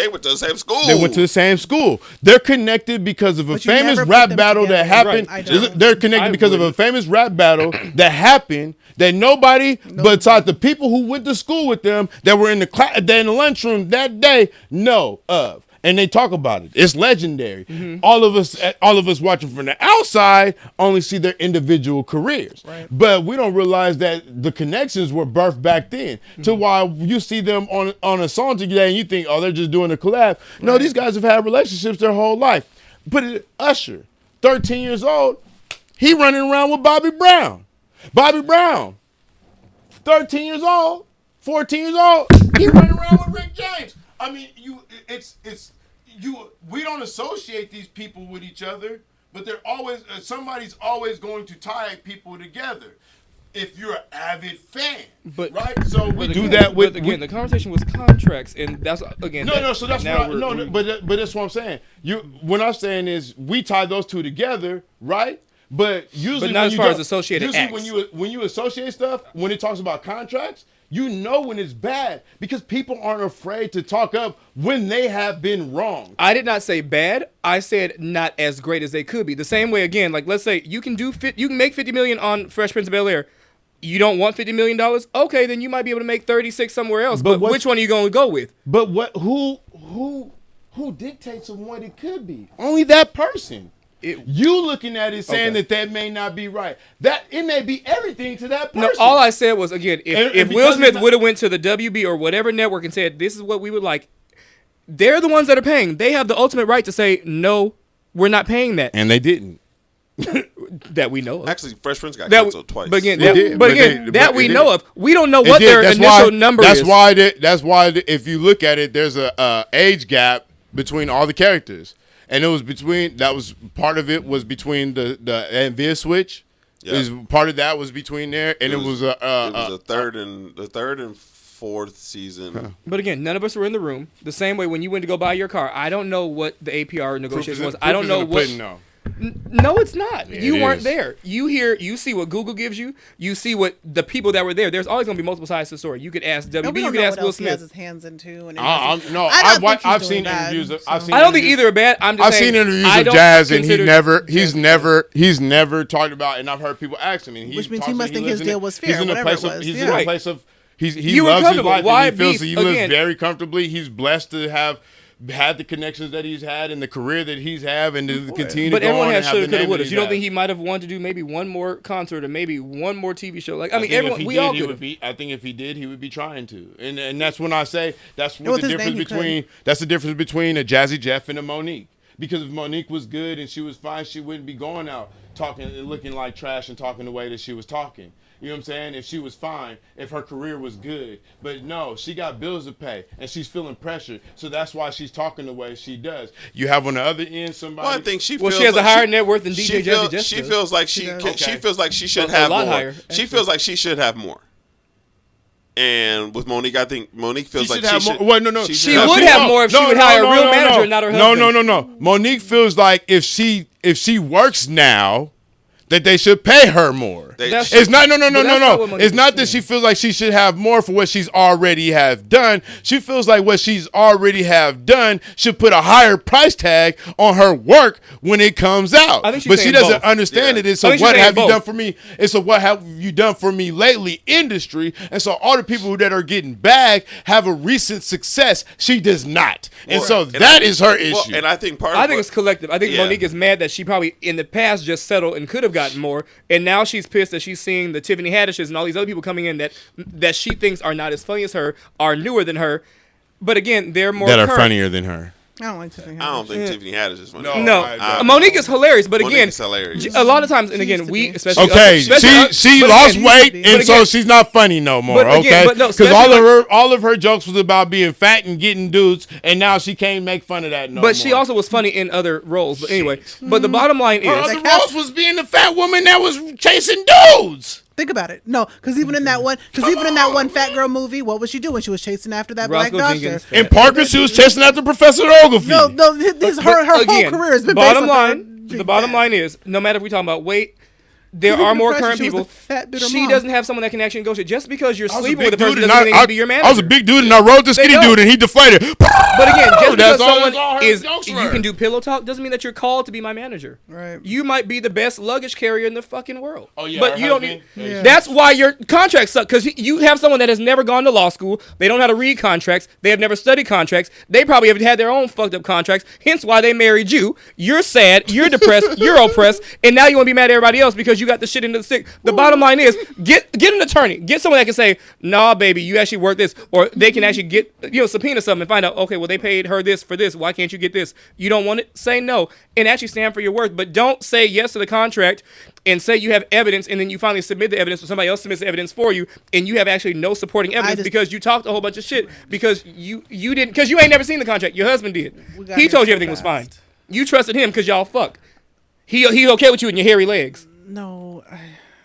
went to the same school.
They went to the same school. They're connected because of a famous rap battle that happened.
Right.
They're connected because of a famous rap battle that happened that nobody besides the people who went to school with them that were in the lunchroom that day know of. And they talk about it. It's legendary. Mm-hmm. All of us watching from the outside only see their individual careers. Right. But we don't realize that the connections were birthed back then. Mm-hmm. To why you see them on a song together and you think, oh, they're just doing a collab. Right. No, these guys have had relationships their whole life. But Usher, 13 years old, he running around with Bobby Brown. Bobby Brown, 13 years old, 14 years old, he running around with Rick James. I mean, we don't associate these people with each other, but they're always somebody's always going to tie people together. If you're an avid fan, right? So we do that with.
But again, the conversation was contracts, and that's again.
So that's but that's what I'm saying. What I'm saying is we tie those two together, right? But usually,
but not as far as associated acts.
When you associate stuff, when it talks about contracts, you know when it's bad because people aren't afraid to talk up when they have been wrong.
I did not say bad. I said not as great as they could be. The same way again, like let's say you can make $50 million on Fresh Prince of Bel-Air. You don't want $50 million? Okay, then you might be able to make 36 somewhere else. But which one are you going to go with?
But who dictates on what it could be? Only that person. You looking at it saying that may not be right. That it may be everything to that person.
No, all I said was again, if Will Smith would have went to the WB or whatever network and said this is what we would like, they're the ones that are paying. They have the ultimate right to say no, we're not paying that,
and they didn't.
That we know of.
Actually, Fresh Prince got canceled twice.
But again, that we know of. We don't know what their
that's
initial number is.
That's why if you look at it, there's a age gap between all the characters. and it was between that was part of it was between the Nvidia switch.
Yeah.
Is part of that was between there, and it was
a third and fourth season.
But again, none of us were in the room. The same way when you went to go buy your car, I don't know what the APR negotiation was. I don't know what. No, it's not.
Yeah,
you weren't
is.
there. You see what Google gives you. You see what the people that were there. There's always going to be multiple sides to the story. You could ask WB.
We
You
don't
could
know
ask
what
Will
else he has
Smith.
his hands into. And
I've seen interviews.
I don't think either are bad.
I've seen interviews of Jazz, and he's never talked about. And I've heard people ask him, and
which means he must think his deal was fair.
He's in a place of. He's in a place of. He
You were
loves his
comfortable.
life.
Why
And he feels
beef?
he lives
Again.
very comfortably. He's blessed to have had the connections that he's had and the career that he's had, and to continue.
But
to go
everyone
on
has
and have
shoulda,
the
coulda,
name
woulda.
that
You don't
he's
think
had.
he might have wanted to do maybe one more concert or maybe one more TV show? Like I mean,
think
everyone.
if he
We
did,
all
he
could
would
have.
be. I think if he did, he would be trying to. And that's when I say that's
with
what the
his
difference
name, he
between. That's the difference between a Jazzy Jeff and a Monique. Because if Monique was good and she was fine, she wouldn't be going out talking and looking like trash and talking the way that she was talking. You know what I'm saying? If she was fine, if her career was good. But no, she got bills to pay and she's feeling pressure. So that's why she's talking the way she does. You have on the other end somebody.
Well, I think she.
Well,
feels
she has
like
a higher net worth than DJ
feels,
Jazzy Jeff
She
does.
feels like
She does.
she
Okay.
feels like she should
A
have
lot
more.
higher,
She
actually.
feels like she should have more. And with Monique, I think Monique feels like she should.
Well, no.
She would have more if she would hire a real manager and not her husband.
No. Monique feels like if she works now, that they should pay her more.
That's-
It's not
But that's not what Monique
It's not
is
that she
saying.
feels like she should have more for what she's already have done. She feels like what she's already have done should put a higher price tag on her work when it comes out.
I think she's
but she
saying
doesn't
both.
understand
Yeah.
it. It's
I
so
think she's
what
saying
have you
both.
done for me? It's a what have you done for me lately industry. And so all the people that are getting bagged have a recent success. She does not. And so that is her issue.
Well, and I think part.
I
of
think
what-
it's collective. I think
Yeah.
Monique is mad that she probably in the past just settled and could have gotten more, and now she's pissed that she's seeing the Tiffany Haddishes and all these other people coming in that she thinks are not as funny as her, are newer than her, but again they're more
that are
current.
funnier than her.
I don't like Tiffany.
I don't think Tiffany Haddish is funny.
No.
No,
I-
Monique is hilarious, but
Monique
again,
is hilarious.
a lot of times, and
She
again,
used to
we
be.
especially
Okay,
especially
she
but
lost
again-
weight,
but
and so
again-
she's not funny no more.
but again-
Okay,
but no,
because
especially
all of her jokes was about being fat and getting dudes, and now she can't make fun of that no more.
But she also was funny in other roles. But anyway, but the bottom line
her
is,
other
Like
roles was being the fat woman that was chasing dudes.
Think about it. No, because even in that one fat girl movie, what was she doing? She was chasing after that
Roscoe
black doctor.
Jenkins.
In Parker, she was chasing after Professor Ogilvy.
No, her whole
again,
career has been
bottom
based on her
line. The
being
bottom
fat.
line is, no matter if we talking about weight, there
She's
are
even
more
depressed.
current
She was
people.
the fat, bitter
She
mom.
doesn't have someone that can actually negotiate. Just because you're
I was a
sleeping
big
with a person
dude,
doesn't
and
mean they need to be your manager.
I was a big dude, and I rode the skinny
don't.
dude, and he deflated.
But again, just because
That's all
someone
her
is
jokes
you
were.
can do pillow talk doesn't mean that you're called to be my manager.
Right.
You might be the best luggage carrier in the fucking world.
Oh, yeah,
but
her
you don't
husband?
need.
Yeah.
That's why your contracts suck, because you have someone that has never gone to law school. They don't know how to read contracts. They have never studied contracts. They probably have had their own fucked up contracts. Hence why they married you. You're sad. You're depressed. You're oppressed, and now you want to be mad at everybody else because you got the shit into the stick. The bottom line is get an attorney. Get someone that can say, "Nah, baby, you actually work this," or they can actually get subpoena something and find out. Okay, well they paid her this for this. Why can't you get this? You don't want it? Say no and actually stand for your worth. But don't say yes to the contract and say you have evidence, and then you finally submit the evidence, or somebody else submits the evidence for you, and you have actually no supporting evidence because you talked a whole bunch of shit because you didn't, because you ain't never seen the contract. Your husband did.
We got
He
here
told you
so
everything was fine.
fast.
You trusted him because y'all fuck. He okay with you and your hairy legs.
No.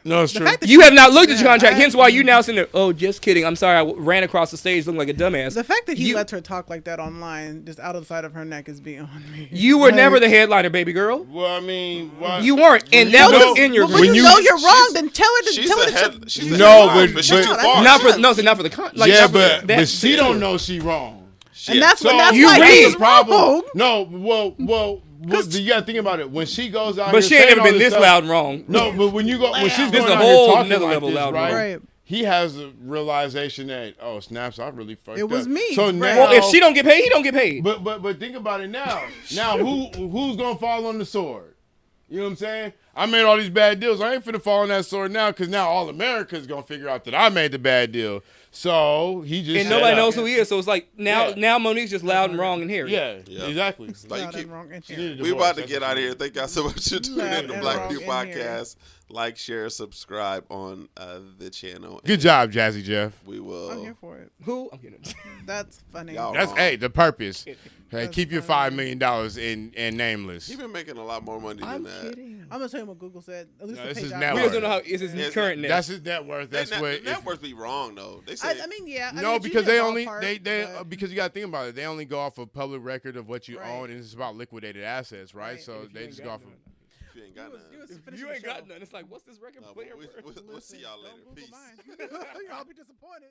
No, it's
The
true.
fact that
You have not looked at your
Yeah,
contract,
I-
hence why you now sitting there. Oh, just kidding. I'm sorry. I ran across the stage looking like a dumbass.
The fact that he
You-
lets her talk like that online, just out of the side of her neck, is beyond me.
You were never the headliner, baby girl.
Well, I mean, why?
You weren't, and
you
that
know-
was in your.
Well, when
When
you
you-
know you're wrong,
she's-
then tell her to
She's
tell her
the
to.
head. She's the
No,
headline,
but
she's too
but-
far.
not for not for the con. Like,
yeah,
not for
but
that
she
shit.
don't know she wrong.
And that's
So
what. That's
you
why
read
he's
the problem.
wrong.
No, well, you gotta think about it. When she goes out,
But
here
she ain't
saying
never
all
been
this
this
stuff-
loud and wrong.
No, but when she's
This
going
is a
out
whole
here talking
nother
like
level
this,
loud,
right?
right?
He has a realization that snaps, I really fucked up.
It was me,
So
right.
now,
Well, if she don't get paid, he don't get paid.
but think about it now. Now who's gonna fall on the sword? You know what I'm saying? I made all these bad deals. I ain't finna fall on that sword now because now all America's gonna figure out that I made the bad deal. So he just
And nobody
shut
knows
up.
who he is. So it's like now,
Yeah.
now Monique's just loud and wrong in here.
Yeah,
Yeah.
exactly.
Like,
Loud
you
and
keep-
wrong in
She
here.
needed a
We
divorce,
about to
that's
get
what
out of
she
here.
needed.
Thank y'all so much for tuning
Loud
in to
and
Black
wrong
Pew
in here.
Podcast. Like, share, subscribe on the channel.
Good job, Jazzy Jeff.
We will.
I'm here for it.
Who? I'm kidding.
That's funny.
Y'all
That's
wrong.
the purpose. Hey,
That's
keep your
funny.
$5 million in nameless.
He been making a lot more money than
I'm
that.
kidding.
I'm gonna tell you what Google said. At least
No,
the
this
page
is
I
net
We
was
just don't know how is his
Yeah,
current net.
That's his net worth. That's
They,
what.
the networks be wrong though. They say
I mean, yeah. I
No,
mean,
because
you
they
get
only
ballpark, but-
because you got to think about it. They only go off of public record of what you
Right.
own, and it's about liquidated assets, right?
Right.
So
If you
they
ain't
just
got
go off of.
none.
if you ain't got none.
If
finishing
you ain't
the show.
got none, it's like, what's this record
No,
player
but
worth?
we'll see y'all later.
Don't Google
Peace.
mine. Y'all be disappointed.